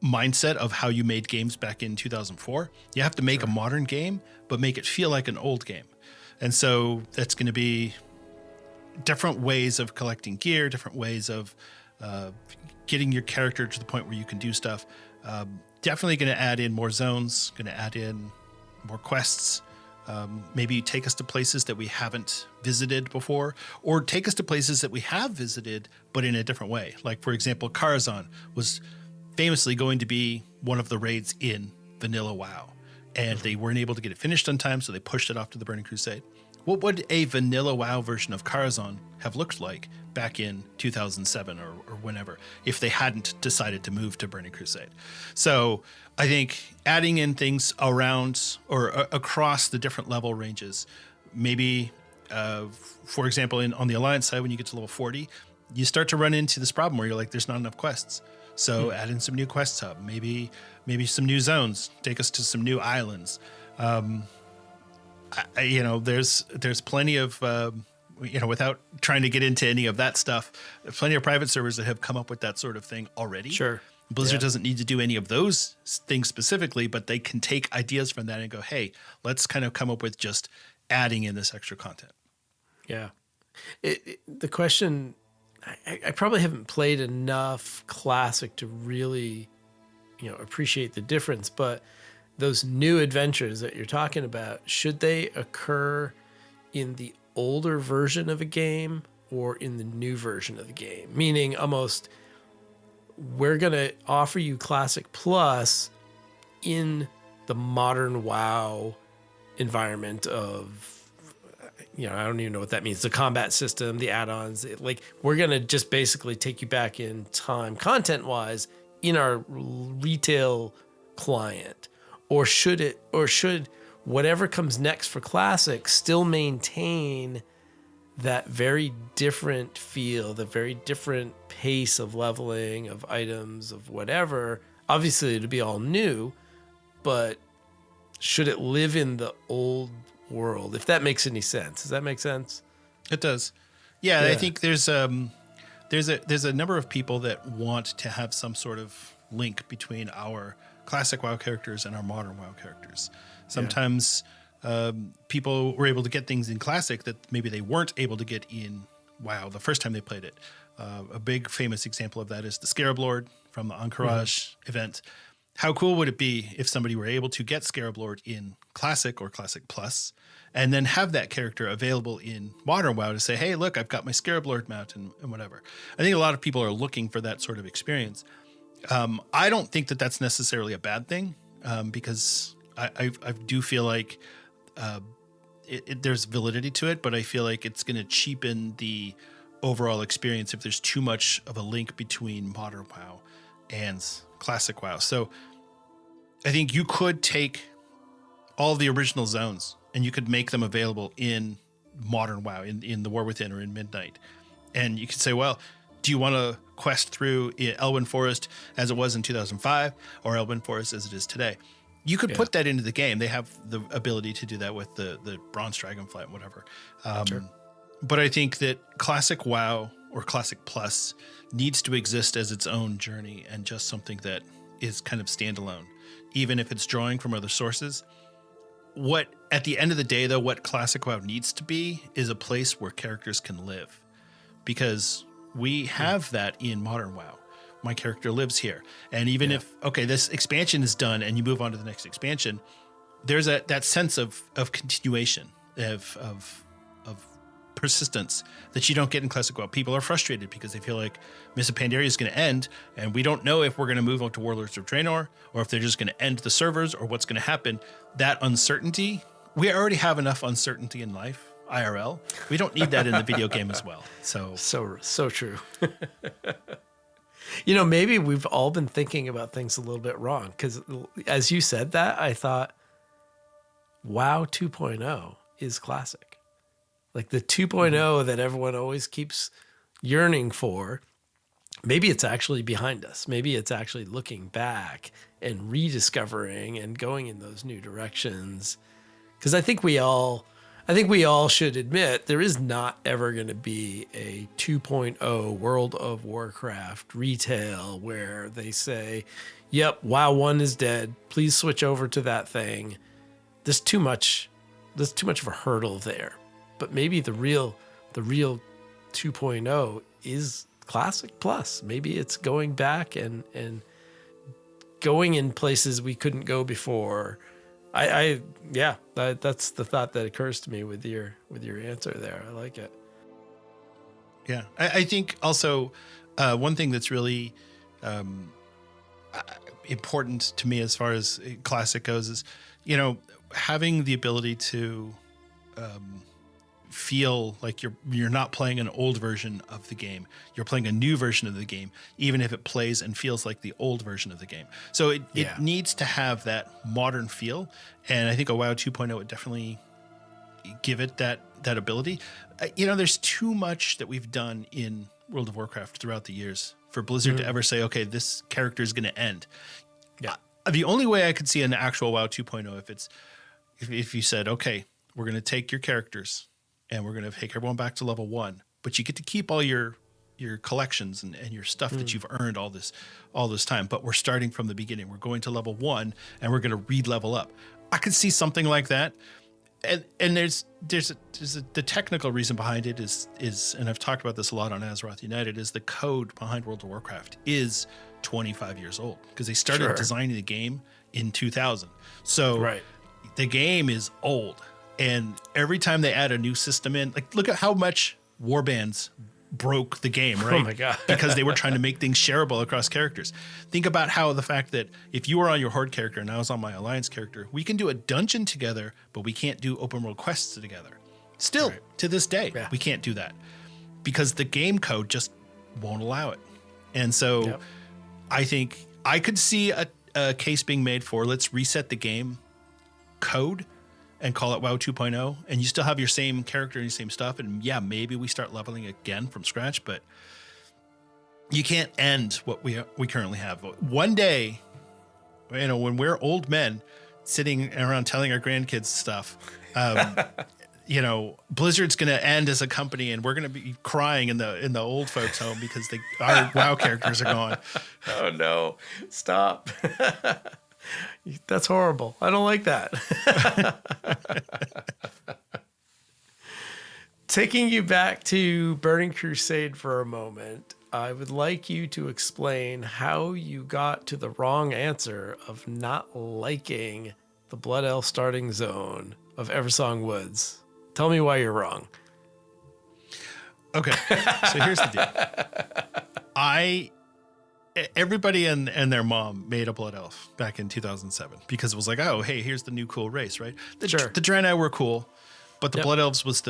mindset of how you made games back in 2004. You have to make a modern game, but make it feel like an old game. And so that's going to be different ways of collecting gear, different ways of getting your character to the point where you can do stuff. Definitely going to add in more zones, going to add in more quests. Maybe take us to places that we haven't visited before, or take us to places that we have visited, but in a different way. Like, for example, Karazhan was famously going to be one of the raids in Vanilla WoW, and they weren't able to get it finished on time, so they pushed it off to the Burning Crusade. What would a Vanilla WoW version of Karazhan have looked like back in 2007 or whenever, if they hadn't decided to move to Burning Crusade? So I think adding in things around or across the different level ranges, maybe, for example, on the Alliance side, when you get to level 40, you start to run into this problem where you're like, there's not enough quests. So add in some new quest hub, maybe some new zones, take us to some new islands. There's plenty of, without trying to get into any of that stuff, there's plenty of private servers that have come up with that sort of thing already. Sure. Blizzard doesn't need to do any of those things specifically, but they can take ideas from that and go, hey, let's kind of come up with just adding in this extra content. Yeah. The question, I probably haven't played enough Classic to really, appreciate the difference, but those new adventures that you're talking about, should they occur in the older version of a game or in the new version of the game? Meaning almost, we're going to offer you Classic Plus in the modern WoW environment of, I don't even know what that means. The combat system, the add-ons, we're going to just basically take you back in time content-wise in our retail client. Or should whatever comes next for Classic still maintain that very different feel, the very different pace of leveling, of items, of whatever? Obviously, it'll be all new, but should it live in the old world? If that makes any sense. Does that make sense? It does. Yeah. I think there's a number of people that want to have some sort of link between our classic WoW characters and our modern WoW characters. Sometimes people were able to get things in Classic that maybe they weren't able to get in WoW the first time they played it. A big famous example of that is the Scarab Lord from the Encourage event. How cool would it be if somebody were able to get Scarab Lord in Classic or Classic Plus, and then have that character available in Modern WoW to say, hey, look, I've got my Scarab Lord mount and whatever. I think a lot of people are looking for that sort of experience. I don't think that that's necessarily a bad thing, because I do feel like there's validity to it, but I feel like it's going to cheapen the overall experience if there's too much of a link between Modern WoW and Classic WoW. So I think you could take all the original zones and you could make them available in Modern WoW, in the War Within or in Midnight. And you could say, well, do you want to quest through Elwyn Forest as it was in 2005 or Elwyn Forest as it is today? You could put that into the game. They have the ability to do that with the Bronze Dragonflight and whatever. Sure. But I think that Classic WoW or Classic Plus needs to exist as its own journey and just something that is kind of standalone, even if it's drawing from other sources. What, at the end of the day, though, what Classic WoW needs to be is a place where characters can live. Because We have that in modern WoW. My character lives here. And even if, okay, this expansion is done and you move on to the next expansion, there's that sense of continuation, of persistence that you don't get in Classic WoW. People are frustrated because they feel like Mists of Pandaria is going to end, and we don't know if we're going to move on to Warlords of Draenor, or if they're just going to end the servers, or what's going to happen. That uncertainty, we already have enough uncertainty in life, IRL. We don't need that in the video game as well. So true. You know, maybe we've all been thinking about things a little bit wrong, because as you said that, I thought WoW 2.0 is classic. Like the 2.0 that everyone always keeps yearning for, maybe it's actually behind us. Maybe it's actually looking back and rediscovering and going in those new directions. Because I think we all should admit there is not ever going to be a 2.0 World of Warcraft retail where they say, yep, WoW 1 is dead. Please switch over to that thing. There's too much of a hurdle there. But maybe the real 2.0 is Classic Plus. Maybe it's going back and going in places we couldn't go before. That's the thought that occurs to me with your answer there. I like it. Yeah, I think also one thing that's really important to me as far as Classic goes is, you know, having the ability to feel like you're not playing an old version of the game. You're playing a new version of the game, even if it plays and feels like the old version of the game. So it needs to have that modern feel. And I think a WoW 2.0 would definitely give it that ability. You know, there's too much that we've done in World of Warcraft throughout the years for Blizzard to ever say, okay, this character is going to end. Yeah. The only way I could see an actual WoW 2.0 if you said, okay, we're going to take your characters and we're going to take everyone back to level 1, but you get to keep all your collections and your stuff that you've earned all this time. But we're starting from the beginning. We're going to level 1 and we're going to re-level up. I could see something like that. And there's the technical reason behind it is, and I've talked about this a lot on Azeroth United, is the code behind World of Warcraft is 25 years old because they started designing the game in 2000. So the game is old. And every time they add a new system in, like, look at how much warbands broke the game, right? Oh my God. Because they were trying to make things shareable across characters. Think about how the fact that if you were on your Horde character and I was on my Alliance character, we can do a dungeon together, but we can't do open world quests together. Still, to this day, we can't do that because the game code just won't allow it. And so I think I could see a case being made for let's reset the game code and call it WoW 2.0, and you still have your same character and your same stuff, and maybe we start leveling again from scratch, but you can't end what we currently have. One day, you know, when we're old men sitting around telling our grandkids stuff, you know, Blizzard's going to end as a company, and we're going to be crying in the old folks' home because our WoW characters are gone. Oh no! Stop. That's horrible. I don't like that. Taking you back to Burning Crusade for a moment, I would like you to explain how you got to the wrong answer of not liking the Blood Elf starting zone of Eversong Woods. Tell me why you're wrong. Okay, so here's the deal. Everybody and their mom made a Blood Elf back in 2007 because it was like, oh, hey, here's the new cool race, right? The Draenei were cool, but the Blood Elves was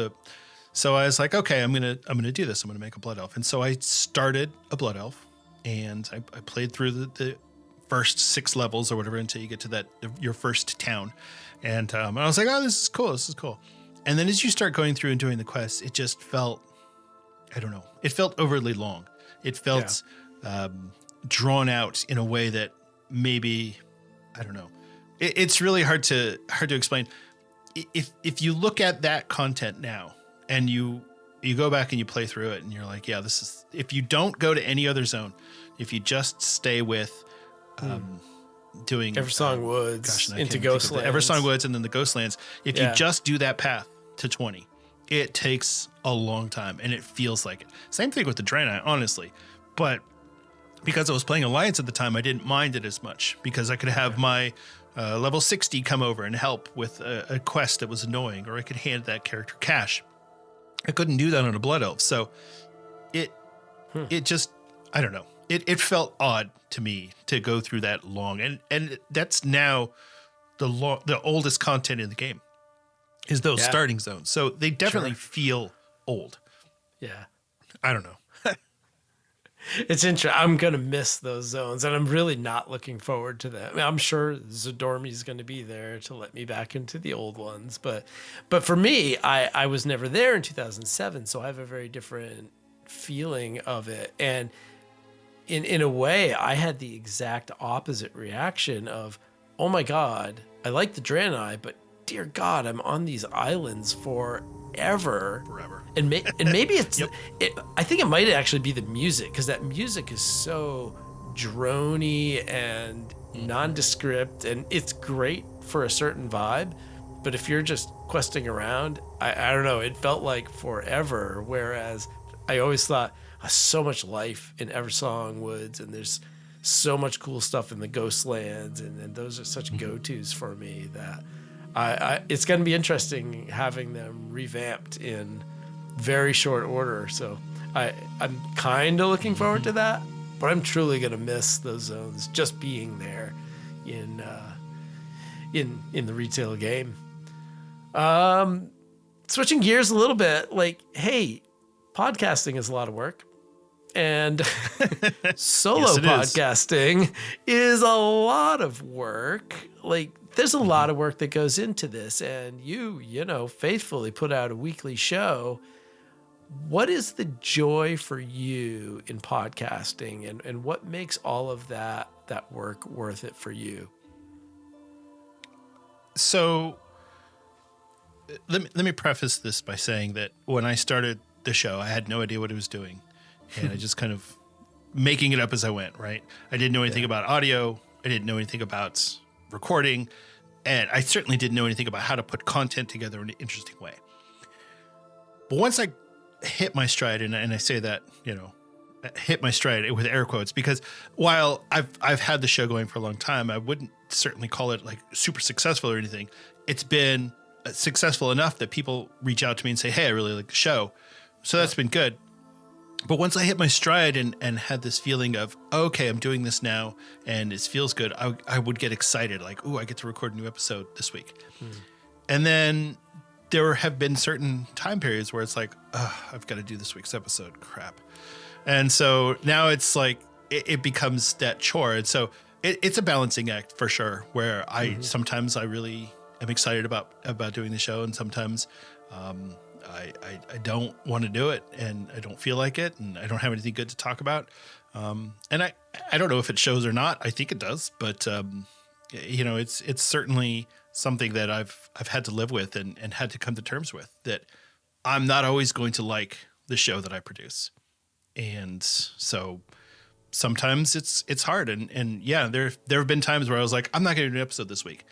so I was like, okay, I'm gonna do this. I'm gonna make a Blood Elf. And so I started a Blood Elf and I played through the first 6 levels or whatever until you get to your first town. And I was like, oh, this is cool. And then as you start going through and doing the quests, it just felt, I don't know, it felt overly long. It felt drawn out in a way that maybe, I don't know. It's really hard to explain. If you look at that content now and you go back and you play through it and you're like, yeah, this is, if you don't go to any other zone, if you just stay with doing Eversong Woods into Ghostlands. Eversong Woods and then the Ghostlands, if you just do that path to 20 it takes a long time, and it feels like it. Same thing with the Draenei, honestly. But because I was playing Alliance at the time, I didn't mind it as much because I could have my level 60 come over and help with a quest that was annoying, or I could hand that character cash. I couldn't do that on a Blood Elf. So it just, I don't know. It felt odd to me to go through that long. And that's now the oldest content in the game is those starting zones. So they definitely feel old. Yeah. I don't know. It's interesting. I'm going to miss those zones, and I'm really not looking forward to that. I mean, I'm sure Zadormi's going to be there to let me back into the old ones. But for me, I was never there in 2007, so I have a very different feeling of it. And in a way, I had the exact opposite reaction of, oh my God, I like the Draenei, but dear God, I'm on these islands forever. And maybe it's, I think it might actually be the music, because that music is so droney and nondescript, and it's great for a certain vibe. But if you're just questing around, I don't know, it felt like forever. Whereas I always thought so much life in Eversong Woods, and there's so much cool stuff in the Ghostlands, and those are such go-tos for me that it's going to be interesting having them revamped in very short order. So I'm kind of looking forward to that, but I'm truly going to miss those zones just being there in the retail game. Switching gears a little bit, like, hey, podcasting is a lot of work, and solo podcasting is a lot of work. Like, there's a lot of work that goes into this, and you know, faithfully put out a weekly show. What is the joy for you in podcasting, and what makes all of that work worth it for you? So let me preface this by saying that when I started the show, I had no idea what I was doing, and I just kind of making it up as I went, right? I didn't know anything about audio. I didn't know anything about recording, and I certainly didn't know anything about how to put content together in an interesting way. But once I hit my stride, and I say that, you know, hit my stride with air quotes, because while I've had the show going for a long time, I wouldn't certainly call it like super successful or anything. It's been successful enough that people reach out to me and say, hey, I really like the show. So that's been good. But once I hit my stride and had this feeling of, okay, I'm doing this now and it feels good, I would get excited, like, ooh, I get to record a new episode this week. And then there have been certain time periods where it's like, I've got to do this week's episode, crap. And so now it's like, it becomes that chore. And so it's a balancing act for sure, where sometimes I really am excited about doing the show, and sometimes I don't want to do it, and I don't feel like it, and I don't have anything good to talk about. And I don't know if it shows or not. I think it does, but you know, it's certainly something that I've had to live with and had to come to terms with, that I'm not always going to like the show that I produce. And so sometimes it's hard. And yeah, there have been times where I was like, I'm not going to do an episode this week.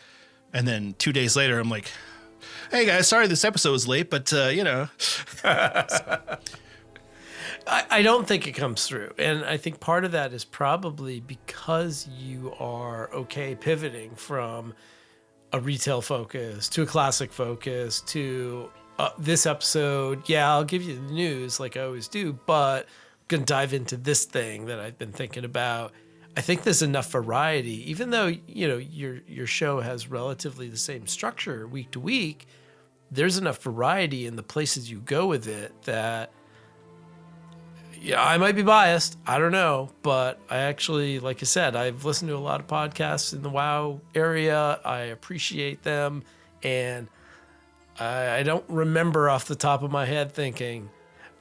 And then 2 days later, I'm like, hey guys, sorry this episode was late, but you know. I don't think it comes through. And I think part of that is probably because you are okay pivoting from a retail focus to a classic focus to this episode. Yeah, I'll give you the news like I always do, but I'm going to dive into this thing that I've been thinking about. I think there's enough variety, even though, you know, your show has relatively the same structure week to week. There's enough variety in the places you go with it that, yeah, I might be biased. I don't know. But I actually, like I said, I've listened to a lot of podcasts in the WoW area. I appreciate them. And I don't remember off the top of my head thinking,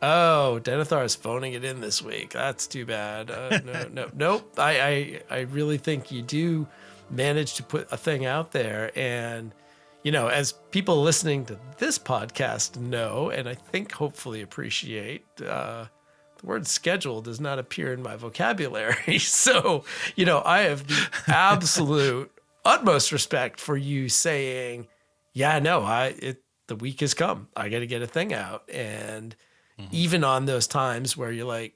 oh, Denethar is phoning it in this week. That's too bad. Nope. I really think you do manage to put a thing out there. And, you know, as people listening to this podcast know, and I think hopefully appreciate, the word schedule does not appear in my vocabulary. So, you know, I have the absolute utmost respect for you saying, yeah, no, the week has come. I got to get a thing out. And even on those times where you're like,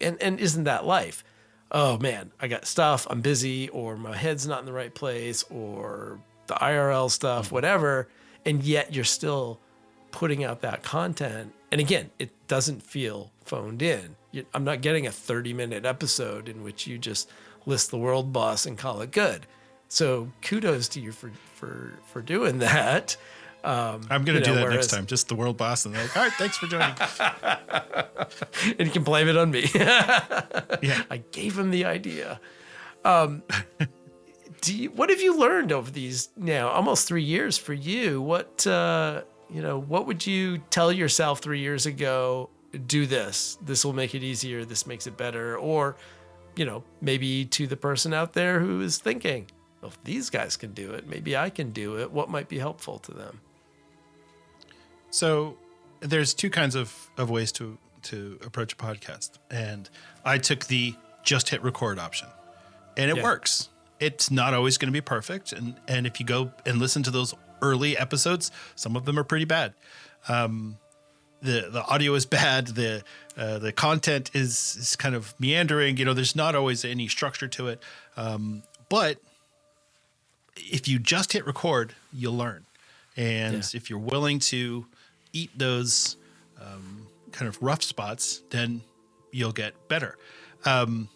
and isn't that life? Oh man, I got stuff, I'm busy, or my head's not in the right place, or the IRL stuff, whatever. And yet you're still putting out that content. And again, it doesn't feel phoned in. I'm not getting a 30-minute episode in which you just list the world boss and call it good. So kudos to you for doing that. I'm going to do that next time. Just the world boss, and they're like, all right, thanks for joining. And you can blame it on me. Yeah, I gave him the idea. What have you learned over these now almost 3 years for you? What would you tell yourself 3 years ago? Do this. This will make it easier. This makes it better. Or, maybe to the person out there who is thinking, well, if these guys can do it, maybe I can do it. What might be helpful to them? So there's two kinds of ways to approach a podcast. And I took the just hit record option. And it works. It's not always going to be perfect. And if you go and listen to those early episodes, some of them are pretty bad. The audio is bad. The content is kind of meandering. There's not always any structure to it. But if you just hit record, you'll learn. And if you're willing to eat those kind of rough spots, then you'll get better. And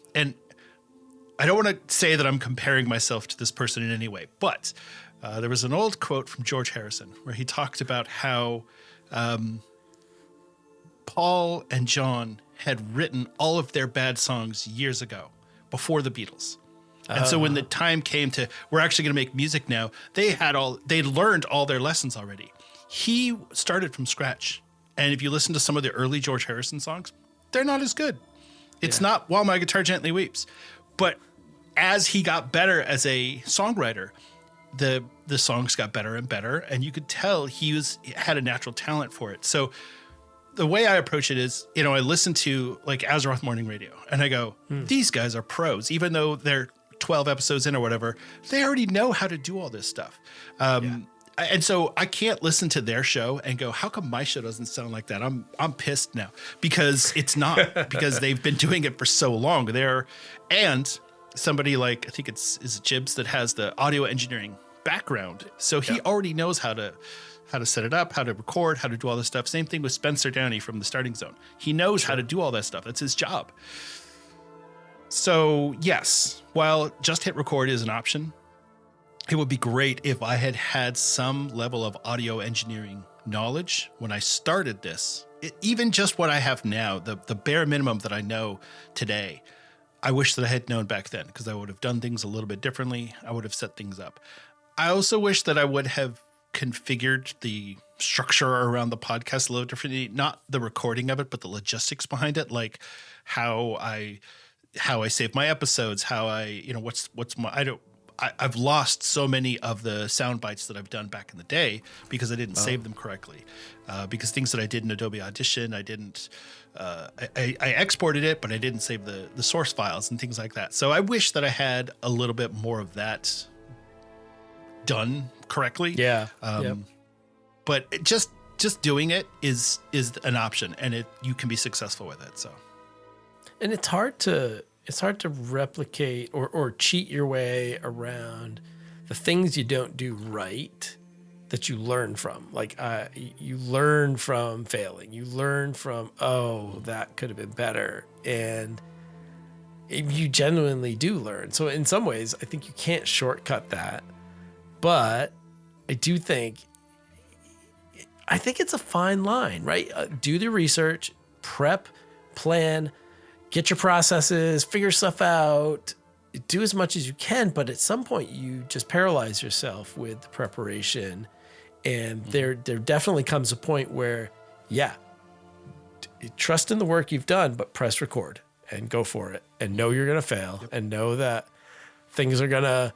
I don't want to say that I'm comparing myself to this person in any way, but there was an old quote from George Harrison where he talked about how Paul and John had written all of their bad songs years ago, before the Beatles. And so when the time came to, we're actually going to make music now, they learned all their lessons already. He started from scratch. And if you listen to some of the early George Harrison songs, they're not as good. It's not While My Guitar Gently Weeps. But as he got better as a songwriter, the songs got better and better. And you could tell he had a natural talent for it. So the way I approach it is, I listen to like Azeroth Morning Radio and I go, these guys are pros, even though they're 12 episodes in or whatever, they already know how to do all this stuff. And so I can't listen to their show and go, how come my show doesn't sound like that? I'm pissed now because it's not, because they've been doing it for so long. And somebody like, I think is it Jibs that has the audio engineering background. So he already knows how to set it up, how to record, how to do all this stuff. Same thing with Spencer Downey from the Starting Zone. He knows how to do all that stuff. That's his job. So yes, while just hit record is an option, it would be great if I had some level of audio engineering knowledge when I started this. Even just what I have now, the bare minimum that I know today, I wish that I had known back then, because I would have done things a little bit differently. I would have set things up. I also wish that I would have configured the structure around the podcast a little differently, not the recording of it, but the logistics behind it, like how I save my episodes, how I've lost so many of the sound bites that I've done back in the day because I didn't save them correctly. Because things that I did in Adobe Audition, I exported it, but I didn't save the source files and things like that. So I wish that I had a little bit more of that done correctly. But just doing it is an option, and you can be successful with it. So, and it's hard to replicate or cheat your way around the things you don't do right that you learn from. Like you learn from failing. You learn from, that could have been better. And you genuinely do learn. So in some ways, I think you can't shortcut that. But I do think it's a fine line, right? Do the research, prep, plan, get your processes, figure stuff out, do as much as you can. But at some point, you just paralyze yourself with the preparation. And there definitely comes a point where, trust in the work you've done, but press record and go for it. And know you're going to fail and know that things are going to,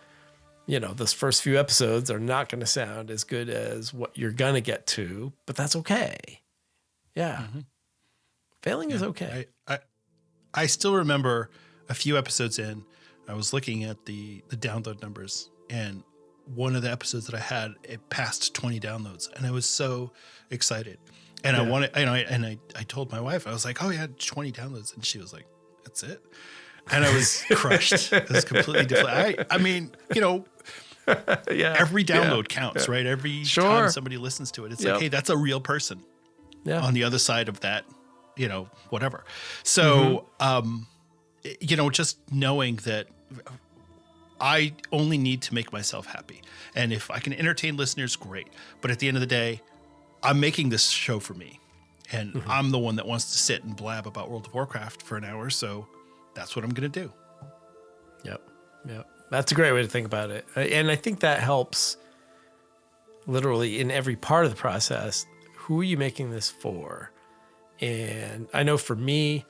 those first few episodes are not going to sound as good as what you're going to get to, but that's okay. Yeah. Failing is okay. I still remember a few episodes in, I was looking at the download numbers, and one of the episodes that I had, it passed 20 downloads, and I was so excited. And Yeah. I wanted, and I told my wife, I was like, "Oh, yeah, 20 downloads," and she was like, "That's it." And I was crushed. It was completely different. I mean, Yeah. every download counts, right? Every Sure. time somebody listens to it, it's Yep. like, hey, that's a real person Yeah. on the other side of that, whatever. So, just knowing that I only need to make myself happy. And if I can entertain listeners, great. But at the end of the day, I'm making this show for me. And I'm the one that wants to sit and blab about World of Warcraft for an hour. So that's what I'm going to do. Yep. That's a great way to think about it. And I think that helps literally in every part of the process. Who are you making this for? And I know for me,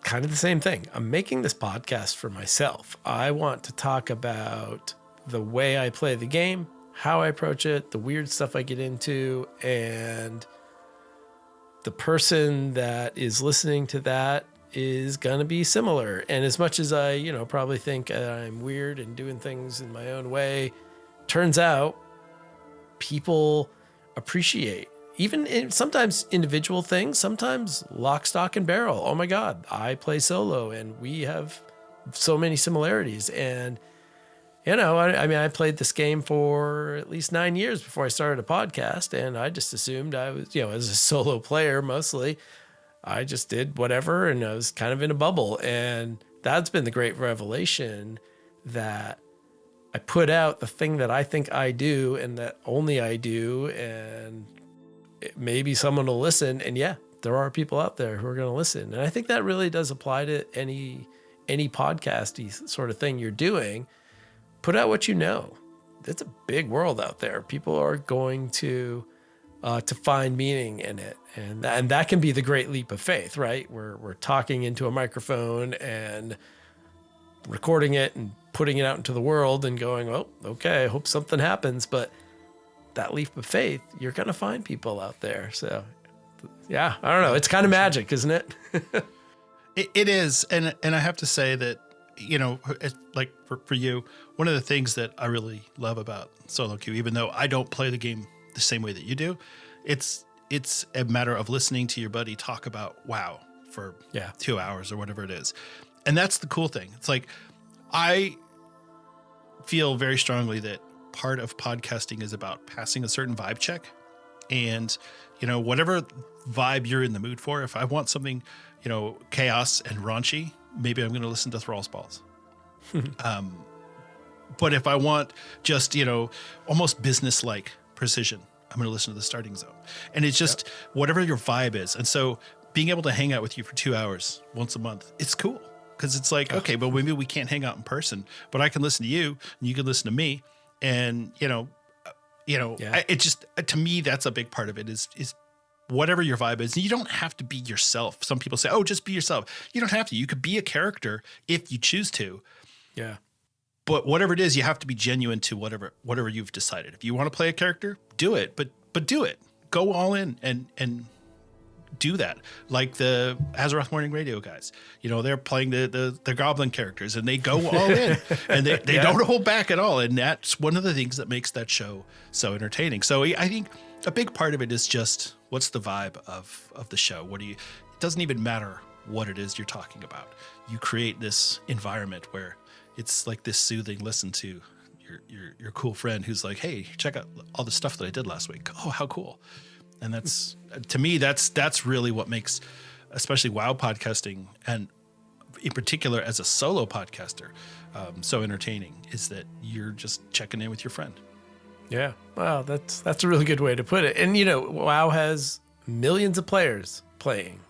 kind of the same thing. I'm making this podcast for myself. I want to talk about the way I play the game, how I approach it, the weird stuff I get into, and the person that is listening to that is going to be similar. And as much as I, probably think I'm weird and doing things in my own way, turns out people appreciate even sometimes individual things, sometimes lock, stock, and barrel. Oh my God, I play solo and we have so many similarities. And, I played this game for at least 9 years before I started a podcast. And I just assumed I was, as a solo player mostly, I just did whatever, and I was kind of in a bubble. And that's been the great revelation, that I put out the thing that I think I do and that only I do, and maybe someone will listen. And yeah, there are people out there who are going to listen. And I think that really does apply to any podcasty sort of thing you're doing. Put out what you know. It's a big world out there. People are going to find meaning in it. And that can be the great leap of faith, right? We're talking into a microphone and recording it and putting it out into the world and going, oh, okay, I hope something happens. But that leap of faith, you're going to find people out there. So yeah, I don't know. It's kind of magic, isn't it? It is. And I have to say that, it's like for you, one of the things that I really love about solo queue, even though I don't play the game the same way that you do, it's a matter of listening to your buddy talk about WoW for 2 hours or whatever it is. And that's the cool thing. It's like, I feel very strongly that part of podcasting is about passing a certain vibe check. And, whatever vibe you're in the mood for, if I want something, chaos and raunchy, maybe I'm going to listen to Thrall's Balls. But if I want just, almost business-like precision, I'm going to listen to The Starting Zone. And it's just whatever your vibe is. And so being able to hang out with you for 2 hours once a month, it's cool. Because it's like, okay, but maybe we can't hang out in person, but I can listen to you and you can listen to me. And, it just, to me, that's a big part of it is whatever your vibe is. And you don't have to be yourself. Some people say, oh, just be yourself. You don't have to. You could be a character if you choose to. Yeah. But whatever it is, you have to be genuine to whatever you've decided. If you want to play a character, do it, but do it. Go all in and do that. Like the Azeroth Morning Radio guys, they're playing the goblin characters and they go all in and they don't hold back at all. And that's one of the things that makes that show so entertaining. So I think a big part of it is just what's the vibe of the show? It doesn't even matter what it is you're talking about. You create this environment where it's like this soothing listen to your cool friend who's like, hey, check out all the stuff that I did last week. Oh, how cool. And that's, to me, that's really what makes, especially WoW podcasting, and in particular as a solo podcaster, so entertaining, is that you're just checking in with your friend. Yeah. Wow. That's a really good way to put it. And, WoW has millions of players playing.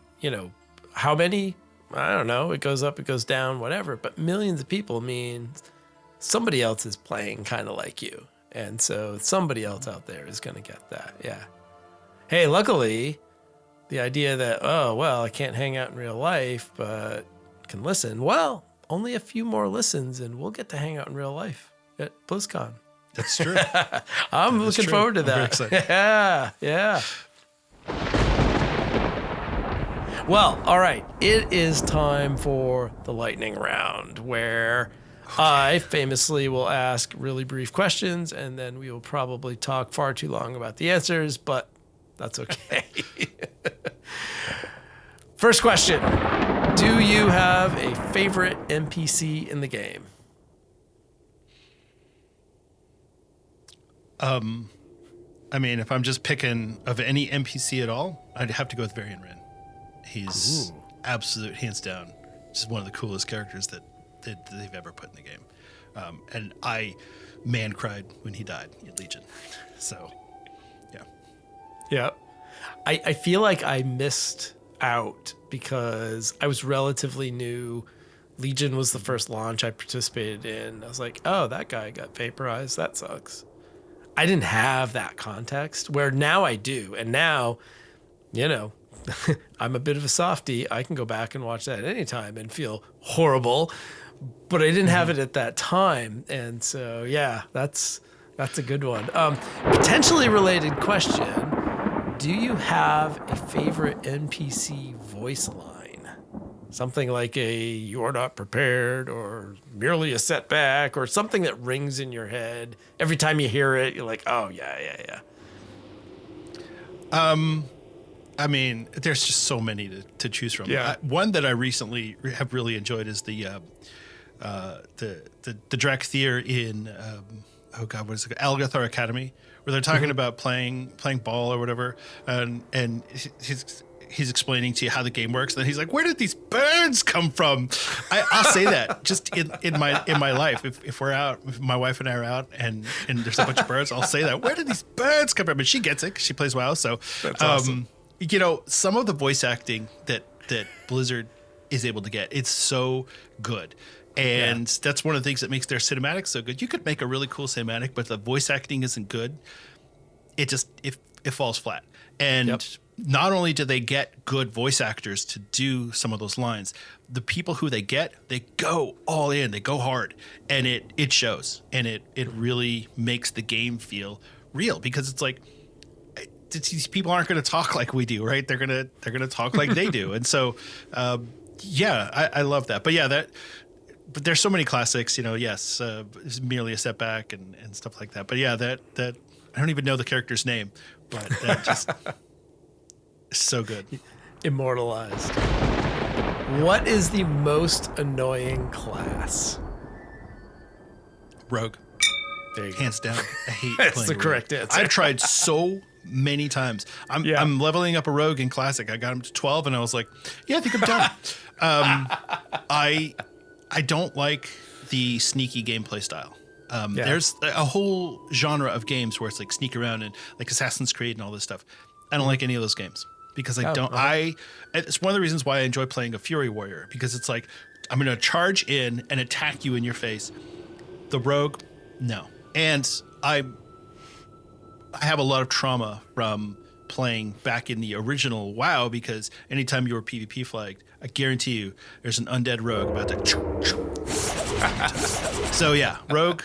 How many? I don't know. It goes up, it goes down, whatever. But millions of people means somebody else is playing kind of like you. And so somebody else out there is going to get that. Yeah. Hey, luckily, the idea that, oh, well, I can't hang out in real life, but can listen. Well, only a few more listens and we'll get to hang out in real life at BlizzCon. That's true. I'm looking forward to that. I'm very excited. Yeah. Well, all right. It is time for the lightning round, where I famously will ask really brief questions, and then we will probably talk far too long about the answers, but that's okay. First question. Do you have a favorite NPC in the game? I mean, if I'm just picking of any NPC at all, I'd have to go with Varian Wren. He's absolute, hands down, just one of the coolest characters that they've ever put in the game. And I man cried when he died in Legion. So, yeah. Yeah. I feel like I missed out because I was relatively new. Legion was the first launch I participated in. I was like, oh, that guy got vaporized. That sucks. I didn't have that context where now I do. And now, you know, I'm a bit of a softie. I can go back and watch that at any time and feel horrible, but I didn't have it at that time. And so, yeah, that's a good one. Potentially related question. Do you have a favorite NPC voice line? Something like a "you're not prepared" or merely a setback or something that rings in your head. Every time you hear it, you're like, oh, yeah. I mean, there's just so many to choose from. Yeah. One that I recently have really enjoyed is the Drakthir in what is it, Algathar Academy, where they're talking about playing ball or whatever, and he's explaining to you how the game works. And then he's like, "Where did these birds come from?" I'll say that just in my life. If we're out, if my wife and I are out, and there's a bunch of birds, I'll say that. Where did these birds come from? And she gets it 'cause she plays WoW. So that's awesome. You know, some of the voice acting that Blizzard is able to get, it's so good. And that's one of the things that makes their cinematics so good. You could make a really cool cinematic, but the voice acting isn't good. It falls flat. And not only do they get good voice actors to do some of those lines, the people who they go all in, they go hard, and it shows. And it really makes the game feel real, because it's like, these people aren't going to talk like we do, right? They're gonna talk like they do. And so, I love that. But there's so many classics, you know. Yes, it's merely a setback and stuff like that. But yeah, that I don't even know the character's name, but that just is so good. Immortalized. What is the most annoying class? Rogue. There you go. Hands down. I hate That's playing the Rogue. correct answer. I've tried so many times. I'm leveling up a Rogue in Classic. I got him to 12, and I was like, yeah, I think I'm done. I don't like the sneaky gameplay style. There's a whole genre of games where it's like sneak around and like Assassin's Creed and all this stuff. I don't like any of those games because it's one of the reasons why I enjoy playing a Fury Warrior, because it's like, I'm going to charge in and attack you in your face. The Rogue, no. And I have a lot of trauma from playing back in the original WoW, because anytime you were PvP flagged, I guarantee you there's an undead rogue about to. So yeah, Rogue,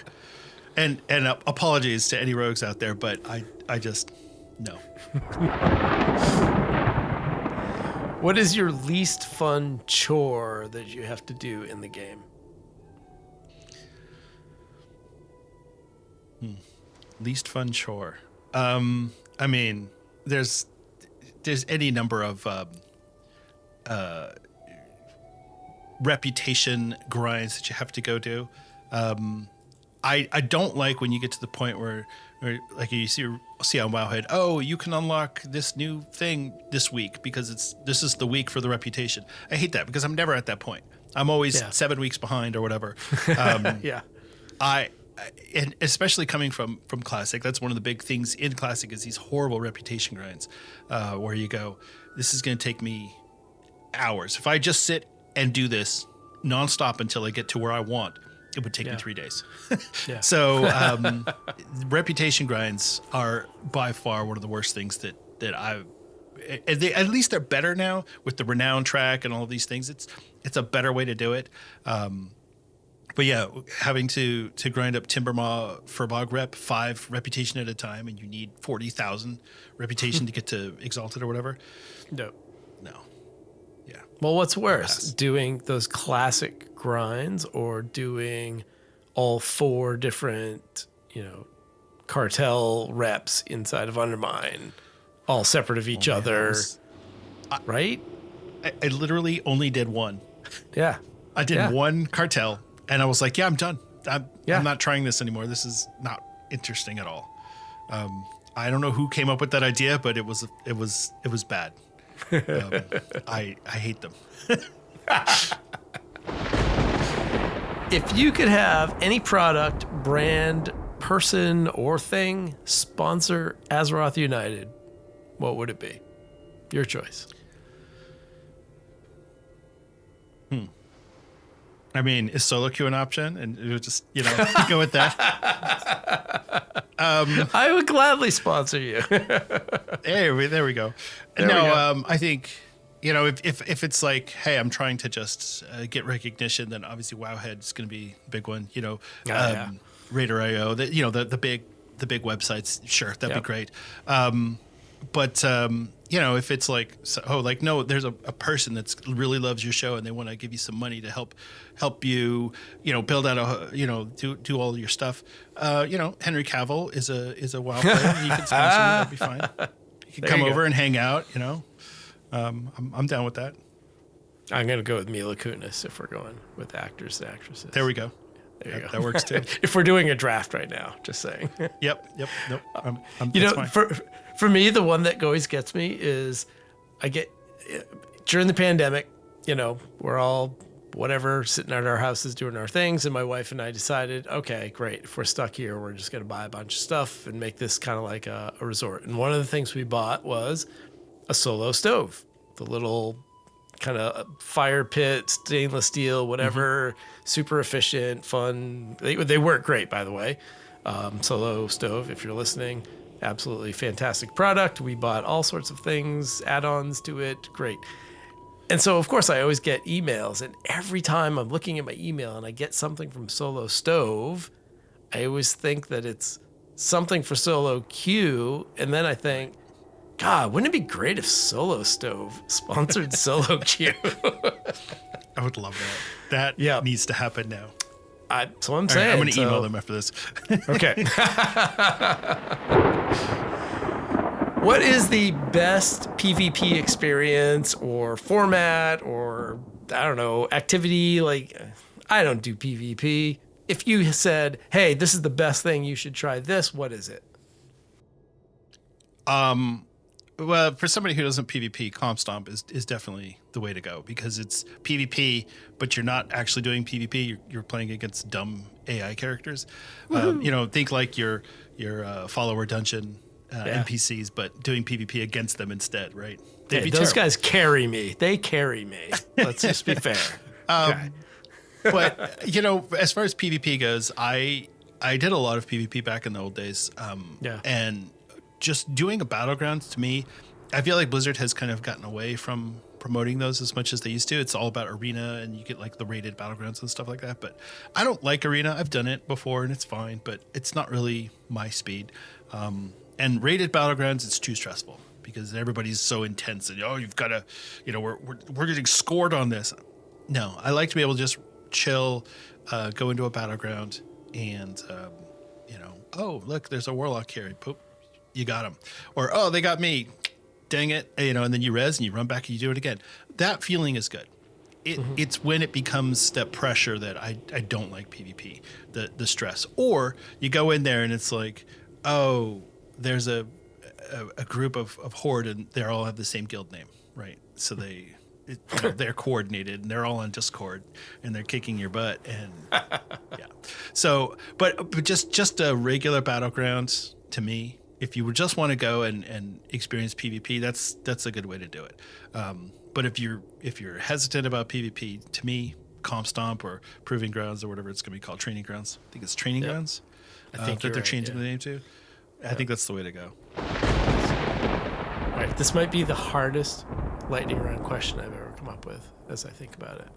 and apologies to any rogues out there, but I just no. What is your least fun chore that you have to do in the game? Least fun chore. I mean, there's any number of reputation grinds that you have to go do. I don't like when you get to the point where like you see on Wowhead, oh, you can unlock this new thing this week because this is the week for the reputation. I hate that because I'm never at that point. I'm always 7 weeks behind or whatever. And especially coming from Classic, that's one of the big things in Classic is these horrible reputation grinds, where you go, this is going to take me hours. If I just sit and do this nonstop until I get to where I want, it would take me 3 days. So reputation grinds are by far one of the worst things that I've. At least they're better now with the renown track and all of these things. It's a better way to do it. But yeah, having to grind up Timbermaw for Bog Rep 5 reputation at a time, and you need 40,000 reputation to get to Exalted or whatever. No. Yeah. Well, what's worse, doing those classic grinds or doing all 4 different, cartel reps inside of Undermine, all separate of each other, right? I literally only did one. Yeah. I did one cartel, and I was like, yeah, I'm done. I'm not trying this anymore. This is not interesting at all. I don't know who came up with that idea, but it was bad. I hate them. If you could have any product, brand, person, or thing sponsor Azeroth United, what would it be? Your choice. I mean, is solo queue an option? And it would just, go with that. I would gladly sponsor you. Hey, there we go. I think, if it's like, hey, I'm trying to just get recognition, then obviously Wowhead is going to be a big one. Raider.io, the big websites, sure, that'd be great. But if it's like, no, there's a person that's really loves your show and they want to give you some money to help you, build out do all your stuff. Henry Cavill is a WoW player. He can sponsor you. That'd be fine. You can come over and hang out. I'm down with that. I'm gonna go with Mila Kunis if we're going with actors and actresses. There we go. There you go. That works too. If we're doing a draft right now, just saying. Yep. Nope. Fine. For me, the one that always gets me is I get during the pandemic, we're all whatever sitting at our houses doing our things. And my wife and I decided, okay, great. If we're stuck here, we're just going to buy a bunch of stuff and make this kind of like a resort. And one of the things we bought was a solo stove, the little kind of fire pit, stainless steel, whatever, super efficient, fun. They work great, by the way. Solo stove, if you're listening. Absolutely fantastic product. We bought all sorts of things, add-ons to it. Great. And so, of course, I always get emails. And every time I'm looking at my email and I get something from Solo Stove, I always think that it's something for Solo Q. And then I think, God, wouldn't it be great if Solo Stove sponsored Solo Q? I would love that. That needs to happen now. So I'm saying. I'm going to email them after this. Okay. What is the best PvP experience or format or, I don't know, activity? Like, I don't do PvP. If you said, hey, this is the best thing, you should try this, what is it? Well, for somebody who doesn't PvP, Comp Stomp is definitely the way to go because it's PvP, but you're not actually doing PvP. You're playing against dumb AI characters. Think like your follower dungeon NPCs, but doing PvP against them instead, right? Those guys carry me. They carry me. Let's just be fair. Okay. But as far as PvP goes, I did a lot of PvP back in the old days. And just doing a battlegrounds, to me, I feel like Blizzard has kind of gotten away from promoting those as much as they used to. It's all about arena and you get like the rated battlegrounds and stuff like that. But I don't like arena. I've done it before and it's fine, but it's not really my speed. And rated battlegrounds, it's too stressful because everybody's so intense and you've got to, we're getting scored on this. No, I like to be able to just chill, go into a battleground and, oh, look, there's a warlock here. Poop. You got him. Or, oh, they got me. Dang it. And then you res and you run back and you do it again. That feeling is good. It's when it becomes that pressure that I don't like PvP, the stress. Or you go in there and it's like, oh, there's a group of Horde and they all have the same guild name, right? So they're coordinated and they're all on Discord and they're kicking your butt. And yeah. So, but just a regular battleground to me, if you would just want to go and experience PvP, that's a good way to do it. But if you're hesitant about PvP, to me, Comp Stomp or Proving Grounds or whatever it's going to be called, Training Grounds. I think it's Training Grounds. I think that they're changing the name to. I think that's the way to go. All right, this might be the hardest lightning round question I've ever come up with as I think about it.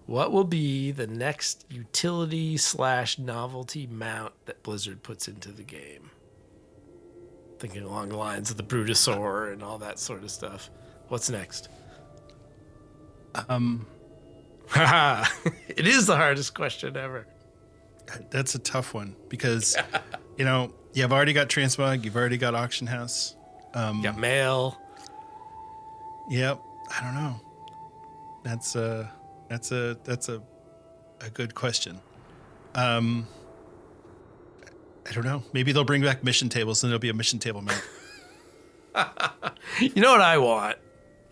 What will be the next utility/novelty mount that Blizzard puts into the game? Thinking along the lines of the Brutosaur and all that sort of stuff. What's next? It is the hardest question ever. That's a tough one because, you've already got Transmog, you've already got Auction House. Got mail. Yep. I don't know. That's a good question. I don't know. Maybe they'll bring back mission tables and there'll be a mission table map. You know what I want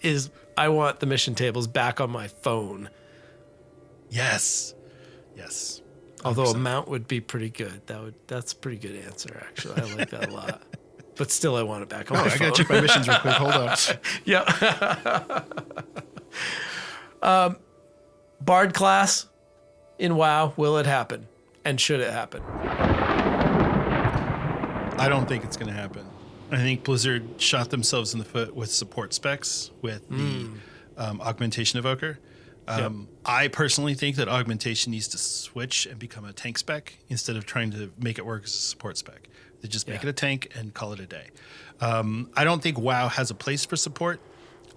is I want the mission tables back on my phone. Yes. Although a mount would be pretty good. That's a pretty good answer, actually. I like that a lot. But still, I want it back on my phone. I gotta check my missions real quick. Hold on. Yeah. Bard class in WoW, will it happen? And should it happen? I don't think it's going to happen. I think Blizzard shot themselves in the foot with support specs with the Augmentation Evoker. I personally think that Augmentation needs to switch and become a tank spec instead of trying to make it work as a support spec. They just make it a tank and call it a day. I don't think WoW has a place for support.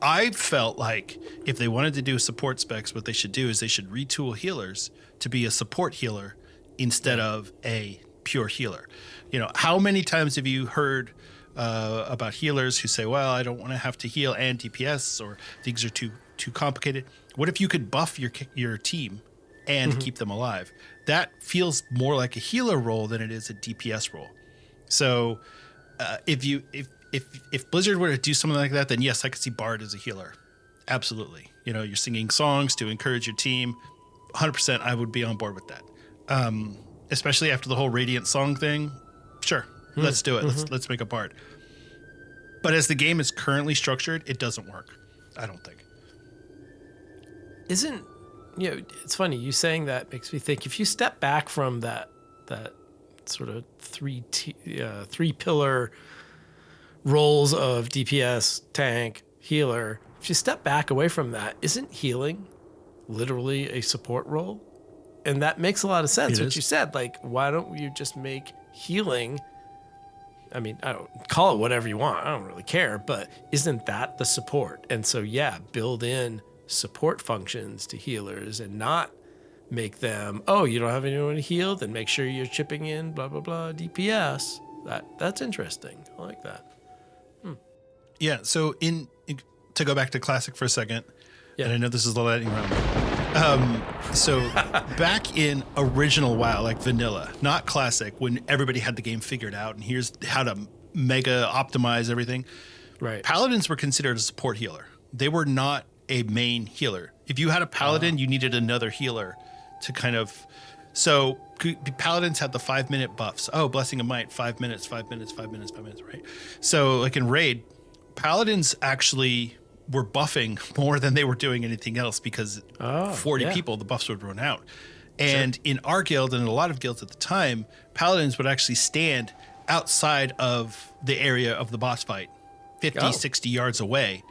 I felt like if they wanted to do support specs, what they should do is they should retool healers to be a support healer instead of a pure healer. How many times have you heard about healers who say, well, I don't want to have to heal and DPS or things are too complicated. What if you could buff your team and keep them alive? That feels more like a healer role than it is a DPS role. So if Blizzard were to do something like that, then yes, I could see Bard as a healer. Absolutely. You're singing songs to encourage your team. 100% I would be on board with that. Especially after the whole Radiant song thing. Sure, let's do it. Let's make a Bard. But as the game is currently structured, it doesn't work. I don't think. It's funny, you saying that makes me think, if you step back from that sort of three pillar roles of DPS, tank, healer, if you step back away from that, isn't healing literally a support role? And that makes a lot of sense, what you said. Like, why don't you just make healing, I mean, I don't call it whatever you want, I don't really care, but isn't that the support? And so, build in support functions to healers and not make them, you don't have anyone to heal, then make sure you're chipping in blah blah blah DPS. That's interesting. I like that. Yeah, so to go back to Classic for a second, and I know this is the lightning round. So back in original WoW, like vanilla, not Classic, when everybody had the game figured out and here's how to mega optimize everything. Right. Paladins were considered a support healer. They were not a main healer. If you had a Paladin, you needed another healer to kind of... So Paladins had the 5-minute buffs. Oh, Blessing of Might, 5 minutes, 5 minutes, 5 minutes, 5 minutes, right? So like in Raid, Paladins actually were buffing more than they were doing anything else because 40 people, the buffs would run out. And in our guild and in a lot of guilds at the time, Paladins would actually stand outside of the area of the boss fight, 50, 60 yards away,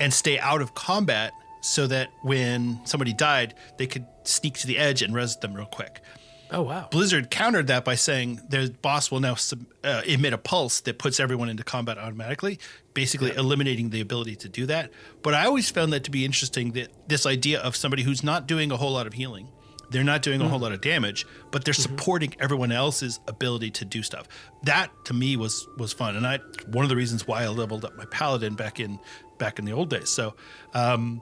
and stay out of combat so that when somebody died, they could sneak to the edge and res them real quick. Oh, wow. Blizzard countered that by saying their boss will now emit a pulse that puts everyone into combat automatically, basically eliminating the ability to do that. But I always found that to be interesting, that this idea of somebody who's not doing a whole lot of healing, they're not doing a whole lot of damage, but they're supporting everyone else's ability to do stuff. That to me was fun, and one of the reasons why I leveled up my Paladin back in the old days. So, I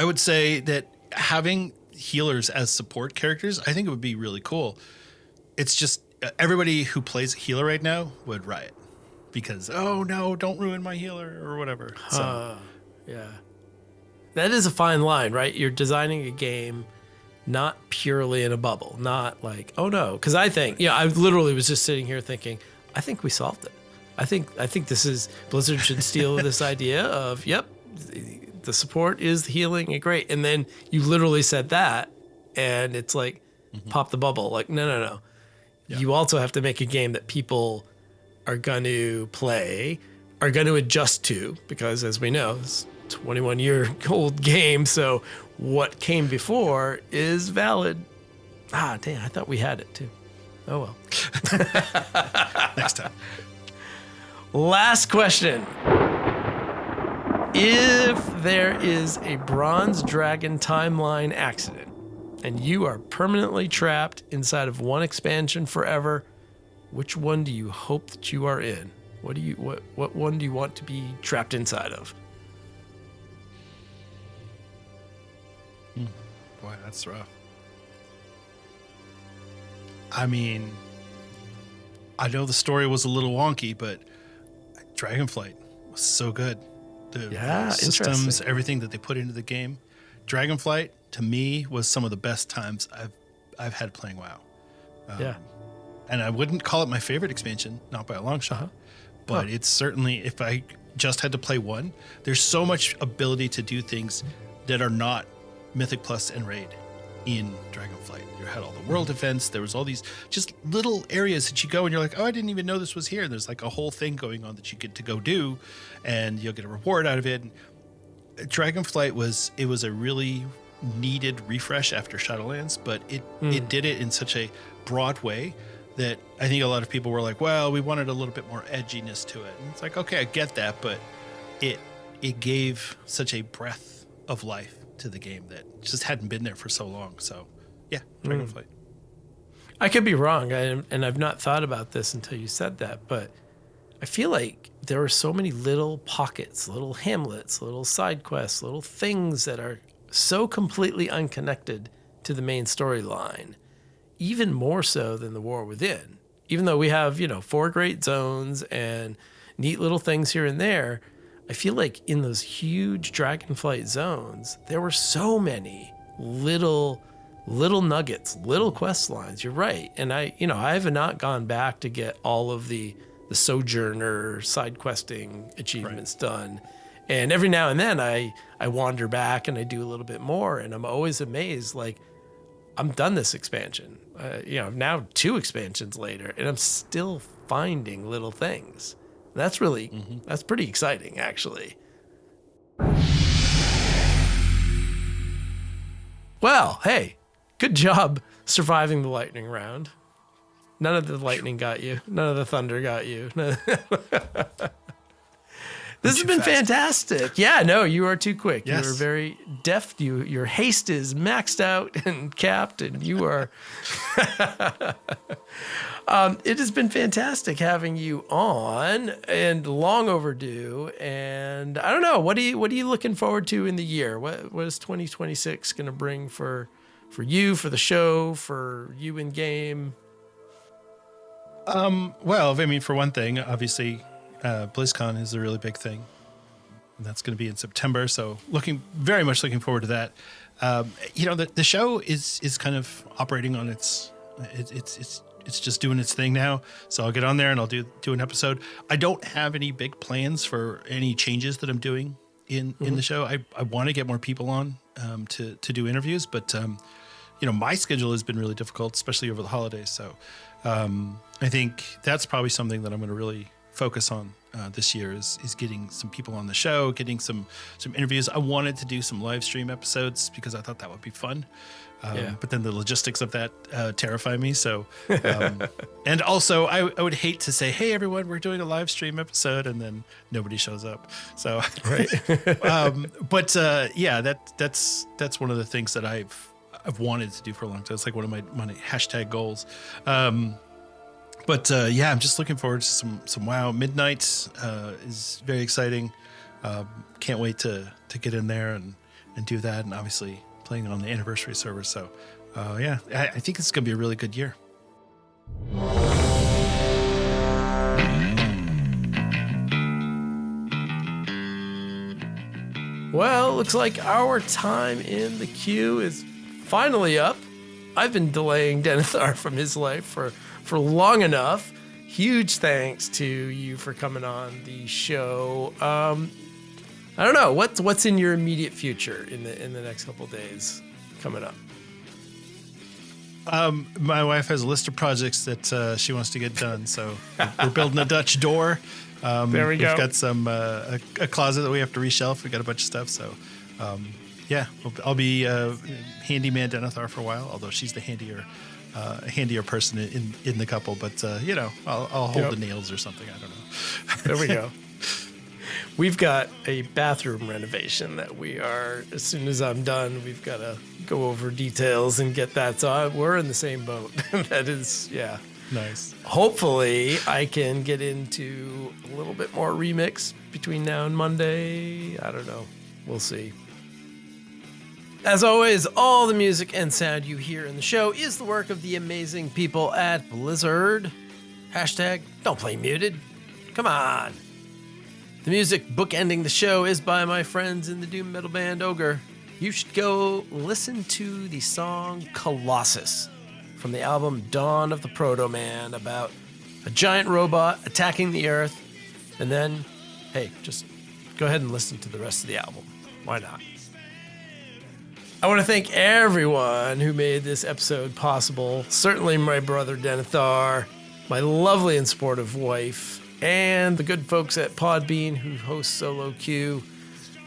would say that having healers as support characters, I think it would be really cool. It's just everybody who plays a healer right now would riot because, oh no, don't ruin my healer or whatever. So that is a fine line, right? You're designing a game not purely in a bubble, not like, oh no, because I think, I literally was just sitting here thinking, I think we solved it. I think this is, Blizzard should steal this idea of, the support is healing and great. And then you literally said that, and it's like, pop the bubble. Like, no. Yeah. You also have to make a game that people are going to play, are going to adjust to, because as we know, it's a 21-year-old game. So what came before is valid. Damn, I thought we had it too. Oh, well. Next time. Last question. If there is a bronze dragon timeline accident and you are permanently trapped inside of one expansion forever, which one do you hope that you are in? What one do you want to be trapped inside of? Boy, that's rough. I mean, I know the story was a little wonky, but Dragonflight was so good. The systems, everything that they put into the game. Dragonflight, to me, was some of the best times I've had playing WoW. And I wouldn't call it my favorite expansion, not by a long shot. But it's certainly, if I just had to play one, there's so much ability to do things that are not Mythic Plus and Raid in Dragonflight. You had all the world events. There was all these just little areas that you go and you're like, oh, I didn't even know this was here. There's like a whole thing going on that you get to go do, and you'll get a reward out of it. Dragonflight was a really needed refresh after Shadowlands, but it did it in such a broad way that I think a lot of people were like, well, we wanted a little bit more edginess to it. And it's like, okay, I get that, but it gave such a breath of life to the game that just hadn't been there for so long. So yeah, Dragonflight. I could be wrong, and I've not thought about this until you said that, but I feel like there are so many little pockets, little hamlets, little side quests, little things that are so completely unconnected to the main storyline, even more so than the War Within. Even though we have, 4 great zones and neat little things here and there, I feel like in those huge Dragonflight zones, there were so many little nuggets, little quest lines. You're right. And I have not gone back to get all of the Sojourner side questing achievements done. And every now and then I wander back and I do a little bit more, and I'm always amazed, like, I'm done this expansion. Now 2 expansions later, and I'm still finding little things. That's really, that's pretty exciting, actually. Well, hey, good job surviving the lightning round. None of the lightning got you. None of the thunder got you. This has been fantastic. Yeah, no, you are too quick. Yes. You are very deft. Your haste is maxed out and capped, and you are... it has been fantastic having you on, and long overdue. And I don't know, what are you looking forward to in the year? What is 2026 going to bring for you, for the show, for you in game? Well, I mean, for one thing, obviously, BlizzCon is a really big thing, and that's going to be in September. So very much looking forward to that. The show is kind of operating on it's just doing its thing now. So I'll get on there and I'll do an episode. I don't have any big plans for any changes that I'm doing in the show. I want to get more people on to do interviews, but my schedule has been really difficult, especially over the holidays. So I think that's probably something that I'm going to really focus on this year is getting some people on the show, getting some interviews. I wanted to do some live stream episodes because I thought that would be fun. But then the logistics of that terrify me. So, and also I would hate to say, hey, everyone, we're doing a live stream episode, and then nobody shows up. So, right. That's one of the things that I've wanted to do for a long time. It's like one of my hashtag goals. I'm just looking forward to some WoW. Midnight is very exciting. Can't wait to get in there and do that. And obviously playing on the anniversary server. So I think it's going to be a really good year. Well, looks like our time in the queue is finally up. I've been delaying Denethar from his life for long enough. Huge thanks to you for coming on the show. I don't know, what's in your immediate future in the next couple of days coming up? My wife has a list of projects that she wants to get done. So we're building a Dutch door. There we go. We've got some a closet that we have to reshelf. We got a bunch of stuff. So I'll be handyman Denethar for a while. Although she's the handier person in the couple. But I'll hold the nails or something. I don't know. There we go. We've got a bathroom renovation that we are, as soon as I'm done, we've got to go over details and get that. So we're in the same boat. That is, yeah. Nice. Hopefully I can get into a little bit more remix between now and Monday. I don't know. We'll see. As always, all the music and sound you hear in the show is the work of the amazing people at Blizzard. Hashtag don't play muted. Come on. The music bookending the show is by my friends in the doom metal band Ogre. You should go listen to the song Colossus from the album Dawn of the Proto-Man, about a giant robot attacking the Earth. And then, hey, just go ahead and listen to the rest of the album. Why not? I want to thank everyone who made this episode possible. Certainly my brother Denethar, my lovely and supportive wife, and the good folks at Podbean who host Solo Q.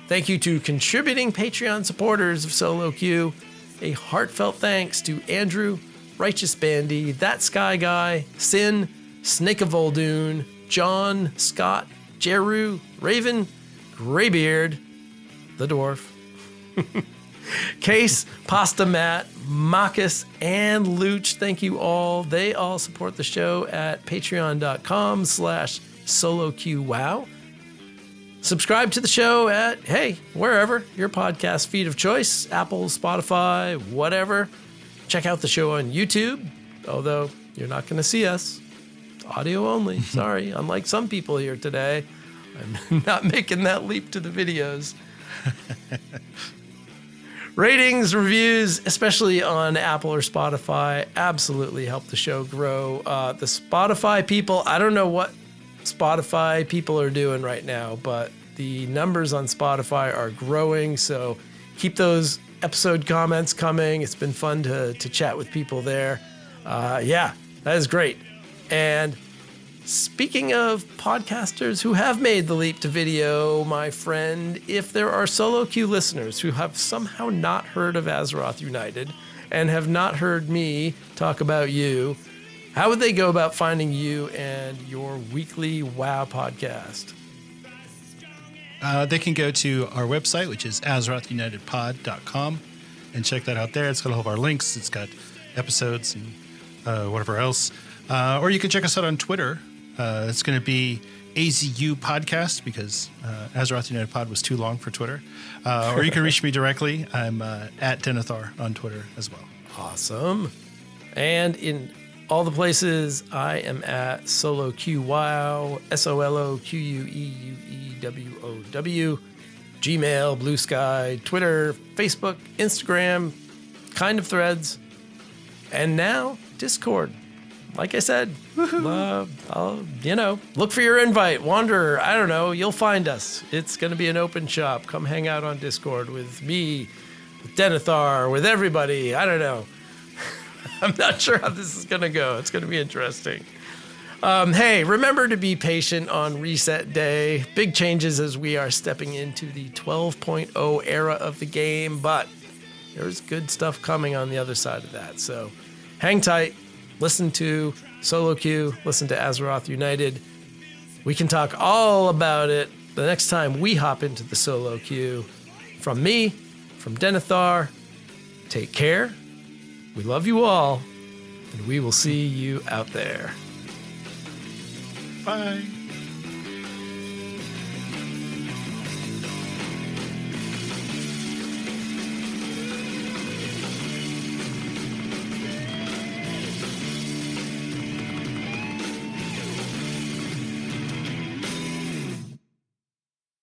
Thank you to contributing Patreon supporters of Solo Q. A heartfelt thanks to Andrew, Righteous Bandy, That Sky Guy, Sin, Snake of Voldoon, John, Scott, Jeru, Raven, Greybeard, the Dwarf, Case, Pasta Matt, Marcus, and Luch. Thank you all. They all support the show at patreon.com/soloqwow. Subscribe to the show at, hey, wherever your podcast feed of choice, Apple, Spotify, whatever. Check out the show on YouTube, although you're not going to see us. It's audio only. Sorry. Unlike some people here today, I'm not making that leap to the videos. Ratings, reviews, especially on Apple or Spotify, absolutely help the show grow. The Spotify people, I don't know what Spotify people are doing right now, but the numbers on Spotify are growing, so keep those episode comments coming. It's been fun to chat with people there. Yeah, that is great. And speaking of podcasters who have made the leap to video, my friend, if there are Solo Q listeners who have somehow not heard of Azeroth United and have not heard me talk about you, how would they go about finding you and your weekly WoW podcast? They can go to our website, which is AzerothUnitedPod.com, and check that out there. It's got all of our links. It's got episodes and whatever else. Or you can check us out on Twitter. It's going to be AZU Podcast because Azeroth United Pod was too long for Twitter. Or you can reach me directly. I'm at Denethar on Twitter as well. Awesome. And in all the places, I am at Solo Q Wow, SOLOQUEUEWOW, Gmail, Blue Sky, Twitter, Facebook, Instagram, kind of Threads, and now Discord. Like I said, look for your invite, Wanderer. I don't know, you'll find us. It's going to be an open shop. Come hang out on Discord with me, with Denethar, with everybody. I don't know. I'm not sure how this is going to go. It's going to be interesting. Hey, remember to be patient on reset day. Big changes as we are stepping into the 12.0 era of the game, but there's good stuff coming on the other side of that. So hang tight. Listen to Solo Q. Listen to Azeroth United. We can talk all about it the next time we hop into the Solo Q. From me, from Denethar, take care. We love you all, and we will see you out there. Bye.